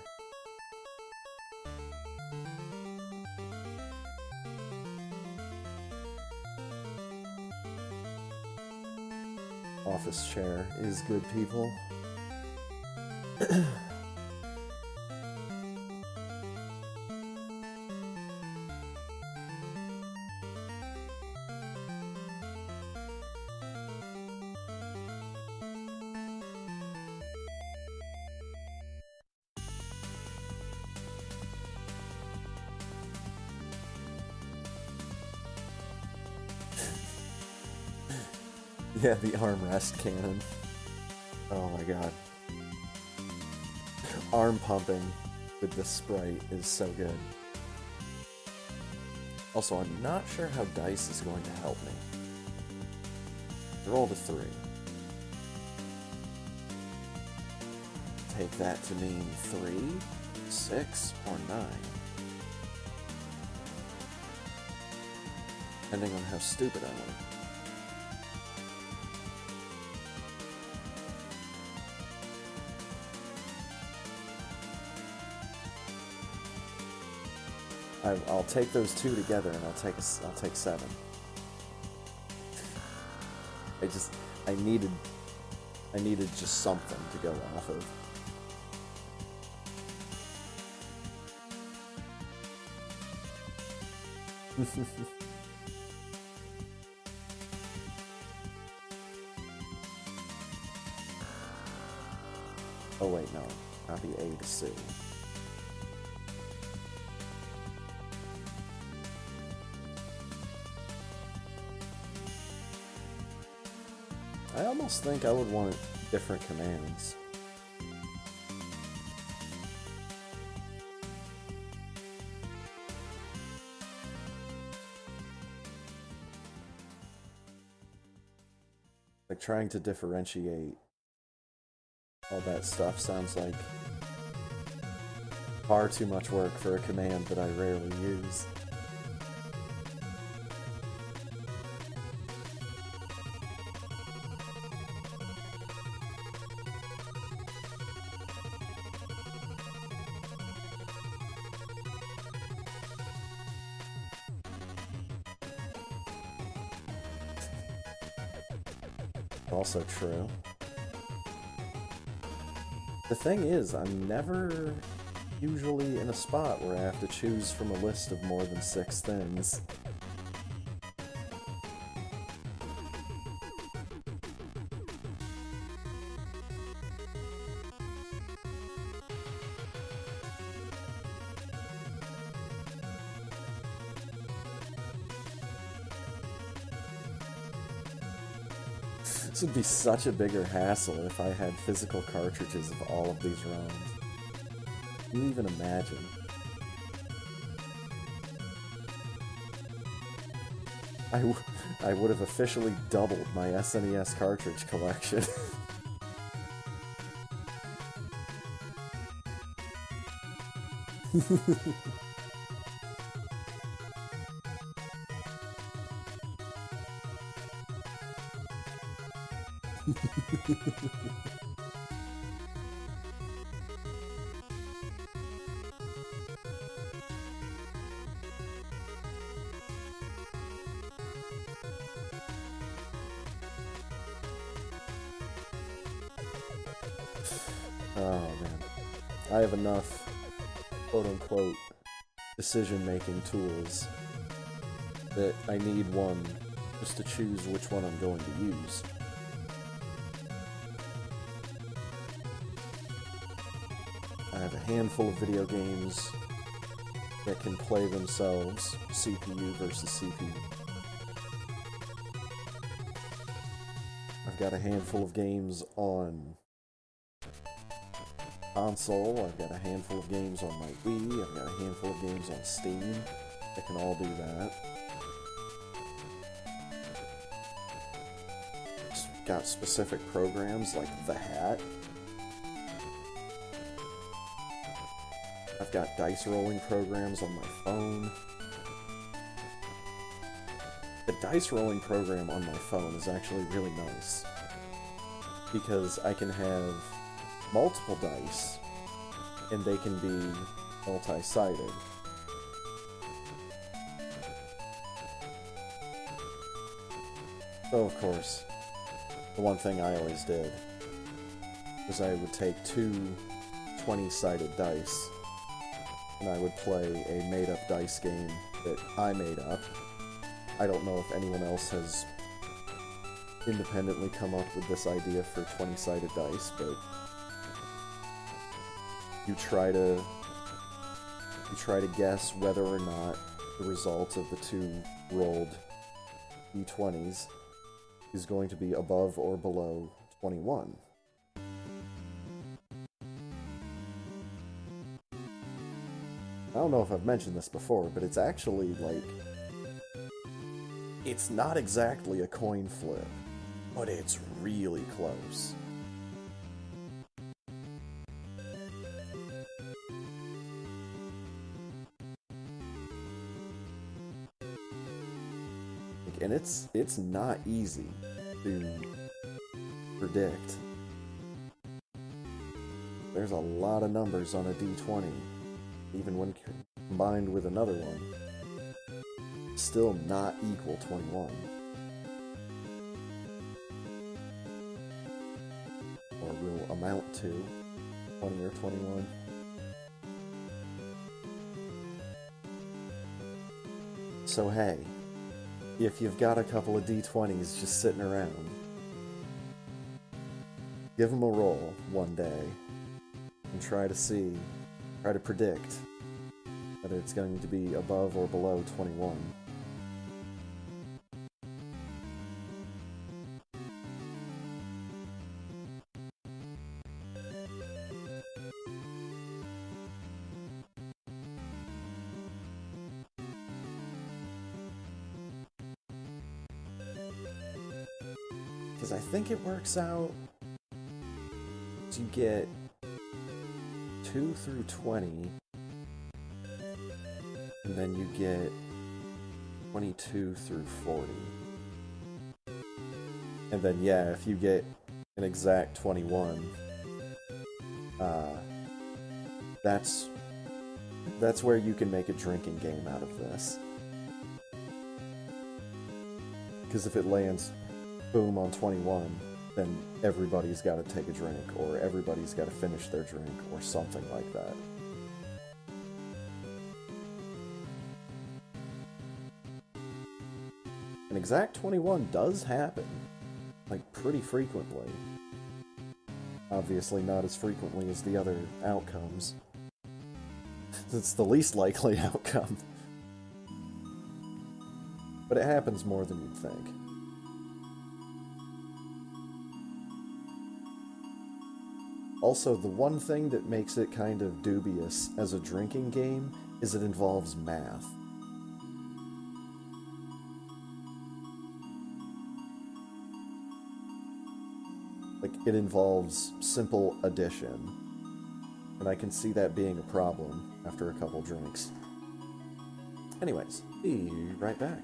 Office chair is good, people. Yeah, the armrest cannon. Oh my god. Arm pumping with the sprite is so good. Also, I'm not sure how dice is going to help me. Roll to 3. Take that to mean 3, 6, or 9. Depending on how stupid I am. I'll take those two together, and I'll take 7. I needed just something to go off of. Oh wait, no. Copy A to C. I almost think I would want different commands. Like trying to differentiate all that stuff sounds like far too much work for a command that I rarely use. Also true. The thing is, I'm never usually in a spot where I have to choose from a list of more than 6 things. This would be such a bigger hassle if I had physical cartridges of all of these rounds. Can you even imagine? I would have officially doubled my SNES cartridge collection. Oh man, I have enough quote-unquote decision-making tools that I need one just to choose which one I'm going to use. I have a handful of video games that can play themselves, CPU versus CPU. I've got a handful of games on console, I've got a handful of games on my Wii, I've got a handful of games on Steam that can all do that. It's got specific programs like The Hat. I've got dice rolling programs on my phone. The dice rolling program on my phone is actually really nice because I can have multiple dice and they can be multi-sided. So of course, the one thing I always did was I would take 2 20-sided dice and I would play a made-up dice game that I made up. I don't know if anyone else has independently come up with this idea for 20-sided dice, but you try to guess whether or not the result of the 2 rolled d20s is going to be above or below 21. I don't know if I've mentioned this before, but it's actually, like, it's not exactly a coin flip, but it's really close. And it's not easy to predict. There's a lot of numbers on a d20, even when combined with another one, still not equal 21. Or will amount to 20 or 21. So hey, if you've got a couple of D20s just sitting around, give them a roll one day and try to predict whether it's going to be above or below 21. Because I think it works out to get 2 through 20, and then you get 22 through 40. And then, yeah, if you get an exact 21, that's where you can make a drinking game out of this. Because if it lands boom on 21, then everybody's got to take a drink, or everybody's got to finish their drink, or something like that. An exact 21 does happen, like, pretty frequently. Obviously not as frequently as the other outcomes. It's the least likely outcome. But it happens more than you'd think. Also, the one thing that makes it kind of dubious as a drinking game is it involves math. Like, it involves simple addition. And I can see that being a problem after a couple drinks. Anyways, be right back.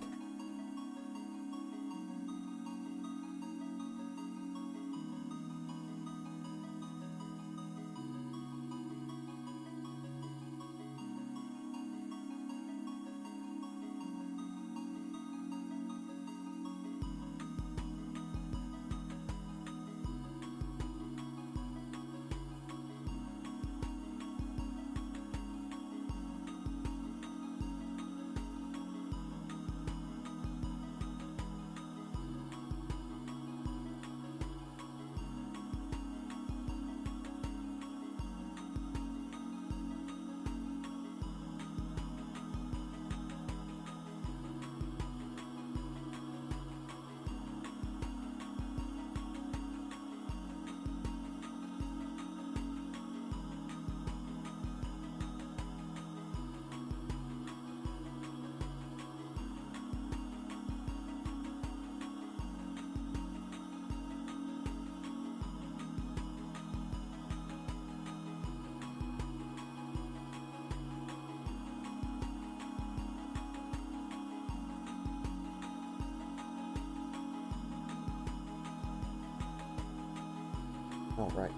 Alright.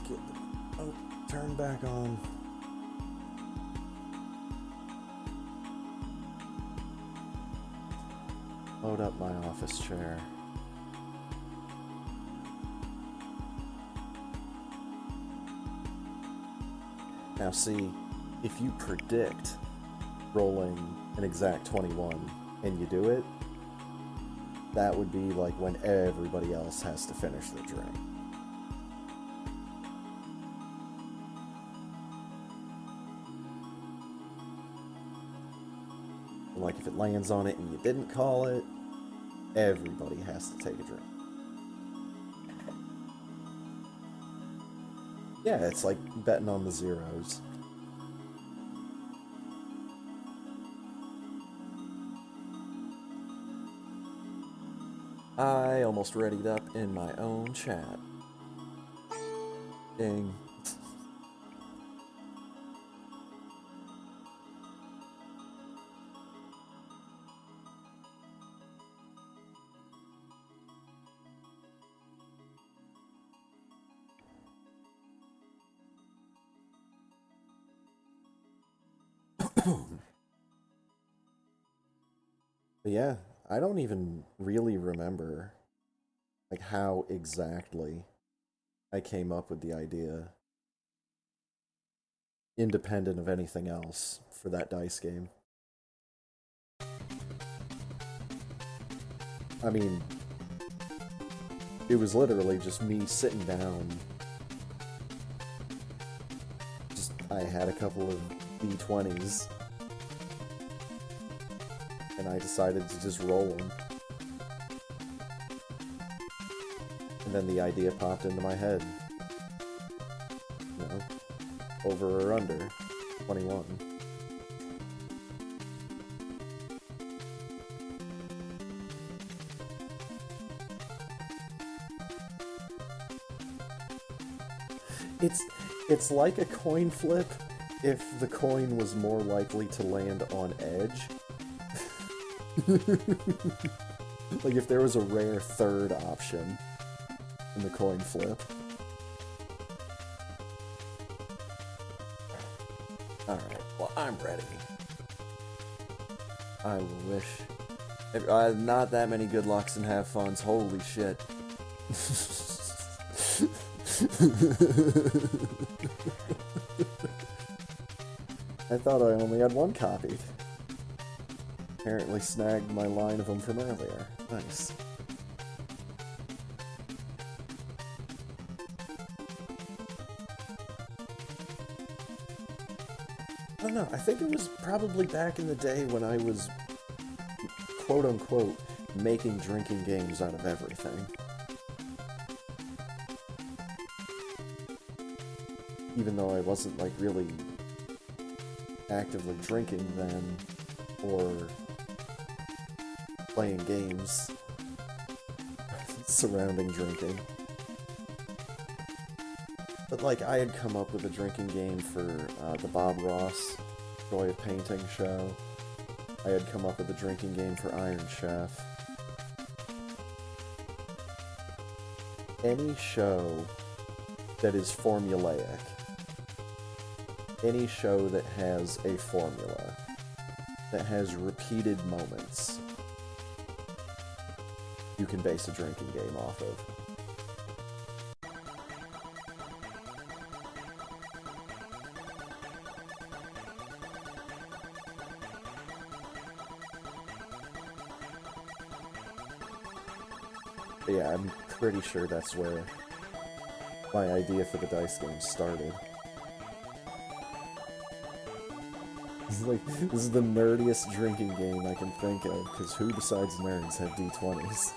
Get the turn back on. Load up my office chair. Now see, if you predict rolling an exact 21 and you do it, that would be like when everybody else has to finish their drink. Like if it lands on it and you didn't call it, everybody has to take a drink. Yeah, it's like betting on the zeros. I almost readied up in my own chat. Ding. But yeah, I don't even really remember like how exactly I came up with the idea, independent of anything else, for that dice game. I mean, it was literally just me sitting down. I had a couple of D20s, and I decided to just roll them. And then the idea popped into my head. You know, over or under 21. It's like a coin flip if the coin was more likely to land on edge. Like if there was a rare third option in the coin flip. Alright, well, I'm ready. I wish... not that many good lucks and have funs, holy shit. I thought I only had one copied. Apparently snagged my line of them from earlier. Nice. I don't know, I think it was probably back in the day when I was, quote-unquote, making drinking games out of everything. Even though I wasn't, like, really actively drinking then, or playing games surrounding drinking. But, like, I had come up with a drinking game for the Bob Ross Joy of Painting show. I had come up with a drinking game for Iron Chef. Any show that is formulaic. Any show that has a formula, that has repeated moments, you can base a drinking game off of. But yeah, I'm pretty sure that's where my idea for the dice game started. This is the nerdiest drinking game I can think of, because who besides nerds have D20s?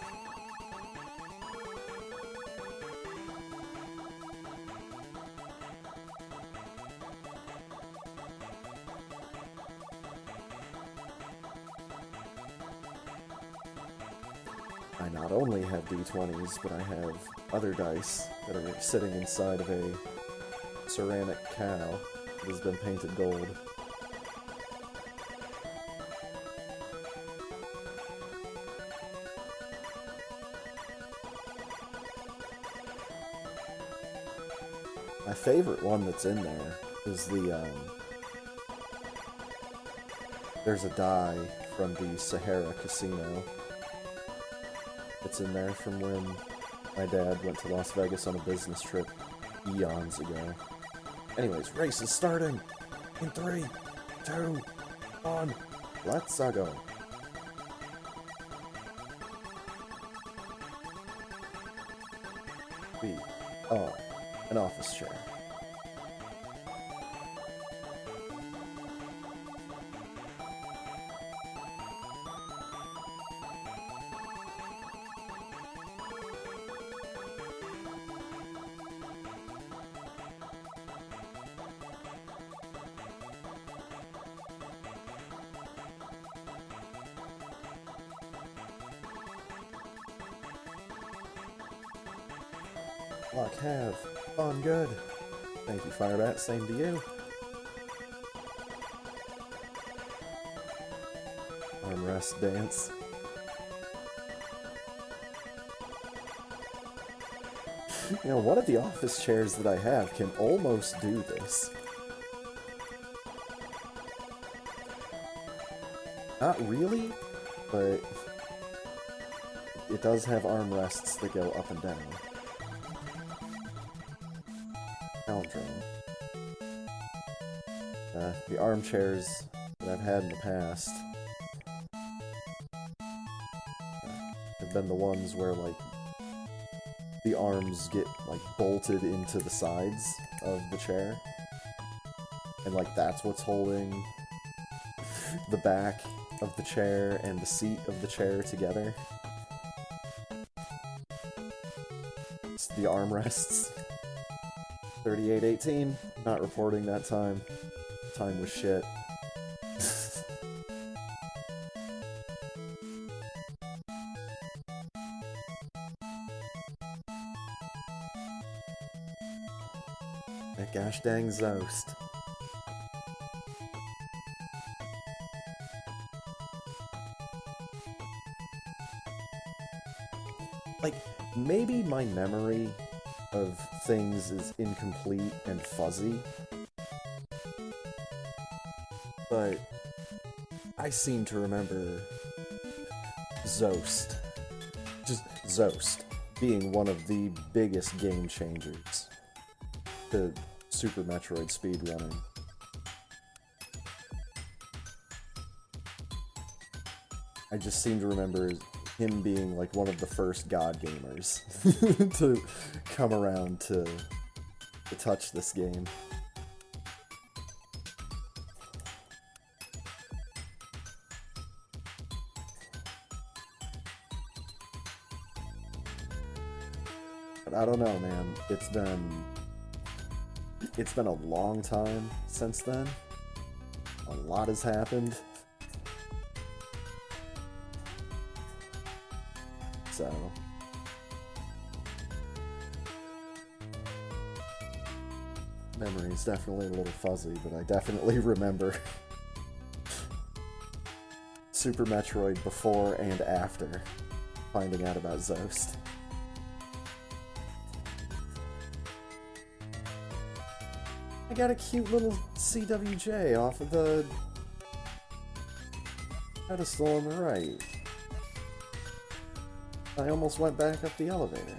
I not only have D20s, but I have other dice that are sitting inside of a ceramic cow that has been painted gold. My favorite one that's in there is the, there's a die from the Sahara Casino. It's in there from when my dad went to Las Vegas on a business trip eons ago. Anyways, race is starting in 3, 2, 1, let's go. We are an office chair. Luck have. Fun good. Thank you, Firebat. Same to you. Armrest dance. You know, one of the office chairs that I have can almost do this. Not really, but it does have armrests that go up and down. Palindrome. The armchairs that I've had in the past have been the ones where, like, the arms get, like, bolted into the sides of the chair. And, like, that's what's holding the back of the chair and the seat of the chair together. It's the armrests. 3818, not reporting that time. Time was shit. That gosh dang Zost. Like, maybe my memory of things is incomplete and fuzzy, but I seem to remember Zost, just Zost, being one of the biggest game changers to Super Metroid speedrunning. I just seem to remember him being like one of the first god gamers to come around to touch this game. But I don't know, man. It's been a long time since then. A lot has happened. So memory is definitely a little fuzzy, but I definitely remember Super Metroid before and after finding out about Zost. I got a cute little CWJ off of the pedestal on the right. I almost went back up the elevator.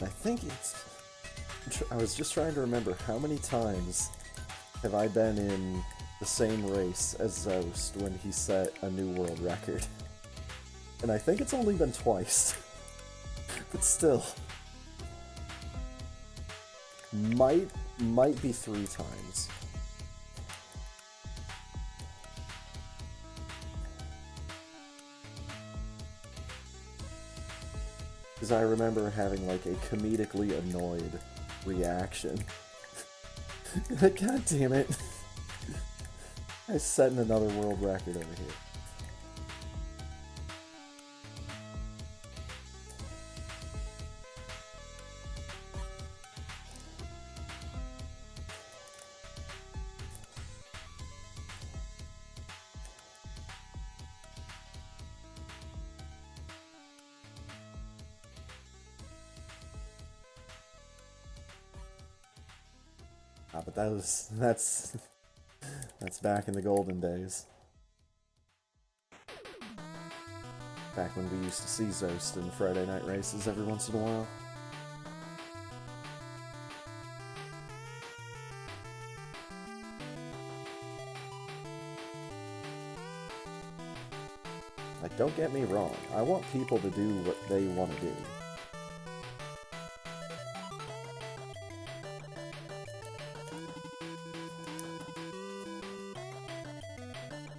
I think it's... I was just trying to remember how many times have I been in the same race as Zost when he set a new world record. And I think it's only been twice. But still. Might be 3 times. Because I remember having, like, a comedically annoyed reaction. God damn it. I set another world record over here. But that's back in the golden days. Back when we used to see Zost in Friday night races every once in a while. Like, don't get me wrong, I want people to do what they want to do.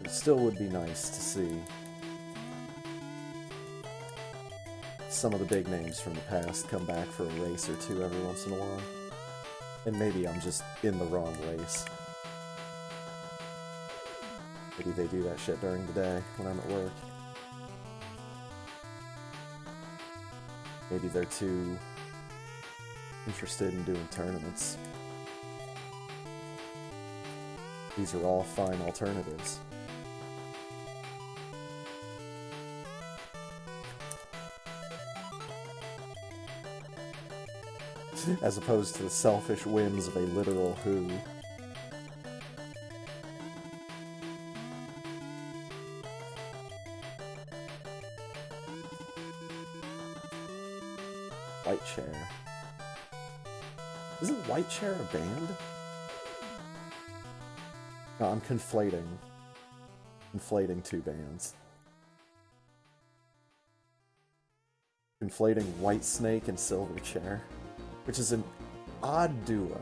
It still would be nice to see some of the big names from the past come back for a race or two every once in a while. And maybe I'm just in the wrong race. Maybe they do that shit during the day when I'm at work. Maybe they're too interested in doing tournaments. These are all fine alternatives. As opposed to the selfish whims of a literal who. White Chair. Isn't White Chair a band? No, I'm conflating two bands. Conflating White Snake and Silverchair, which is an odd duo.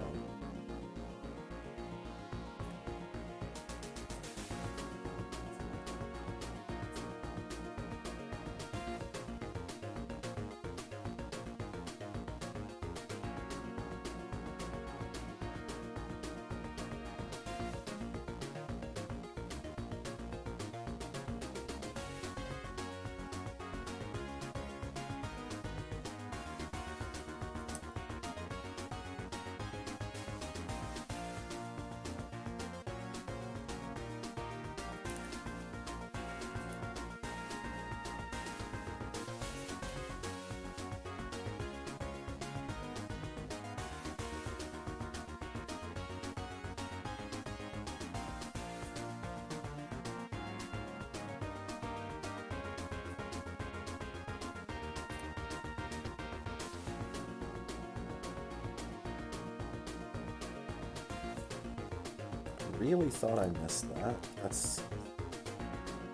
Really thought I missed that. That's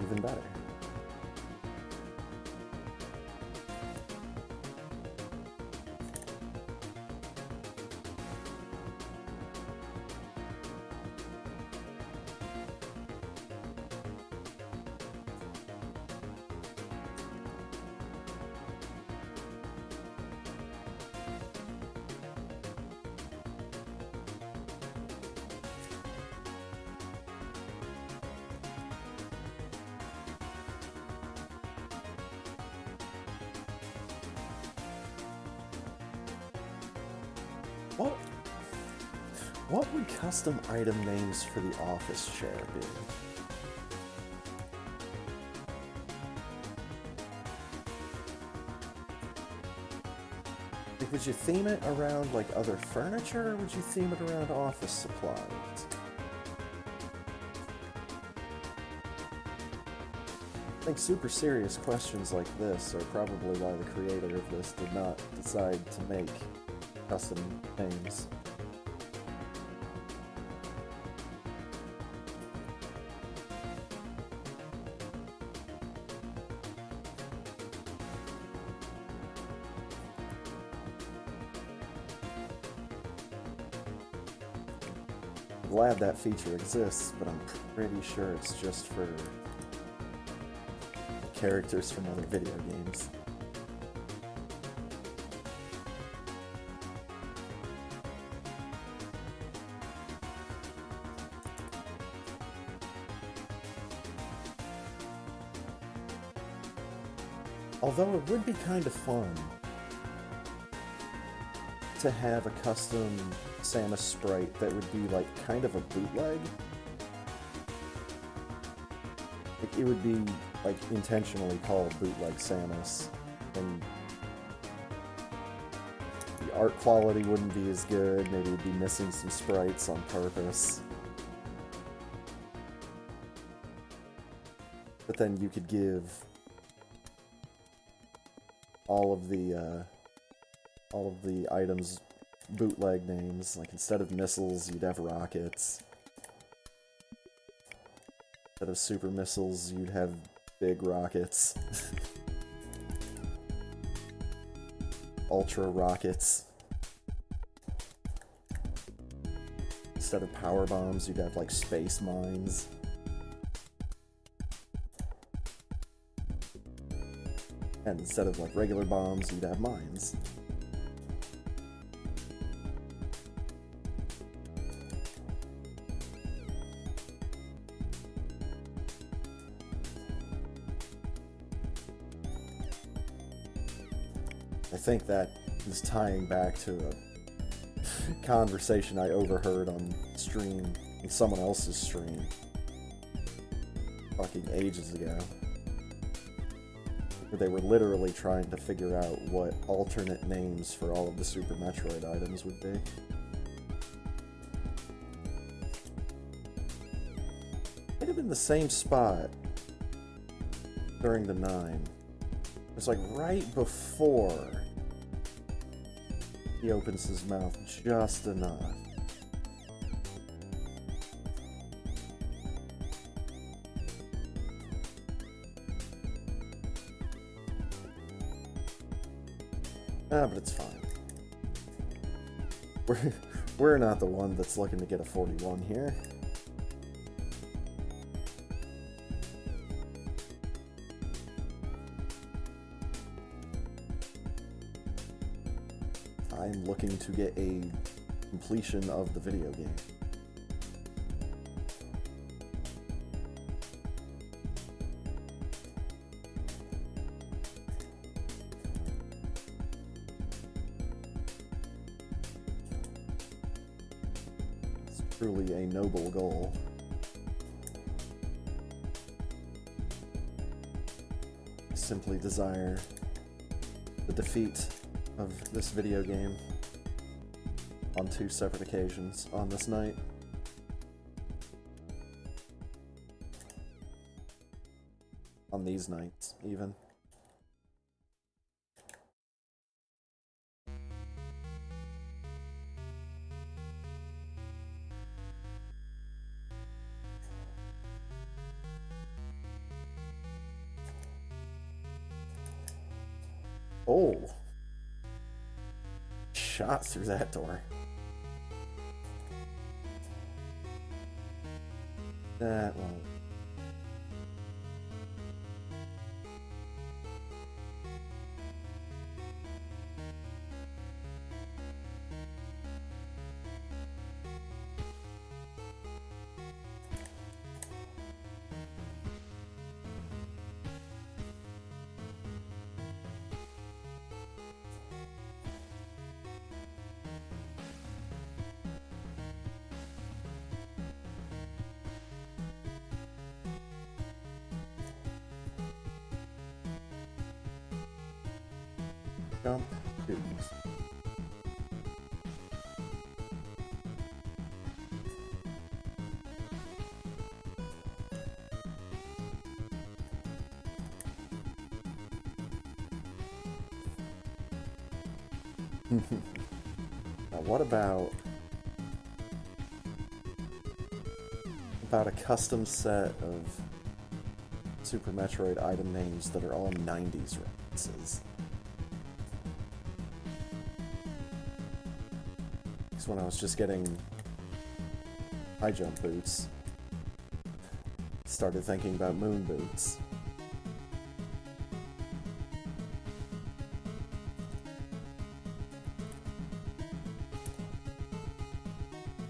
even better. What would custom item names for the office chair be? Like, would you theme it around, like, other furniture, or would you theme it around office supplies? I think super serious questions like this are probably why the creator of this did not decide to make custom names. Glad that feature exists, but I'm pretty sure it's just for characters from other video games. Although it would be kind of fun to have a custom Samus sprite that would be like kind of a bootleg. Like, it would be like intentionally called bootleg Samus, and the art quality wouldn't be as good, maybe it would be missing some sprites on purpose. But then you could give all of the items bootleg names. Like, instead of missiles, you'd have rockets. Instead of super missiles, you'd have big rockets. Ultra rockets. Instead of power bombs, you'd have, like, space mines. And instead of like regular bombs, you'd have mines. I think that is tying back to a conversation I overheard on stream, on someone else's stream, fucking ages ago, where they were literally trying to figure out what alternate names for all of the Super Metroid items would be. Might have been the same spot during the 9. It was like right before he opens his mouth just enough. Ah, but it's fine. We're not the one that's looking to get a 41 here. I'm looking to get a completion of the video game. It's truly a noble goal. I simply desire the defeat of this video game on 2 separate occasions on this night. On these nights, even. Oh! Shot through that door. That one. Jump, dudes. Now what about a custom set of Super Metroid item names that are all 90s references? Because when I was just getting high jump boots, started thinking about moon boots.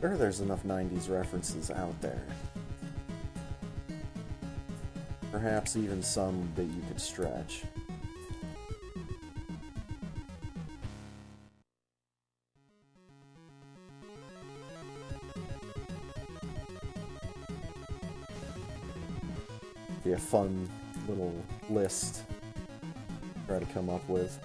Sure, there's enough 90s references out there. Perhaps even some that you could stretch. Be a fun little list to try to come up with.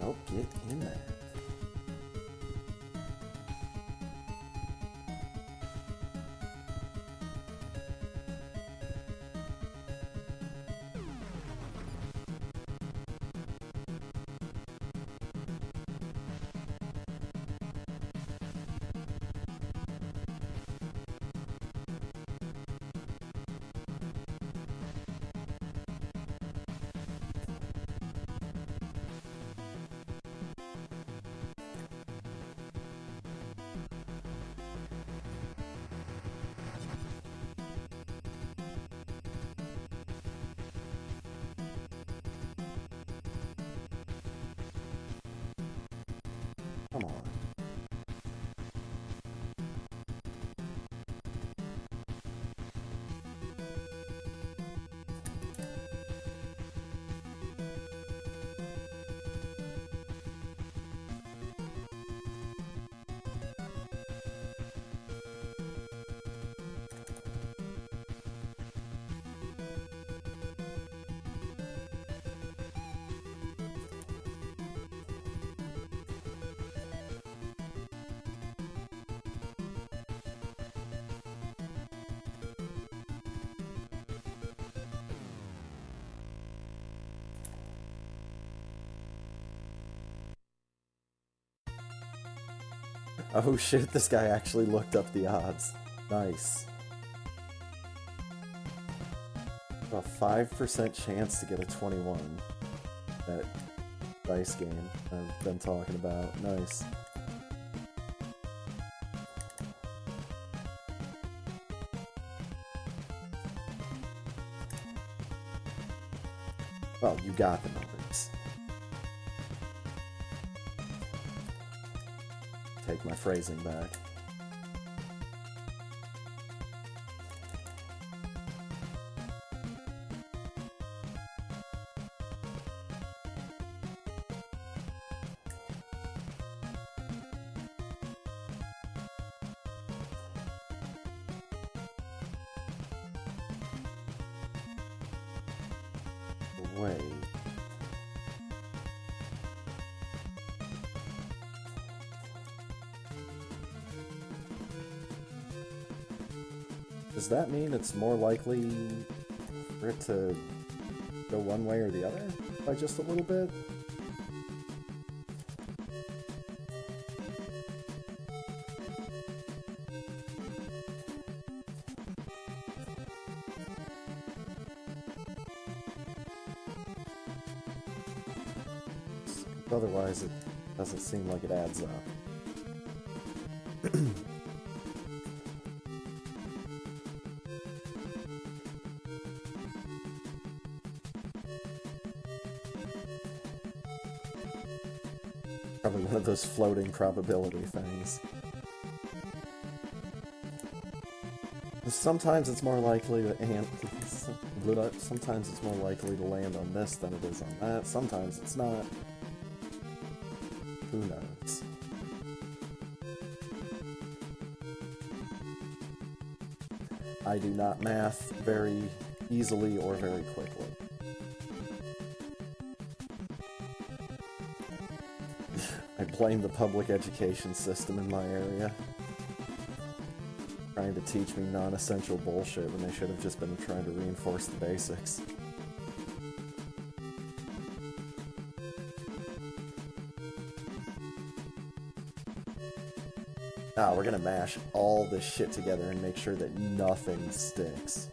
Nope, get in there. Come on. Oh shit, this guy actually looked up the odds. Nice. A 5% chance to get a 21. That dice game I've been talking about. Nice. Well, you got the numbers. Take my phrasing back. Wait. Does that mean it's more likely for it to go one way or the other by just a little bit? Otherwise, it doesn't seem like it adds up. Probably one of those floating probability things. Sometimes it's more likely to sometimes it's more likely to land on this than it is on that. Sometimes it's not. Who knows? I do not math very easily or very quickly. I blame the public education system in my area. Trying to teach me non-essential bullshit when they should have just been trying to reinforce the basics. Ah, we're gonna mash all this shit together and make sure that nothing sticks.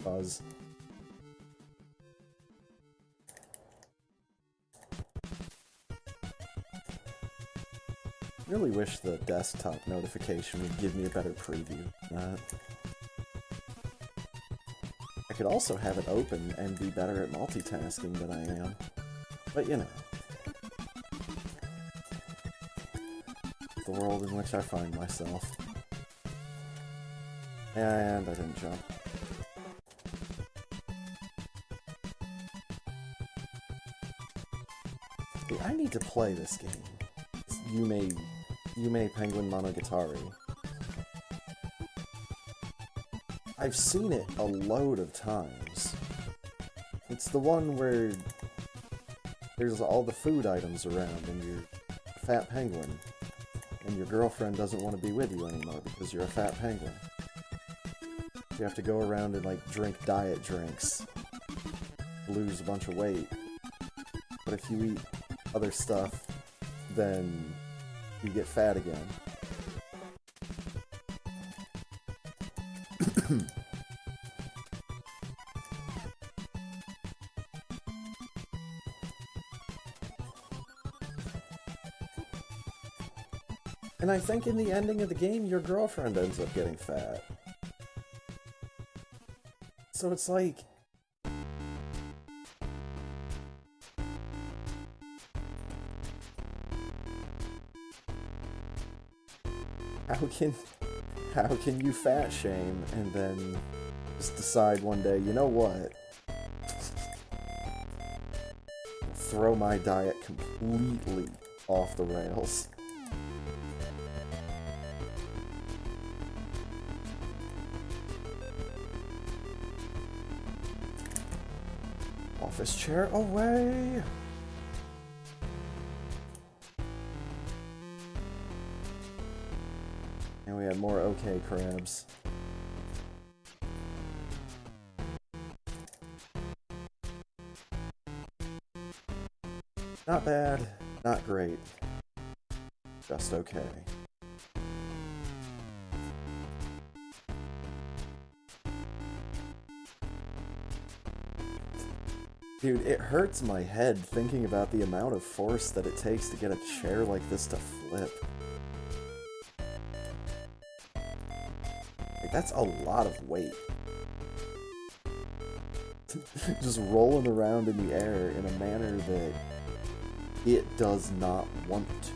Buzz. I really wish the desktop notification would give me a better preview than that. I could also have it open and be better at multitasking than I am. But you know. The world in which I find myself. And I didn't jump. Hey, I need to play this game. Yume Penguin Monogatari. I've seen it a load of times. It's the one where there's all the food items around and you're a fat penguin. And your girlfriend doesn't want to be with you anymore because you're a fat penguin. You have to go around and like drink diet drinks. Lose a bunch of weight. But if you eat other stuff, then you get fat again. And I think in the ending of the game, your girlfriend ends up getting fat. So it's like... How can you fat shame and then just decide one day, you know what? Throw my diet completely off the rails. Office chair away! And we had more okay crabs. Not bad, not great. Just okay. Dude, it hurts my head thinking about the amount of force that it takes to get a chair like this to flip. Like, that's a lot of weight. Just rolling around in the air in a manner that it does not want to.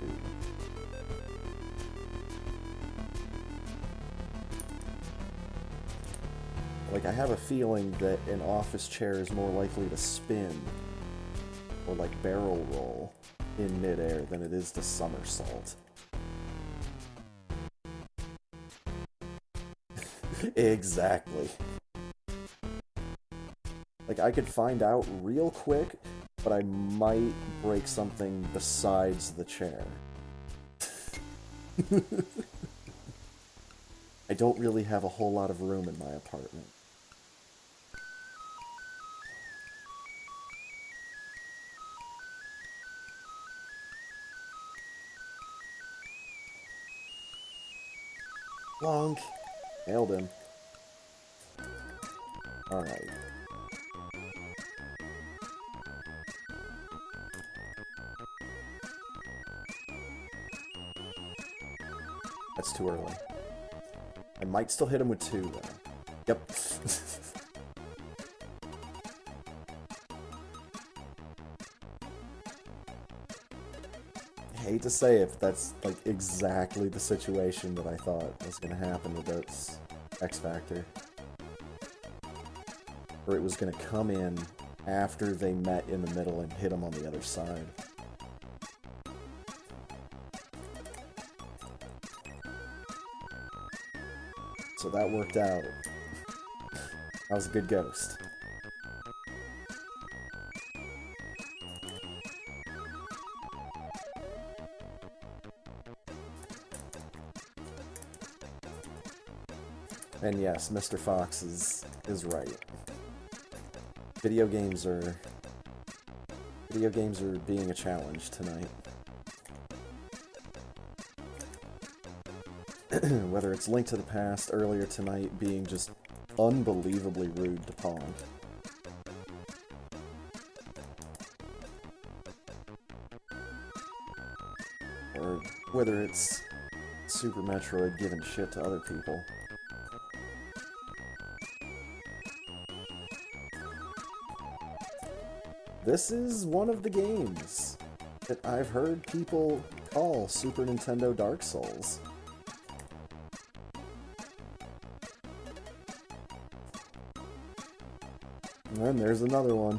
Like, I have a feeling that an office chair is more likely to spin, or like barrel roll, in midair than it is to somersault. Exactly. Like, I could find out real quick, but I might break something besides the chair. I don't really have a whole lot of room in my apartment. Plonk. Nailed him. Alright. That's too early. I might still hit him with 2, though. Yep. I hate to say it, but that's like exactly the situation that I thought was going to happen with this X Factor. Or it was going to come in after they met in the middle and hit him on the other side. So that worked out. That was a good ghost. And yes, Mr. Fox is right. Video games are being a challenge tonight. Whether it's Link to the Past earlier tonight being just unbelievably rude to Pong. Or whether it's Super Metroid giving shit to other people. This is one of the games that I've heard people call Super Nintendo Dark Souls. And then there's another one.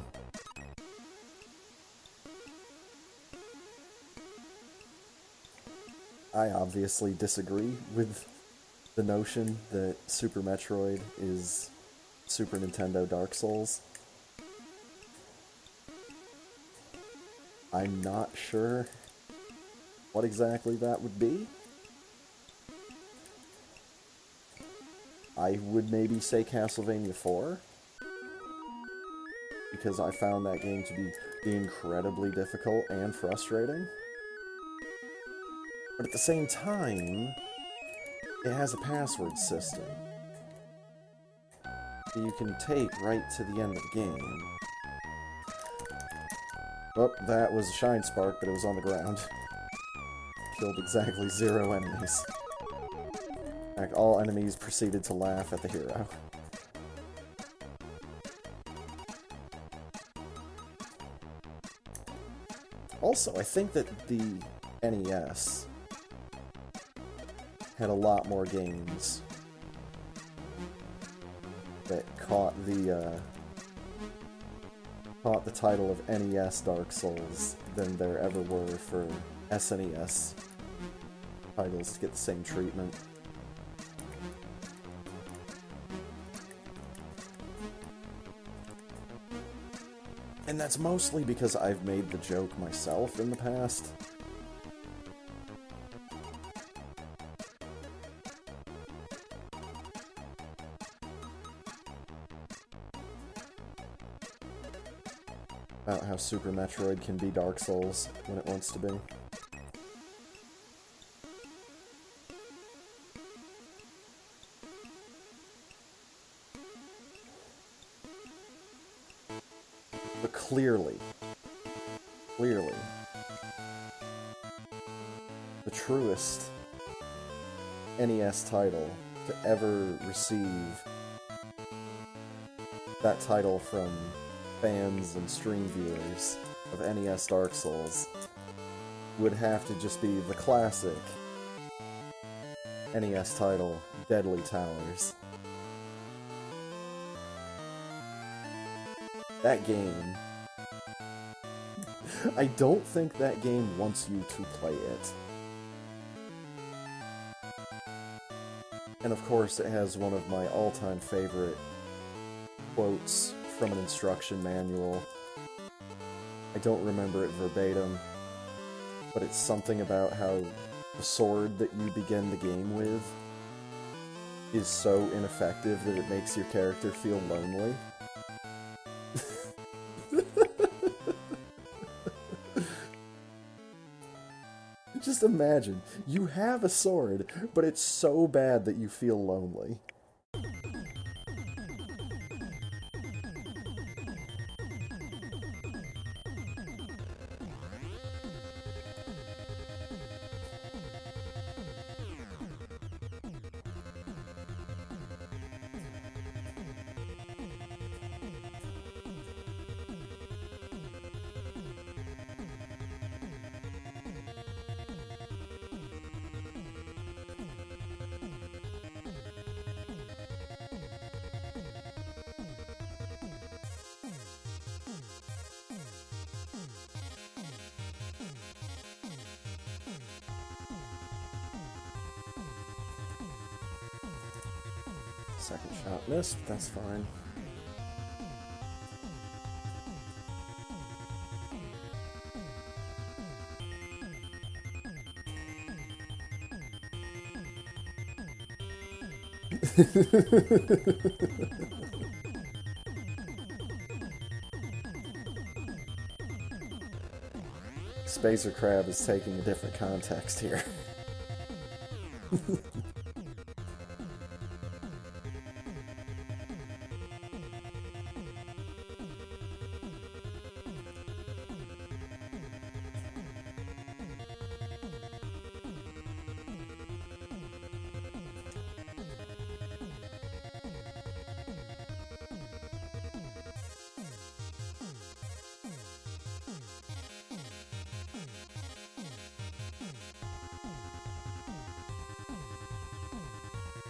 I obviously disagree with the notion that Super Metroid is Super Nintendo Dark Souls. I'm not sure what exactly that would be. I would maybe say Castlevania 4. Because I found that game to be incredibly difficult and frustrating. But at the same time, it has a password system that you can take right to the end of the game. Oh, that was a Shine Spark, but it was on the ground. killed exactly 0 enemies. In fact, all enemies proceeded to laugh at the hero. Also, I think that the NES had a lot more games that caught the title of NES Dark Souls than there ever were for SNES titles to get the same treatment. And that's mostly because I've made the joke myself in the past. About how Super Metroid can be Dark Souls when it wants to be. But clearly, the truest NES title to ever receive that title from fans and stream viewers of NES Dark Souls would have to just be the classic NES title, Deadly Towers. That game... I don't think that game wants you to play it. And of course it has one of my all-time favorite quotes from an instruction manual. I don't remember it verbatim, but it's something about how the sword that you begin the game with is so ineffective that it makes your character feel lonely. Just imagine, you have a sword, but it's so bad that you feel lonely. Second shot missed, but that's fine. Spacer Crab is taking a different context here.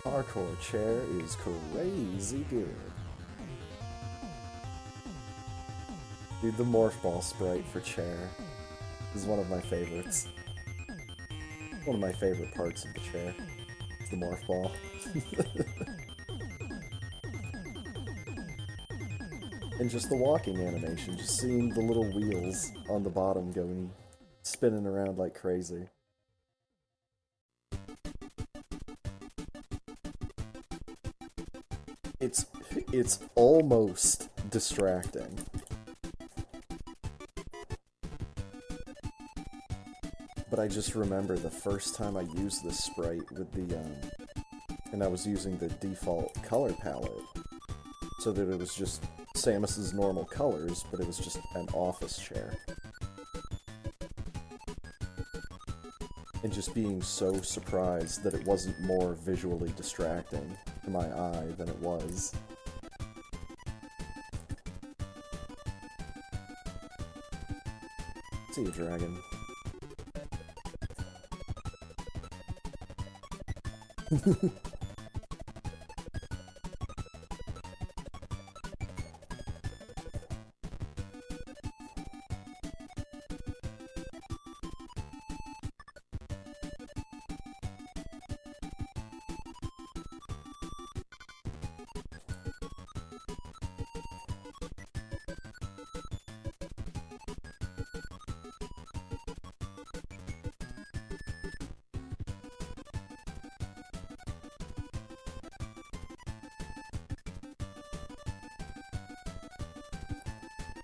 Hardcore Chair is crazy good. Dude, the Morph Ball sprite for Chair is one of my favorites. One of my favorite parts of the Chair is the Morph Ball. And just the walking animation, just seeing the little wheels on the bottom going, spinning around like crazy. It's almost distracting. But I just remember the first time I used this sprite with the, and I was using the default color palette, so that it was just Samus's normal colors, but it was just an office chair. and just being so surprised that it wasn't more visually distracting to my eye than it was. See you, dragon.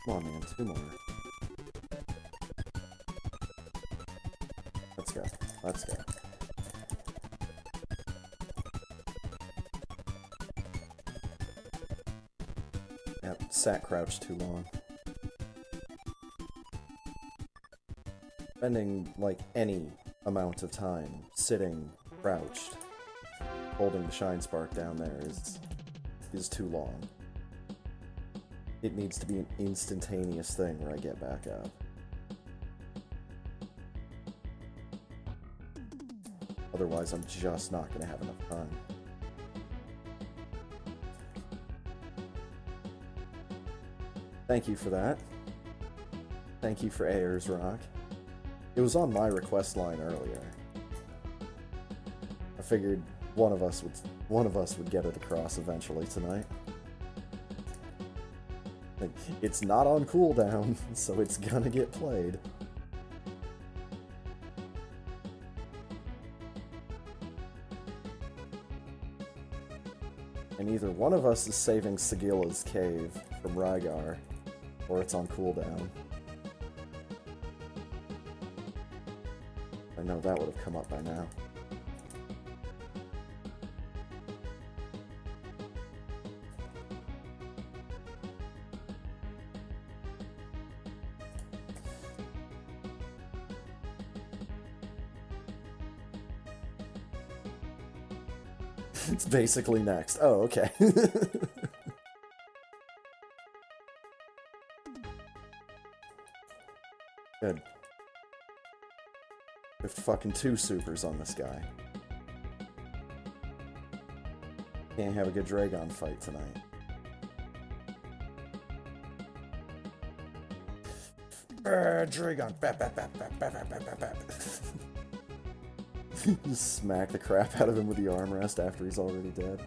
Come on, man, 2 more. Let's go. Let's go. Yep, sat crouched too long. Spending, like, any amount of time sitting crouched, holding the shine spark down there is too long. It needs to be an instantaneous thing where I get back up. Otherwise, I'm just not going to have enough time. Thank you for that. Thank you for Ayers Rock. It was on my request line earlier. I figured one of us would get it across eventually tonight. It's not on cooldown, so it's gonna get played. And either one of us is saving Sigilla's cave from Rygar, or it's on cooldown. I know that would have come up by now. It's basically next. Oh, okay. Good. There's fucking 2 supers on this guy. Can't have a good Dragon fight tonight. Dragon. Bap, bap, bap, bap, bap, bap, bap, bap. Just smack the crap out of him with the armrest after he's already dead.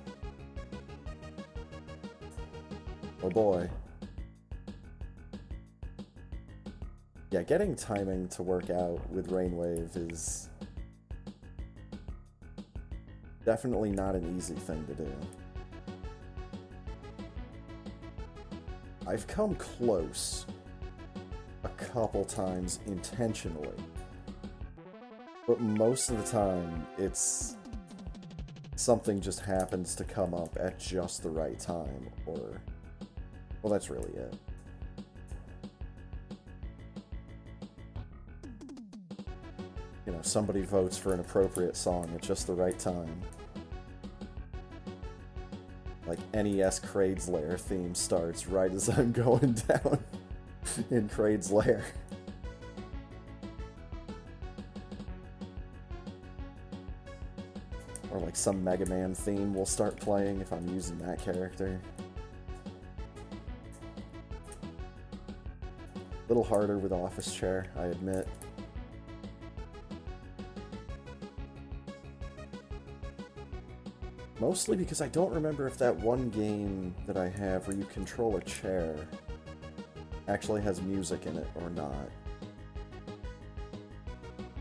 Oh boy. Yeah, getting timing to work out with Rainwave is definitely not an easy thing to do. I've come close a couple times intentionally. But most of the time, it's something just happens to come up at just the right time, or... well, that's really it. You know, somebody votes for an appropriate song at just the right time. Like, NES Kraid's Lair theme starts right as I'm going down in Kraid's Lair. Or like some Mega Man theme will start playing if I'm using that character. A little harder with Office Chair, I admit. Mostly because I don't remember if that one game that I have where you control a chair actually has music in it or not.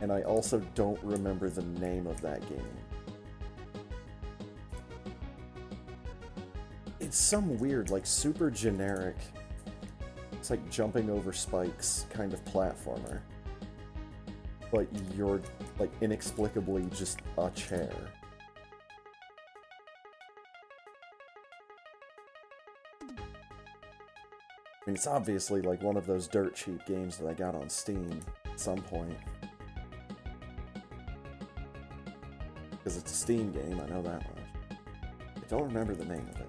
And I also don't remember the name of that game. It's some weird, like, super generic, it's like jumping over spikes kind of platformer. But you're, like, inexplicably just a chair. I mean, it's obviously, like, one of those dirt cheap games that I got on Steam at some point. Because it's a Steam game, I know that much. I don't remember the name of it.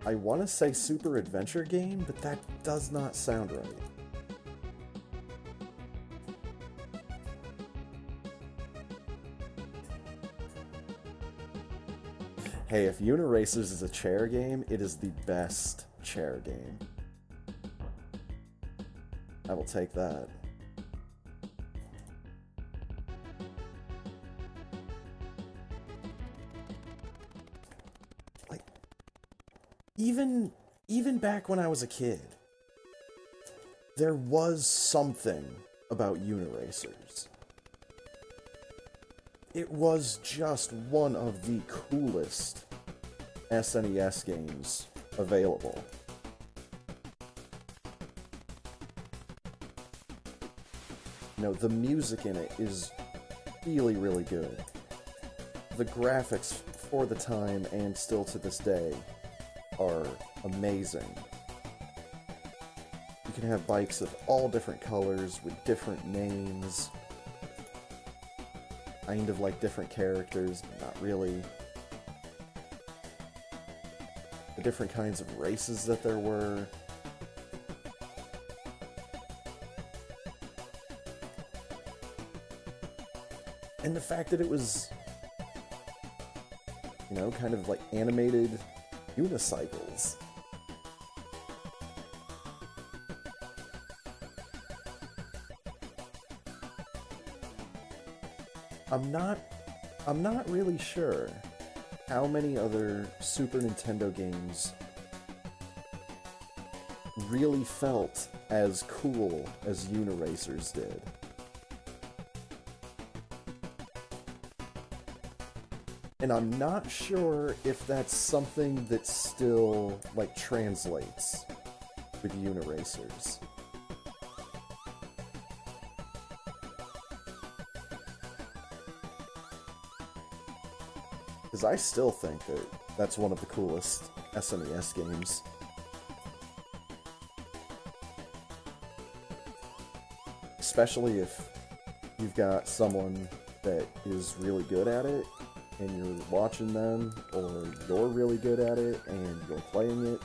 I want to say Super Adventure Game, but that does not sound right. Hey, if Uniracers is a chair game, it is the best chair game. I will take that. Like, even back when I was a kid, there was something about Uniracers. It was just one of the coolest SNES games available. You know, the music in it is really, really good. The graphics for the time and still to this day are amazing. You can have bikes of all different colors with different names. Kind of like different characters, but not really. The different kinds of races that there were. And the fact that it was, you know, kind of like animated unicycles. I'm not really sure how many other Super Nintendo games really felt as cool as Uniracers did. And I'm not sure if that's something that still, like, translates with Uniracers. Because I still think that that's one of the coolest SNES games. Especially if you've got someone that is really good at it, and you're watching them, or you're really good at it, and you're playing it.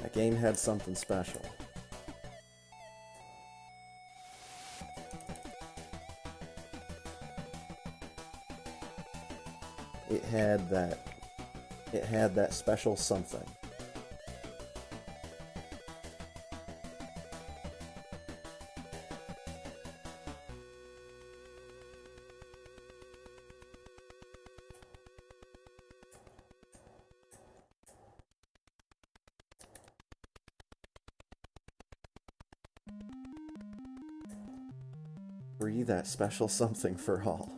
That game had something special. It had that special something. Free that special something for all.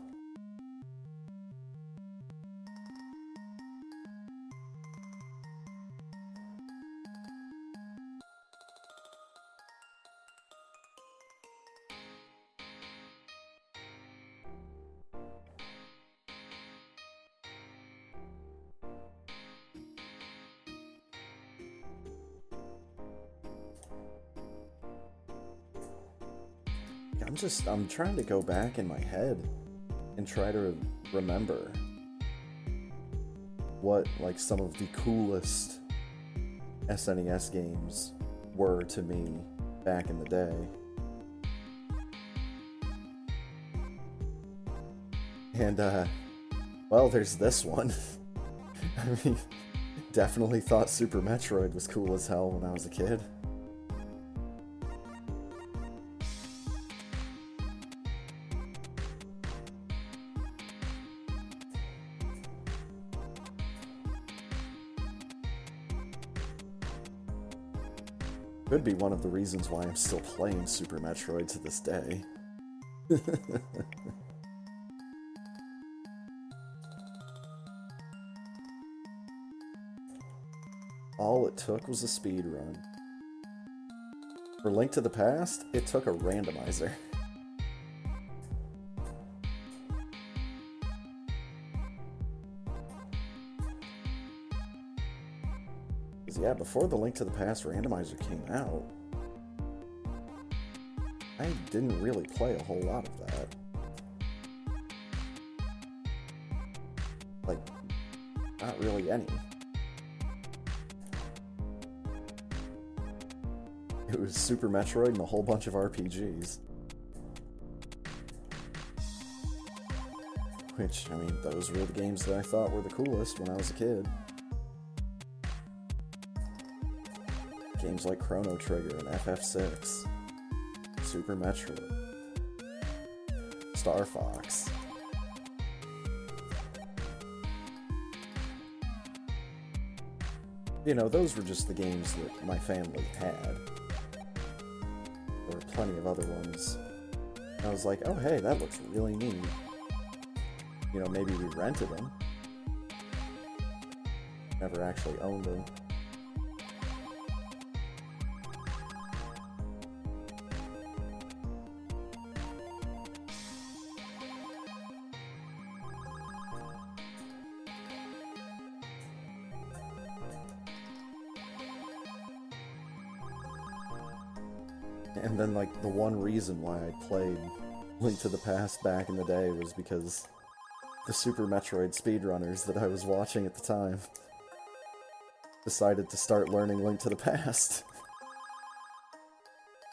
I'm trying to go back in my head and try to remember what, like, some of the coolest SNES games were to me back in the day. And, well, there's this one. I mean, definitely thought Super Metroid was cool as hell when I was a kid. Could be one of the reasons why I'm still playing Super Metroid to this day. All it took was a speed run. For Link to the Past, it took a randomizer. 'Cause yeah, before the Link to the Past randomizer came out, I didn't really play a whole lot of that. Like, not really any. It was Super Metroid and a whole bunch of RPGs. Which, I mean, those were the games that I thought were the coolest when I was a kid. Games like Chrono Trigger and FF6, Super Metroid, Star Fox. You know, those were just the games that my family had. There were plenty of other ones. I was like, oh hey, that looks really neat. You know, maybe we rented them. Never actually owned them. And then, like, the one reason why I played Link to the Past back in the day was because the Super Metroid speedrunners that I was watching at the time decided to start learning Link to the Past.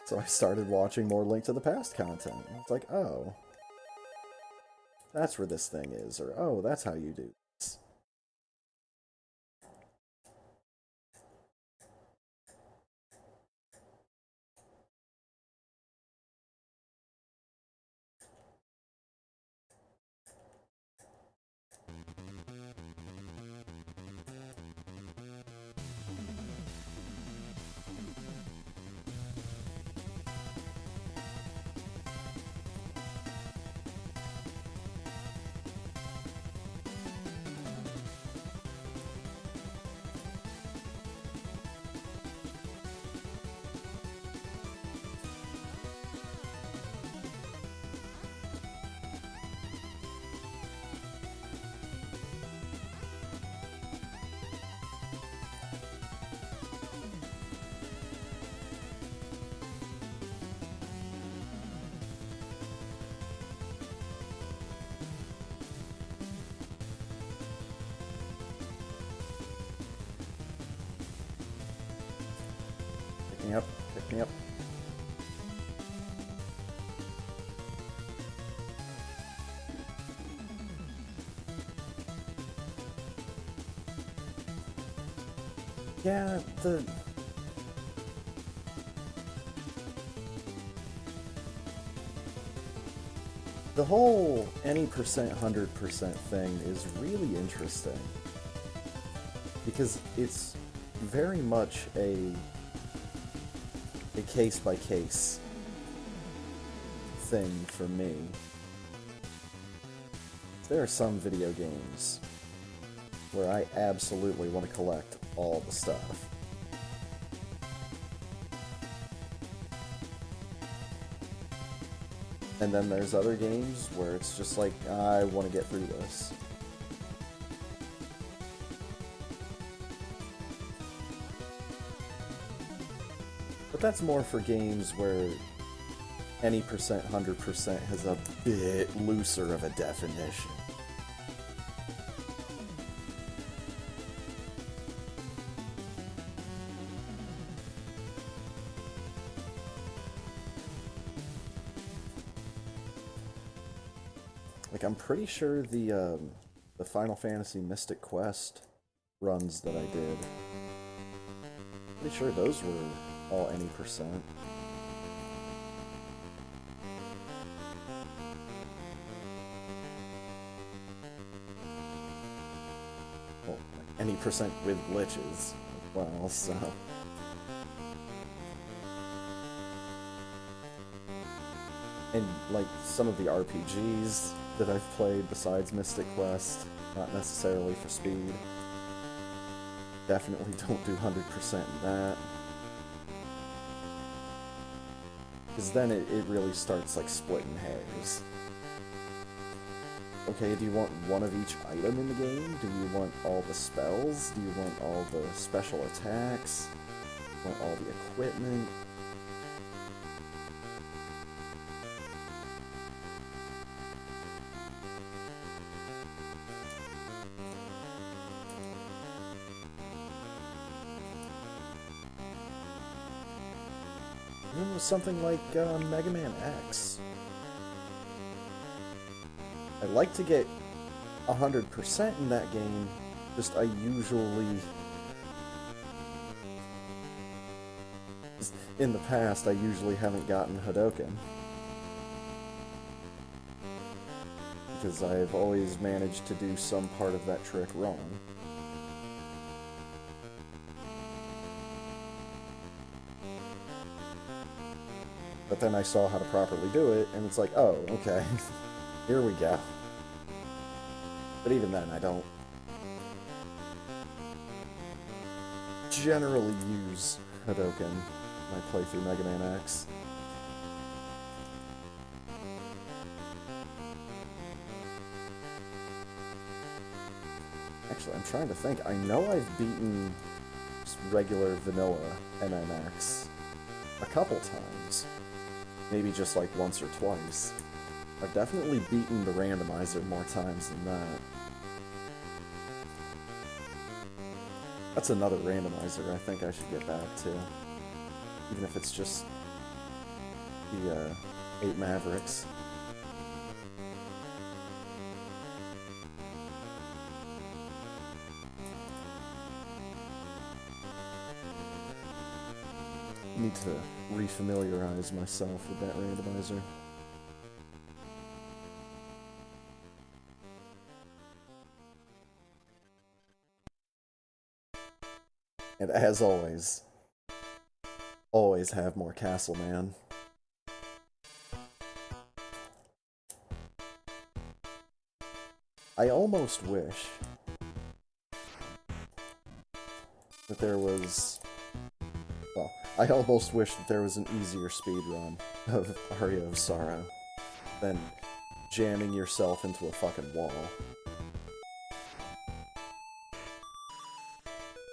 So I started watching more Link to the Past content. It's like, oh, that's where this thing is, or oh, that's how you do this. Pick me up. Yeah, the whole any percent, 100% thing is really interesting. Because it's very much a case-by-case thing for me. There are some video games where I absolutely want to collect all the stuff. And then there's other games where it's just like, I want to get through this. But that's more for games where any percent, 100% has a bit looser of a definition. Like, I'm pretty sure the Final Fantasy Mystic Quest runs that I did, pretty sure those were all any percent. Well, any percent with glitches as well, so. And, like, some of the RPGs that I've played besides Mystic Quest, not necessarily for speed, definitely don't do 100% in that. Because then it really starts, like, splitting hairs. okay, do you want one of each item in the game? Do you want all the spells? Do you want all the special attacks? Do you want all the equipment? Something like Mega Man X. I'd like to get 100% in that game, just I usually... In the past, I usually haven't gotten Hadoken. Because I've always managed to do some part of that trick wrong. But then I saw how to properly do it, and it's like, oh, okay, here we go. But even then, I don't generally use Hadoken when I play through Mega Man X. Actually, I'm trying to think. I know I've beaten just regular vanilla MMX a couple times. Maybe just like once or twice. I've definitely beaten the randomizer more times than that. That's another randomizer I think I should get back to. Even if it's just the 8 Mavericks. Need to refamiliarize myself with that randomizer. And as always have more Castle Man. I almost wish that there was... Well, I almost wish that there was an easier speedrun of Aria of Sorrow than jamming yourself into a fucking wall.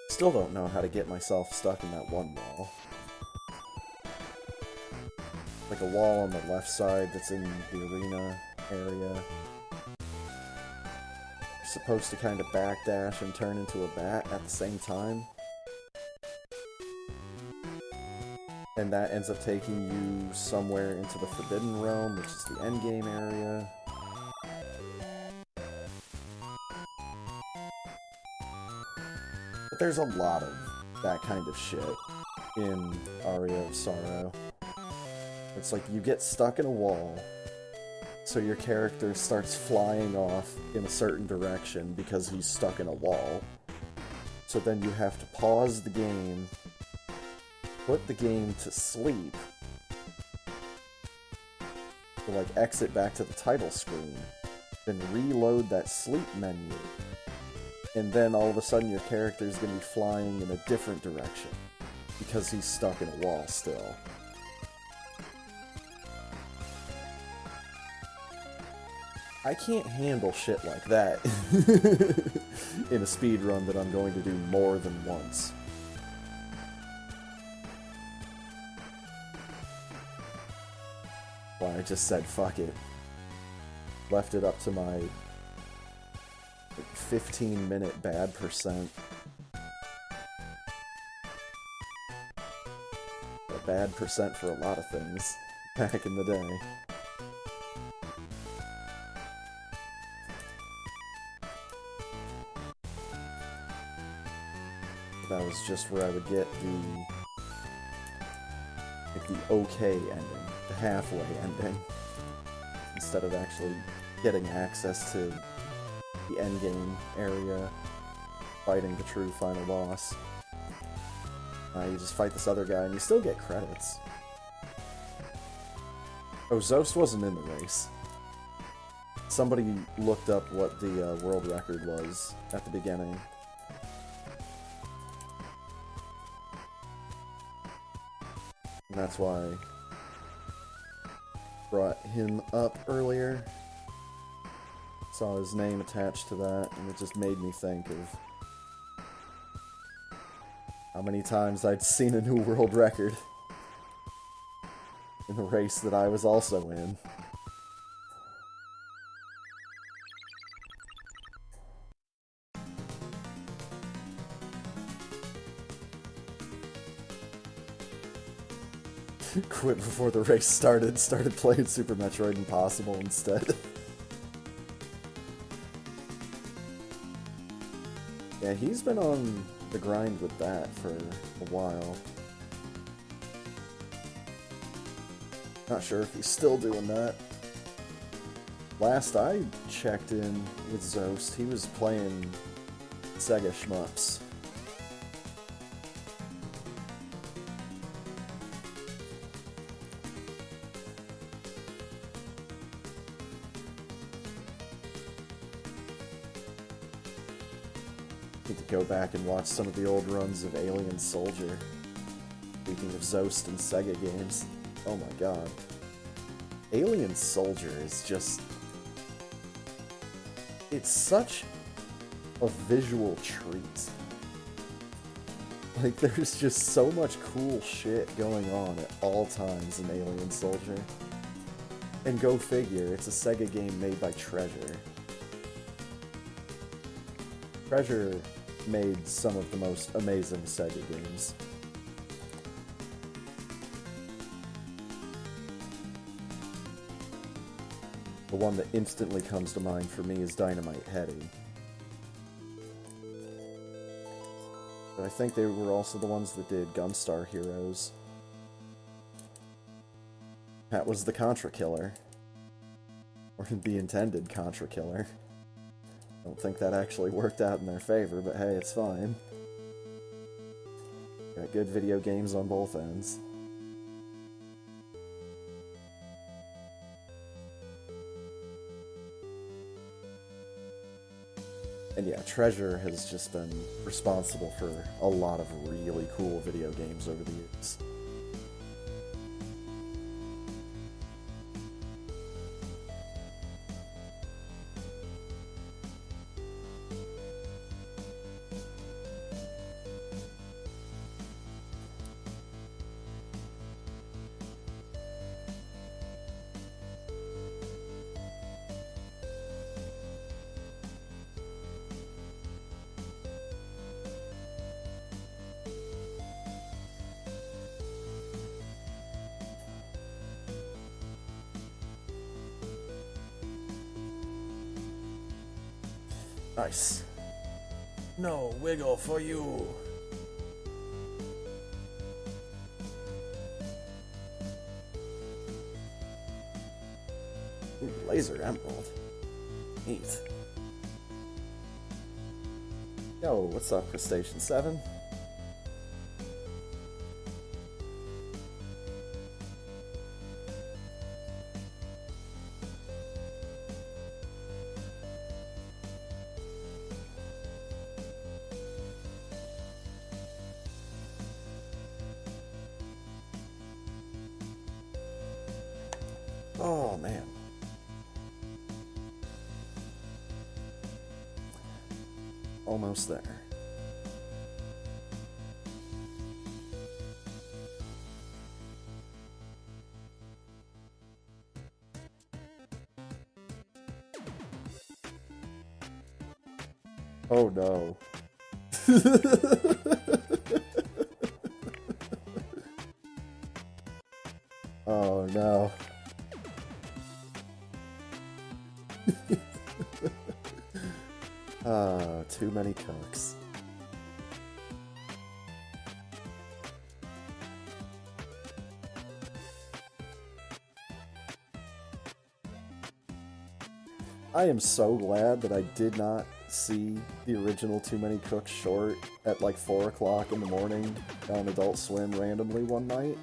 Still don't know how to get myself stuck in that one wall. Like a wall on the left side that's in the arena area. You're supposed to kind of backdash and turn into a bat at the same time. And that ends up taking you somewhere into the Forbidden Realm, which is the endgame area. But there's a lot of that kind of shit in Aria of Sorrow. It's like you get stuck in a wall, so your character starts flying off in a certain direction because he's stuck in a wall. So then you have to pause the game, put the game to sleep, to like exit back to the title screen, then reload that sleep menu, and then all of a sudden your character is going to be flying in a different direction because he's stuck in a wall still. I can't handle shit like that in a speedrun that I'm going to do more than once. Why I just said fuck it. Left it up to my 15-minute bad percent. A bad percent for a lot of things back in the day. That was just where I would get the okay ending, the halfway ending, instead of actually getting access to the endgame area, fighting the true final boss. You just fight this other guy and you still get credits. Oh, Zost wasn't in the race. Somebody looked up what the world record was at the beginning. And that's why I brought him up earlier. Saw his name attached to that, and it just made me think of how many times I'd seen a new world record in the race that I was also in. Quit before the race started playing Super Metroid Impossible instead. Yeah, he's been on the grind with that for a while. Not sure if he's still doing that. Last I checked in with Zost, he was playing Sega shmups. Need to go back and watch some of the old runs of Alien Soldier. Speaking of Zost and Sega games, oh my god. Alien Soldier is just... it's such a visual treat. Like, there's just so much cool shit going on at all times in Alien Soldier. And go figure, it's a Sega game made by Treasure. Treasure made some of the most amazing Sega games. The one that instantly comes to mind for me is Dynamite Headdy. But I think they were also the ones that did Gunstar Heroes. That was the Contra Killer. Or the intended Contra Killer. I don't think that actually worked out in their favor, but hey, it's fine. Got good video games on both ends. And yeah, Treasure has just been responsible for a lot of really cool video games over the years. Nice. No wiggle for you. Ooh, laser emerald. Neat. Yo, what's up, Crustacean 7? Oh, man. Almost there. Oh, no. Oh, no. Too many cooks. I am so glad that I did not see the original Too Many Cooks short at like 4 o'clock in the morning on Adult Swim randomly one night.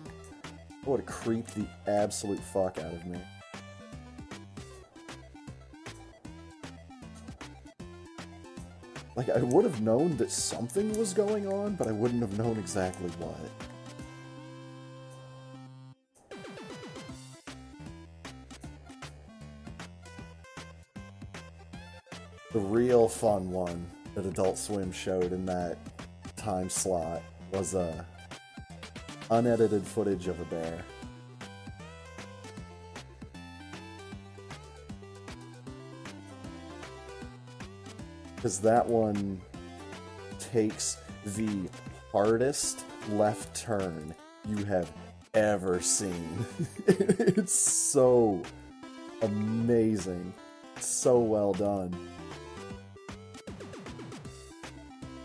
It would have creeped the absolute fuck out of me. Like, I would have known that something was going on, but I wouldn't have known exactly what. The real fun one that Adult Swim showed in that time slot was unedited footage of a bear. Because that one takes the hardest left turn you have ever seen. It's so amazing. So well done.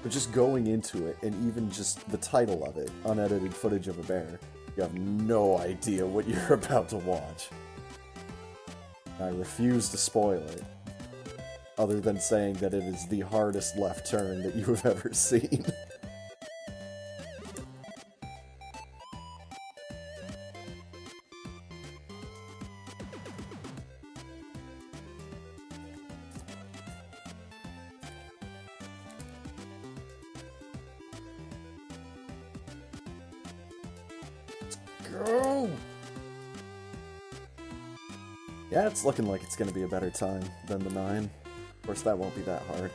But just going into it, and even just the title of it, unedited footage of a bear, you have no idea what you're about to watch. I refuse to spoil it, other than saying that it is the hardest left turn that you have ever seen. Go! Yeah, it's looking like it's going to be a better time than the 9. Of course, that won't be that hard.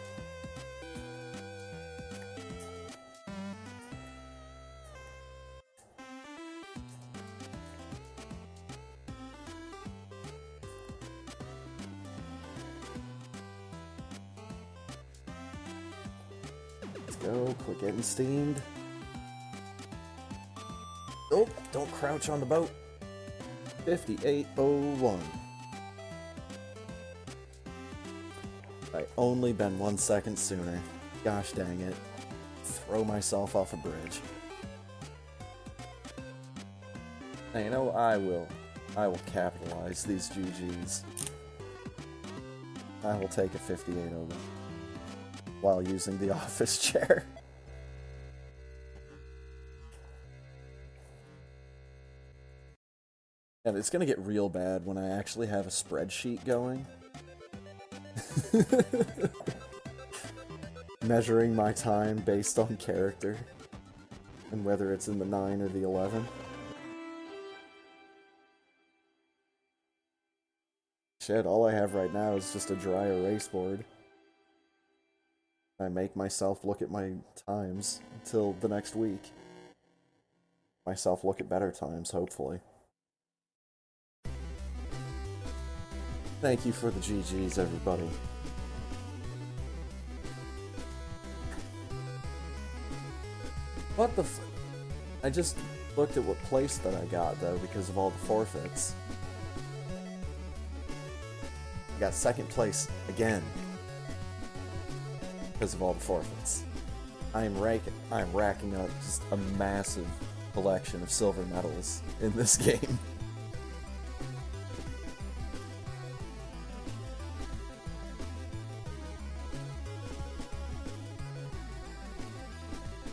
Let's go, quit getting steamed. Oh, don't crouch on the boat. 58:01. I only been 1 second sooner. Gosh dang it. Throw myself off a bridge. Now, you know, I will capitalize these GGs. I will take a 58 over while using the office chair. And it's gonna get real bad when I actually have a spreadsheet going. Measuring my time based on character. And whether it's in the 9 or the 11. Shit, all I have right now is just a dry erase board. I make myself look at my times until the next week. Myself look at better times, hopefully. Thank you for the GGs, everybody. What the f- I just looked at what place that I got, though, because of all the forfeits. I got second place again. Because of all the forfeits. I'm racking up just a massive collection of silver medals in this game.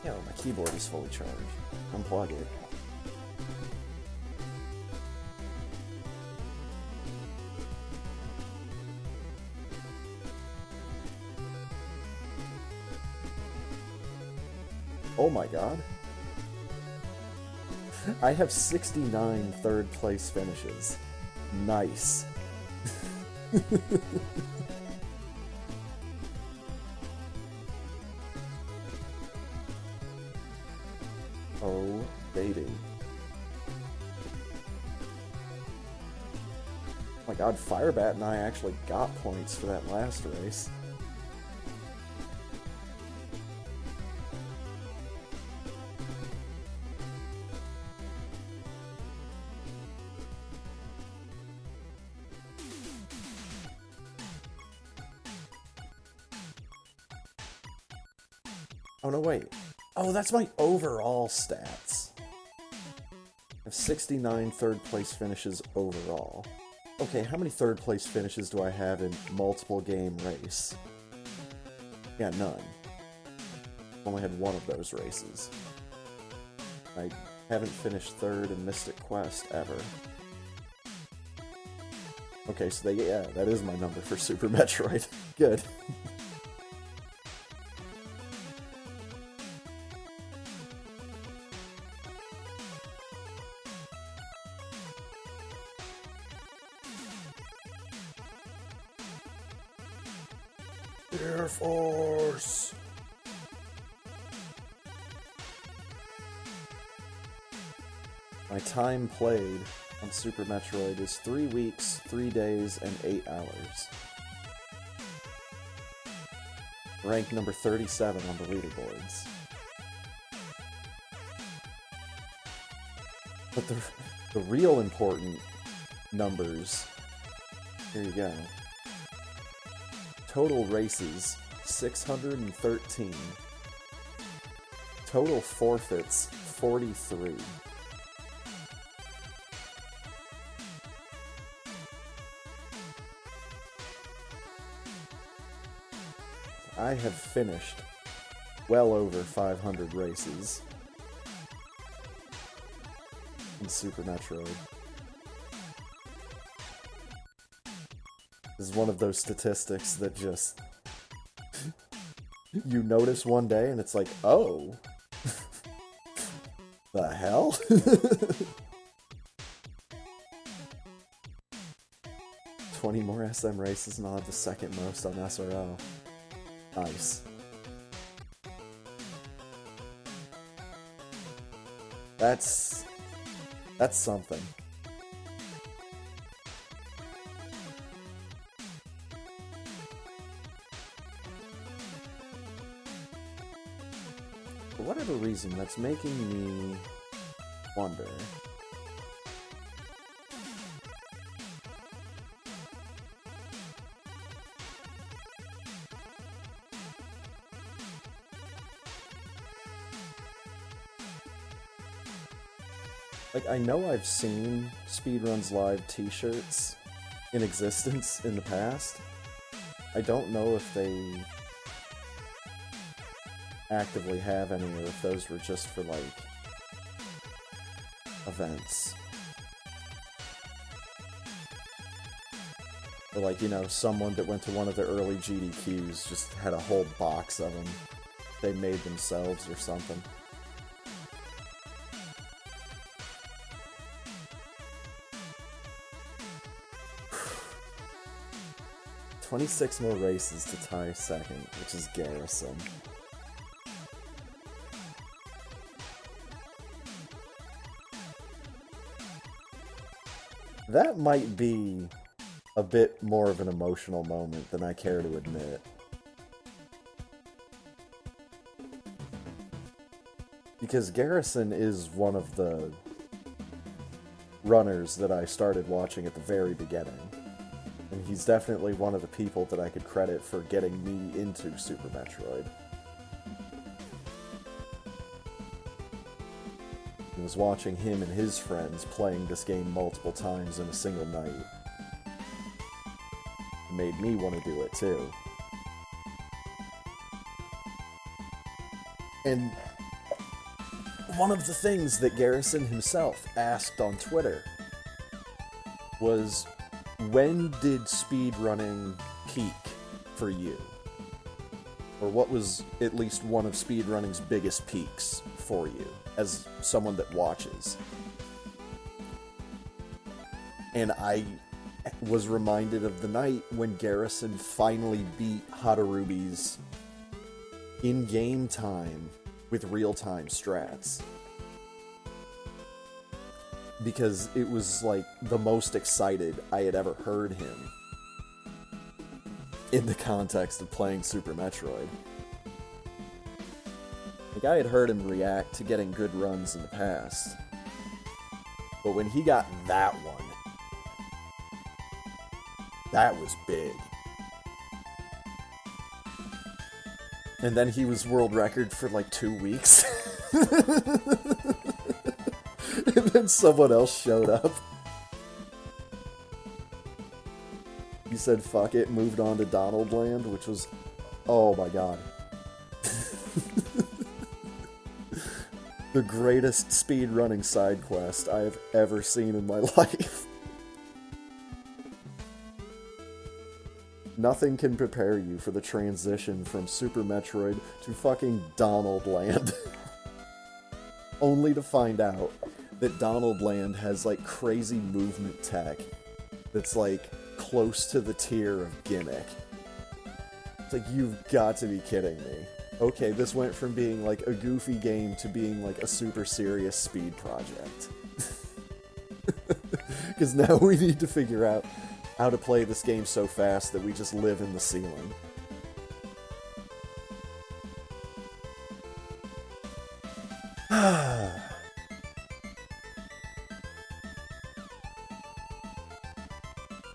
Yo, my keyboard is fully charged. Unplug it. Oh my god. I have 69 third place finishes. Nice. Oh, baby. Oh my god, Firebat and I actually got points for that last race. Oh no, wait. Oh, that's my overall stats. I have 69 third place finishes overall. Okay, how many third place finishes do I have in multiple game race? Yeah, none. Only had one of those races. I haven't finished third in Mystic Quest ever. Okay, so yeah, that is my number for Super Metroid. Good. Air Force! My time played on Super Metroid is 3 weeks, 3 days, and 8 hours. Rank number 37 on the leaderboards. But the real important numbers, here you go. Total races, 613. Total forfeits, 43. I have finished well over 500 races in Super Metroid. This is one of those statistics that just you notice one day and it's like, oh, the hell? 20 more SM races and I'll have the second most on SRL. Nice. That's something. For whatever reason, that's making me wonder. Like, I know I've seen Speedruns Live t-shirts in existence in the past. I don't know if they actively have any, or if those were just for, like, events. Or, like, you know, someone that went to one of the early GDQs just had a whole box of them they made themselves or something. 26 more races to tie second, which is Garrison. That might be a bit more of an emotional moment than I care to admit. Because Garrison is one of the runners that I started watching at the very beginning. And he's definitely one of the people that I could credit for getting me into Super Metroid. I was watching him and his friends playing this game multiple times in a single night. It made me want to do it too. And one of the things that Garrison himself asked on Twitter was, when did speedrunning peak for you? Or what was at least one of speedrunning's biggest peaks for you, as someone that watches? And I was reminded of the night when Garrison finally beat Harubi's in-game time with real-time strats. Because it was, like, the most excited I had ever heard him in the context of playing Super Metroid. Like, I had heard him react to getting good runs in the past. But when he got that one, that was big. And then he was world record for, like, 2 weeks. And then someone else showed up. He said, fuck it, moved on to Donald Land, which was, oh my god. The greatest speedrunning side quest I have ever seen in my life. Nothing can prepare you for the transition from Super Metroid to fucking Donald Land. Only to find out that Donald Land has, like, crazy movement tech that's, like, close to the tier of gimmick. It's like, you've got to be kidding me. Okay, this went from being like a goofy game to being like a super serious speed project. Because now we need to figure out how to play this game so fast that we just live in the ceiling.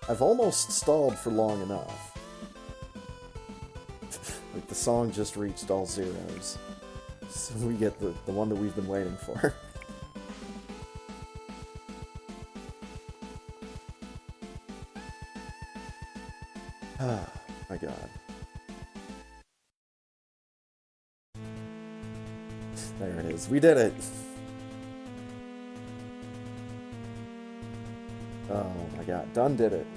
I've almost stalled for long enough. Like, the song just reached all zeros. So we get the one that we've been waiting for. Ah, my god. There it is. We did it! Oh my god. Done did it.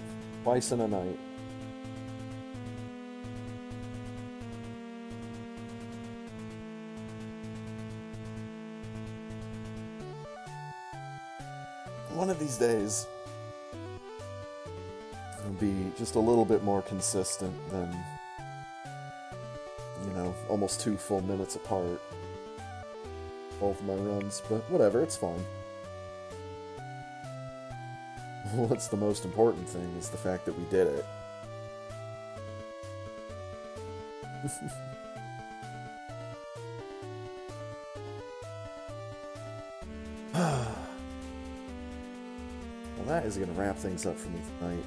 Twice in a night. One of these days, it'll be just a little bit more consistent than, you know, almost 2 full minutes apart. Both of my runs, but whatever, it's fine. What's the most important thing is the fact that we did it. Well, that is going to wrap things up for me tonight.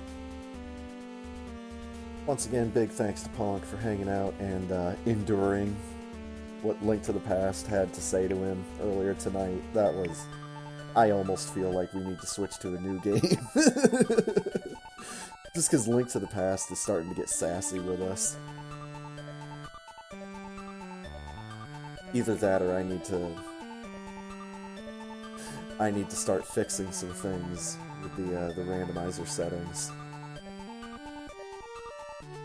Once again, big thanks to Ponk for hanging out and enduring what Link to the Past had to say to him earlier tonight. That was... I almost feel like we need to switch to a new game. Just because Link to the Past is starting to get sassy with us. Either that or I need to start fixing some things with the randomizer settings.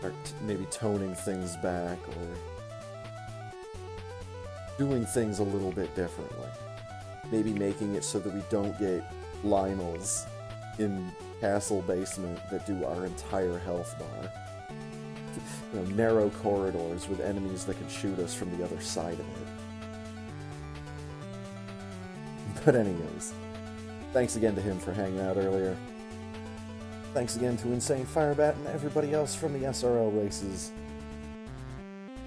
Or maybe toning things back, or doing things a little bit differently. Maybe making it so that we don't get Lionels in castle basement that do our entire health bar. You know, narrow corridors with enemies that can shoot us from the other side of it. But anyways, thanks again to him for hanging out earlier. Thanks again to Insane Firebat and everybody else from the SRL races.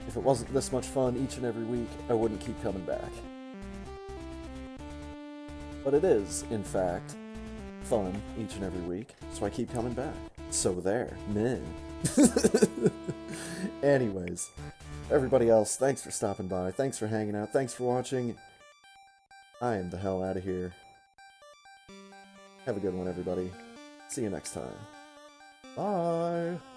If it wasn't this much fun each and every week, I wouldn't keep coming back. But it is, in fact, fun each and every week, so I keep coming back. So there, meh. Anyways, everybody else, thanks for stopping by, thanks for hanging out, thanks for watching. I am the hell out of here. Have a good one, everybody. See you next time. Bye!